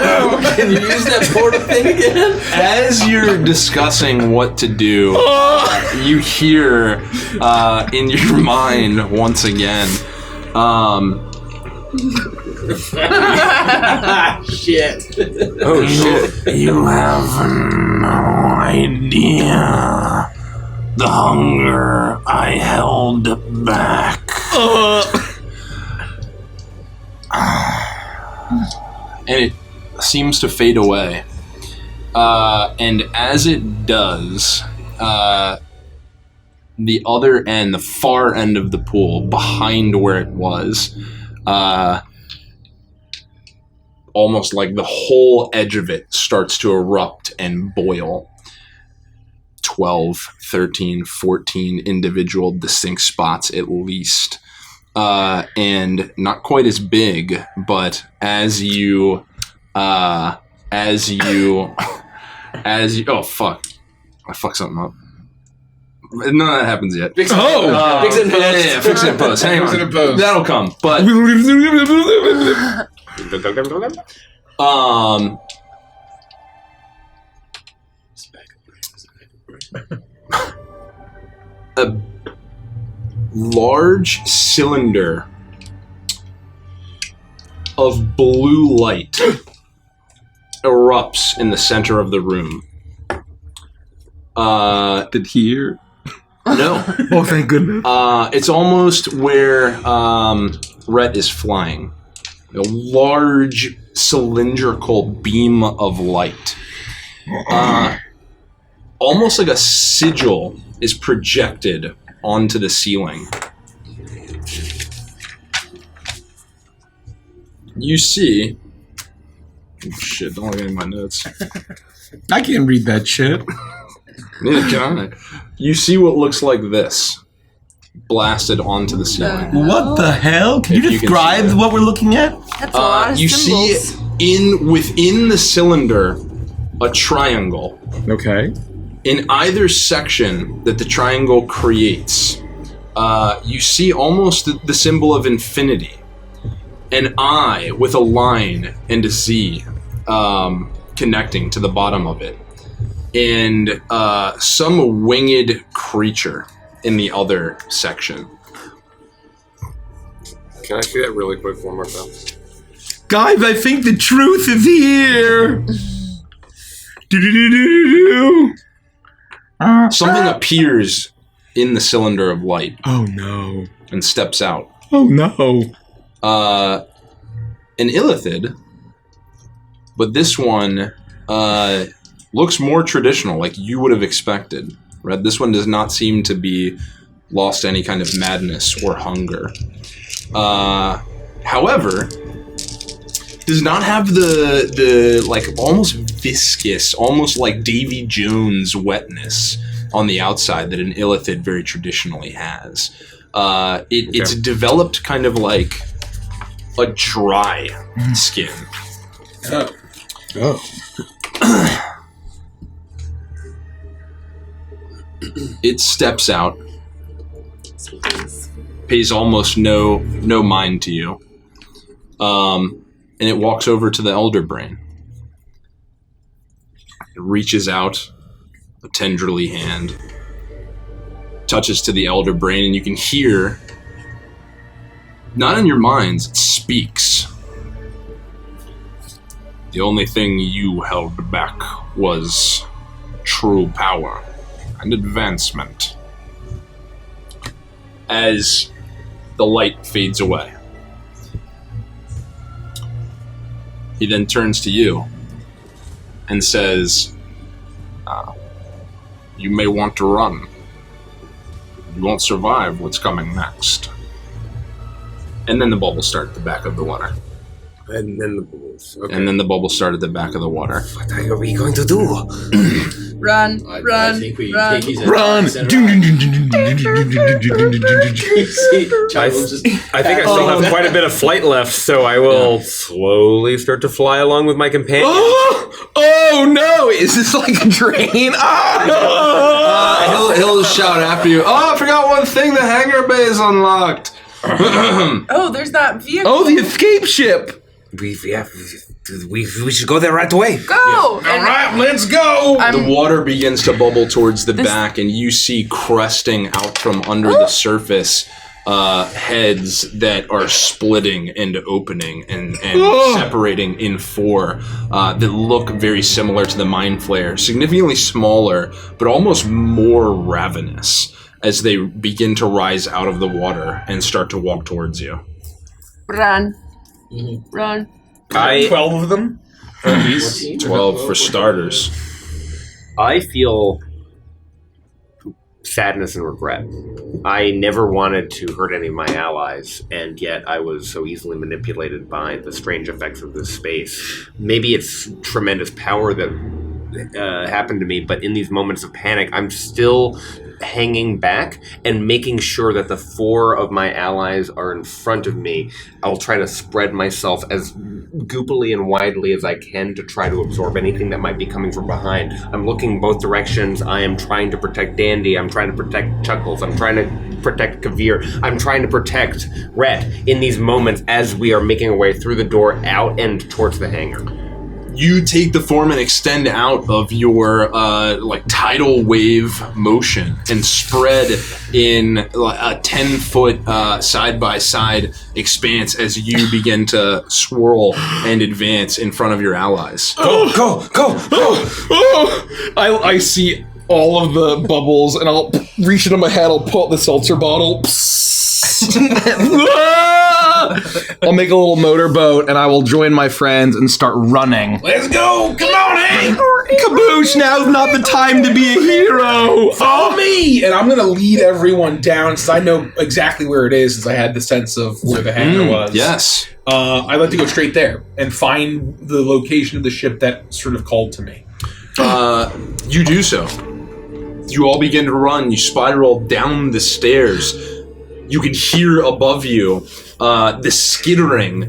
Speaker 6: Can you use that portal thing again?
Speaker 1: as you're discussing what to do, you hear in your mind once again.
Speaker 6: Shit.
Speaker 3: Oh shit.
Speaker 9: You have no idea the hunger I held back.
Speaker 1: And it seems to fade away. And as it does, the other end, the far end of the pool, behind where it was, almost like the whole edge of it starts to erupt and boil. 12, 13, 14 individual distinct spots at least. And not quite as big, but as you oh fuck, I fucked something up. None of that happens yet.
Speaker 6: Fix it in post.
Speaker 1: Yeah, fix it in post. Hang on,
Speaker 2: Fix it in post.
Speaker 1: that'll come. But a large cylinder of blue light erupts in the center of the room.
Speaker 4: Did here?
Speaker 1: No.
Speaker 4: Oh, thank goodness.
Speaker 1: It's almost where Rhett is flying. A large cylindrical beam of light. Almost like a sigil is projected onto the ceiling. You see... Oh, shit, don't look at my notes.
Speaker 4: I can't read that shit.
Speaker 1: Neither can I. You see what looks like this. Blasted onto the ceiling.
Speaker 4: What the hell? Can you
Speaker 1: If you can
Speaker 4: describe
Speaker 1: see that.
Speaker 4: what we're looking at?
Speaker 5: That's a lot of
Speaker 1: You
Speaker 5: symbols.
Speaker 1: see within the cylinder a triangle.
Speaker 4: Okay.
Speaker 1: In either section that the triangle creates, you see almost the symbol of infinity. An I with a line and a Z connecting to the bottom of it. And some winged creature in the other section.
Speaker 3: Can I see that really quick one more time?
Speaker 4: Guys, I think the truth is here. Do-do-do-do-do-do.
Speaker 1: Something appears in the cylinder of light
Speaker 4: Oh no.
Speaker 1: and steps out.
Speaker 4: Oh no.
Speaker 1: An illithid, but this one looks more traditional, like you would have expected. Right? This one does not seem to be lost to any kind of madness or hunger. However, does not have the like almost viscous, almost like Davy Jones wetness on the outside that an illithid very traditionally has. It's developed kind of like a dry skin.
Speaker 2: Oh.
Speaker 1: It steps out, pays almost no mind to you, and it walks over to the elder brain. It reaches out a tenderly hand, touches to the elder brain, and you can hear, not in your minds, it speaks. The only thing you held back was true power and advancement. As the light fades away, he then turns to you and says, you may want to run. You won't survive what's coming next. And then the bubbles start at the back of the water.
Speaker 7: And then the bubbles. Okay.
Speaker 1: And then the bubbles start at the back of the water.
Speaker 7: What are we going to do?
Speaker 5: Run,
Speaker 6: I
Speaker 5: run,
Speaker 6: think we
Speaker 5: run.
Speaker 6: take these
Speaker 4: Run!
Speaker 6: I
Speaker 3: I think I still have quite a bit of flight left, so I will slowly start to fly along with my companion.
Speaker 4: Oh no! Is this like a train?
Speaker 1: He'll shout after you, oh, I forgot one thing, the hangar bay is unlocked.
Speaker 5: Oh, there's that vehicle.
Speaker 4: Oh, the escape ship!
Speaker 7: We should go there right away.
Speaker 5: Go!
Speaker 2: All right, let's go.
Speaker 1: The water begins to bubble towards the back, and you see cresting out from under the surface heads that are splitting and opening and separating in four that look very similar to the Mind Flayer, significantly smaller, but almost more ravenous as they begin to rise out of the water and start to walk towards you.
Speaker 5: Run. Run.
Speaker 2: 12 of them?
Speaker 1: 12 for starters.
Speaker 3: I feel sadness and regret. I never wanted to hurt any of my allies, and yet I was so easily manipulated by the strange effects of this space. Maybe it's tremendous power that happened to me, but in these moments of panic, I'm still hanging back and making sure that the 4 of my allies are in front of me. I'll try to spread myself as goopily and widely as I can to try to absorb anything that might be coming from behind. I'm looking both directions. I am trying to protect Dandy. I'm trying to protect Chuckles. I'm trying to protect Kavir. I'm trying to protect Rhett in these moments as we are making our way through the door out and towards the hangar.
Speaker 1: You take the form and extend out of your like tidal wave motion and spread in a 10-foot side-by-side expanse as you begin to swirl and advance in front of your allies.
Speaker 7: Go!
Speaker 4: I see all of the bubbles, and I'll reach into my hat, I'll pull out the seltzer bottle. I'll make a little motorboat, and I will join my friends and start running.
Speaker 2: Let's go! Come on, Hank!
Speaker 4: Kaboosh, now's not the time to be a hero!
Speaker 2: Follow me! And I'm going to lead everyone down, since I know exactly where it is, since I had the sense of where the hangar was.
Speaker 1: Yes.
Speaker 2: I'd like to go straight there and find the location of the ship that sort of called to me.
Speaker 1: You do so. You all begin to run. You spiral down the stairs. You can hear above you the skittering,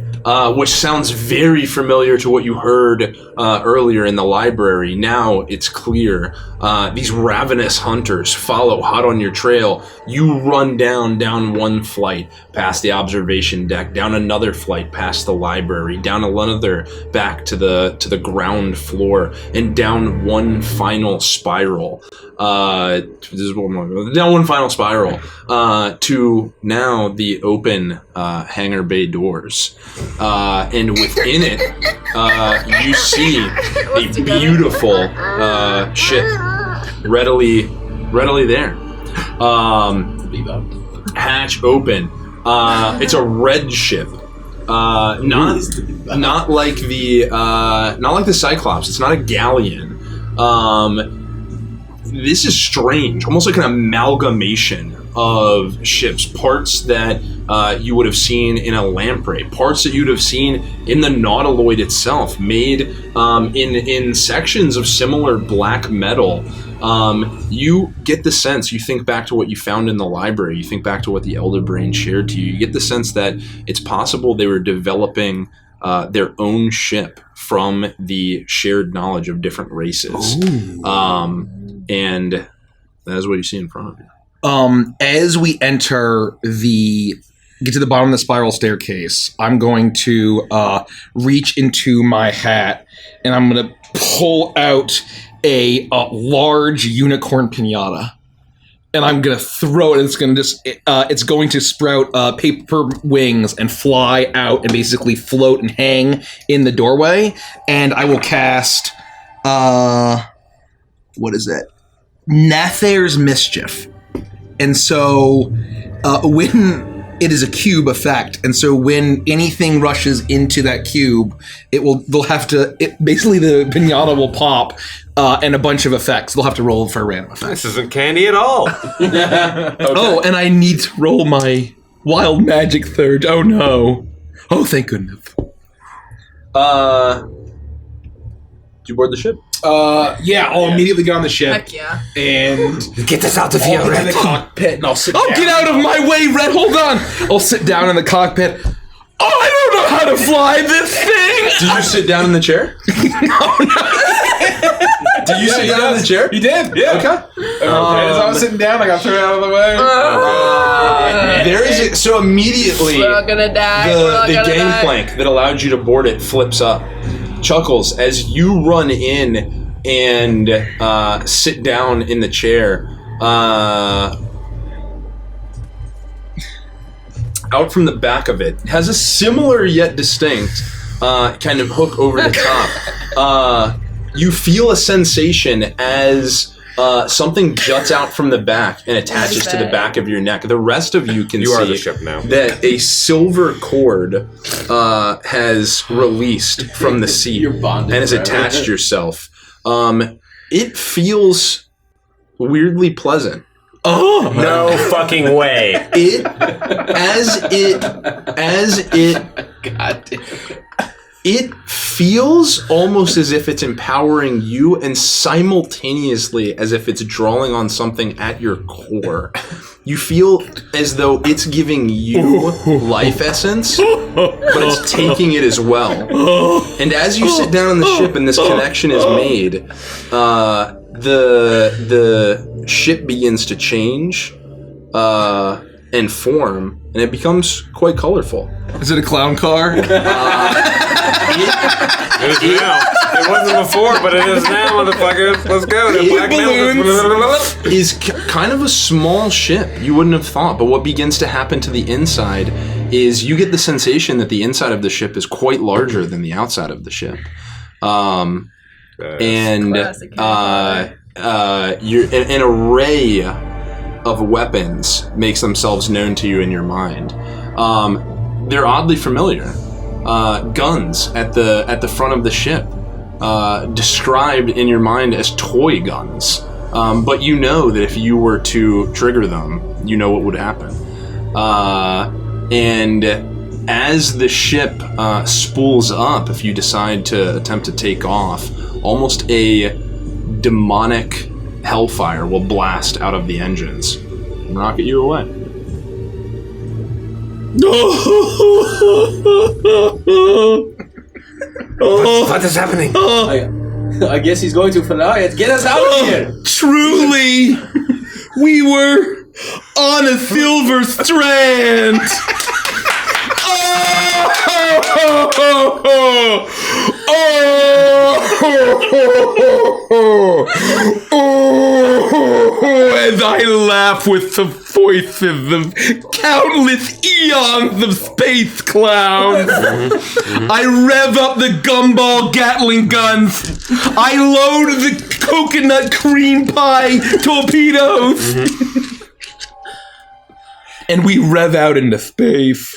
Speaker 1: which sounds very familiar to what you heard earlier in the library. Now it's clear. These ravenous hunters follow hot on your trail. You run down one flight past the observation deck, down another flight past the library, down another back to the ground floor, and down one final spiral. Down one final spiral to to now the open hangar bay doors. And within it, you see a beautiful ship readily there. Hatch open. It's a red ship. Not like the Cyclops. It's not a galleon. This is strange, almost like an amalgamation of ships. Parts that you would have seen in a lamprey, parts that you'd have seen in the nautiloid itself, made in sections of similar black metal. You get the sense, you think back to what you found in the library, you think back to what the Elder Brain shared to you, you get the sense that it's possible they were developing their own ship from the shared knowledge of different races. And that is what you see in front of you.
Speaker 4: As we get to the bottom of the spiral staircase, I'm going to reach into my hat and I'm going to pull out a large unicorn pinata, and I'm gonna throw it. And it's going to sprout paper wings and fly out and basically float and hang in the doorway. And I will cast what is it? Nathair's Mischief. And so when it is a cube effect, and so when anything rushes into that cube, basically the pinata will pop, and a bunch of effects. They'll have to roll for a random effect.
Speaker 3: This isn't candy at all.
Speaker 4: Okay. Oh, and I need to roll my wild magic third. Oh no. Oh, thank goodness.
Speaker 1: Do you board the ship?
Speaker 2: Yeah, I'll immediately get on the ship.
Speaker 5: Heck yeah.
Speaker 2: And
Speaker 7: get us out of
Speaker 2: I'll
Speaker 7: here,
Speaker 2: get in
Speaker 7: Red.
Speaker 2: the cockpit and I'll sit down.
Speaker 4: Oh, get out of my way, Red. Hold on. I'll sit down in the cockpit. Oh, I don't know how to fly this thing.
Speaker 1: Did you sit down in the chair?
Speaker 4: No.
Speaker 1: Did you sit down in the chair?
Speaker 2: You did, yeah.
Speaker 1: Okay.
Speaker 2: As I was sitting down, I got thrown out of the way.
Speaker 1: So immediately,
Speaker 5: We're all gonna die.
Speaker 1: the gangplank that allowed you to board it flips up. Chuckles, as you run in and sit down in the chair, out from the back of it has a similar yet distinct kind of hook over the top. You feel a sensation as something juts out from the back and attaches to the back of your neck. The rest of you can
Speaker 3: You
Speaker 1: see
Speaker 3: are the ship now.
Speaker 1: that a silver cord has released from the seat
Speaker 6: You're bonded
Speaker 1: and has
Speaker 6: forever.
Speaker 1: attached yourself. It feels weirdly pleasant.
Speaker 4: Oh
Speaker 3: No fucking way.
Speaker 6: God damn.
Speaker 1: It feels almost as if it's empowering you and simultaneously as if it's drawing on something at your core. You feel as though it's giving you life essence, but it's taking it as well. And as you sit down on the ship and this connection is made, the ship begins to change and form, and it becomes quite colorful.
Speaker 4: Is it a clown car?
Speaker 3: It is now. It wasn't before, but it is now, motherfuckers. Let's go. The black
Speaker 1: It is kind of a small ship. You wouldn't have thought, but what begins to happen to the inside is you get the sensation that the inside of the ship is quite larger than the outside of the ship. And an array of weapons makes themselves known to you in your mind. They're oddly familiar. Guns at the front of the ship, described in your mind as toy guns. But you know that if you were to trigger them, you know what would happen. And as the ship spools up, if you decide to attempt to take off, almost a demonic hellfire will blast out of the engines and rocket you away.
Speaker 7: What is happening?
Speaker 6: I guess he's going to fly it. Get us out of here!
Speaker 4: Truly, we were on a silver strand. as I laugh with the voices of countless eons of space clowns. I rev up the gumball Gatling guns. I load the coconut cream pie torpedoes. And we rev out into space.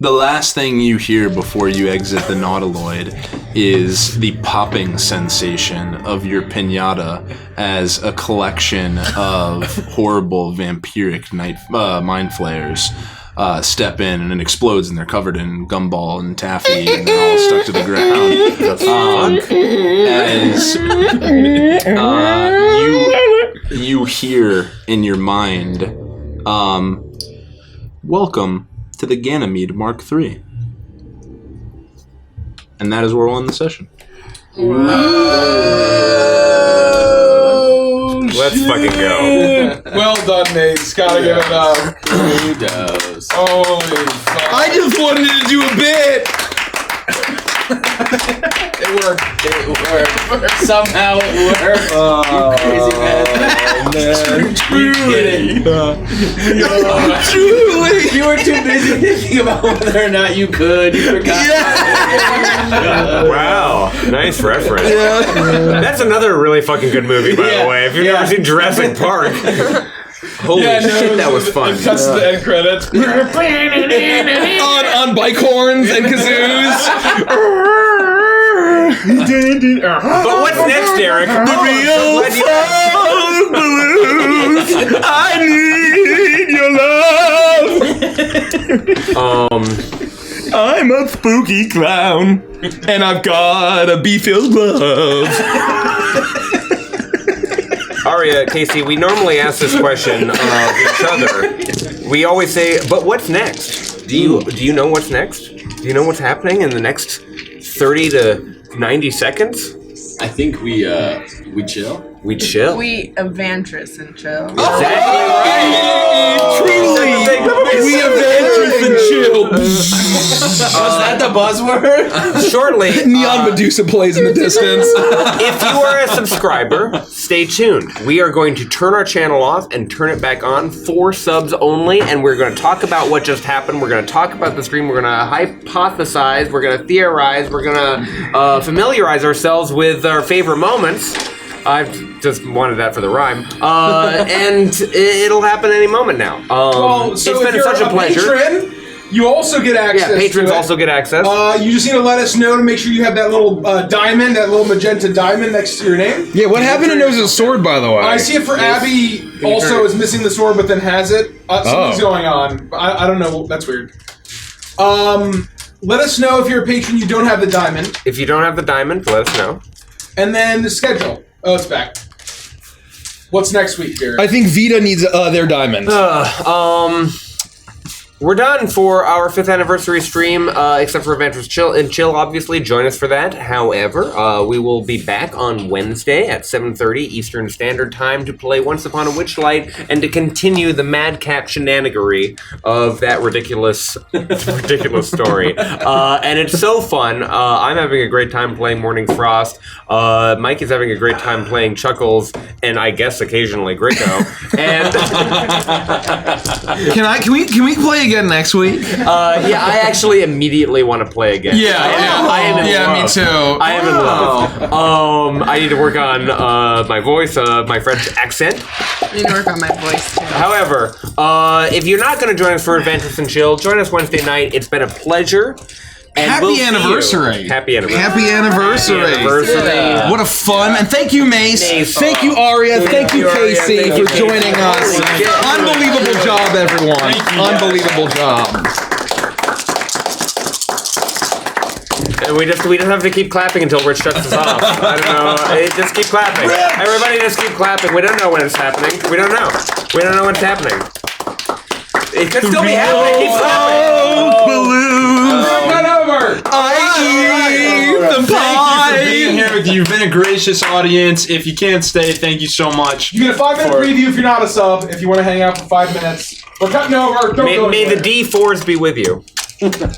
Speaker 1: The last thing you hear before you exit the Nautiloid is the popping sensation of your piñata as a collection of horrible vampiric mind flayers step in, and it explodes, and they're covered in gumball and taffy, and they're all stuck to the ground. As you hear in your mind, welcome to the Ganymede Mark III. And that is where we'll end the session.
Speaker 3: Let's fucking go.
Speaker 2: Well done, Nate. Gotta give it up.
Speaker 6: Kudos.
Speaker 2: Holy fuck.
Speaker 4: I just wanted to do a bit.
Speaker 6: It worked. Somehow it worked. You crazy man.
Speaker 4: Truly.
Speaker 6: You were too busy thinking about whether or not you could. You forgot.
Speaker 3: Wow, nice reference. That's another really fucking good movie, by the way. If you've never seen Jurassic Park. Holy shit, that was fun.
Speaker 2: It cuts to the end credits.
Speaker 4: on bike horns and kazoos.
Speaker 3: But what's next, Derek?
Speaker 4: The real fun blues. I need your love. I'm a spooky clown, and I've got a bee-filled glove.
Speaker 3: Aria, Casey, we normally ask this question of each other. We always say, but what's next? Do you know what's next? Do you know what's happening in the next 30 to 90 seconds?
Speaker 6: I think we chill.
Speaker 3: We chill.
Speaker 5: We Avantris and chill.
Speaker 3: Exactly right.
Speaker 4: Truly, we Avantris and chill.
Speaker 6: Was that the buzzword?
Speaker 3: Shortly,
Speaker 4: Neon Medusa plays in the distance.
Speaker 3: if you are a subscriber, stay tuned. We are going to turn our channel off and turn it back on for subs only, and we're going to talk about what just happened. We're going to talk about the stream. We're going to hypothesize. We're going to theorize. We're going to familiarize ourselves with our favorite moments. I just wanted that for the rhyme. And it'll happen any moment now.
Speaker 2: Well, so
Speaker 3: it's
Speaker 2: if
Speaker 3: been
Speaker 2: you're
Speaker 3: such a pleasure.
Speaker 2: Patron, you also get access.
Speaker 3: Yeah, patrons
Speaker 2: to it.
Speaker 3: also get access.
Speaker 2: You just need to let us know to make sure you have that little diamond, that little magenta diamond next to your name.
Speaker 4: Yeah, what happened to Nose's sword, by the way?
Speaker 2: I see it for Abby. Also, is missing the sword, but then has it. Something's going on. I don't know. That's weird. Let us know if you're a patron. You don't have the diamond,
Speaker 3: If you don't have the diamond, let us know.
Speaker 2: and then the schedule. Oh, it's back. What's next week, Jared?
Speaker 4: I think Vita needs their diamond.
Speaker 3: We're done for our 5th anniversary stream, except for Avantris Chill, obviously. Join us for that. However, we will be back on Wednesday at 7:30 Eastern Standard Time to play Once Upon a Witchlight and to continue the madcap shenanigery of that ridiculous story. And it's so fun. I'm having a great time playing Morning Frost. Mike is having a great time playing Chuckles, and I guess occasionally Gricko. And
Speaker 4: Can we play again next week?
Speaker 3: yeah, I actually immediately want to play again. I am in love.
Speaker 4: me too.
Speaker 3: I am in love. I need to work on my voice, my French accent.
Speaker 5: I need to work on my voice too.
Speaker 3: However, if you're not going to join us for Avantris and Chill, join us Wednesday night. It's been a pleasure. And
Speaker 4: Happy
Speaker 3: we'll see you.
Speaker 4: anniversary.
Speaker 3: Happy anniversary.
Speaker 4: Happy anniversary.
Speaker 3: Happy anniversary.
Speaker 4: What a fun. And thank you, Mace. Thank you, Aria. Thank you,
Speaker 3: Aria.
Speaker 4: Casey,
Speaker 3: Thank you,
Speaker 4: for joining us.
Speaker 3: Holy shit.
Speaker 4: Unbelievable job, everyone. Unbelievable job.
Speaker 3: And we just have to keep clapping until Rich shuts us off. I don't know. Just keep clapping. Everybody just keep clapping. We don't know when it's happening. We don't know. We don't know what's happening. It could still be happening. Keep clapping.
Speaker 4: Balloons.
Speaker 1: Thank you for being here. You've been a gracious audience. If you can't stay, thank you so much.
Speaker 2: You get a 5-minute preview if you're not a sub. If you want to hang out for 5 minutes, we're cutting over. Don't go
Speaker 3: May the
Speaker 2: anywhere.
Speaker 3: D4s be with you.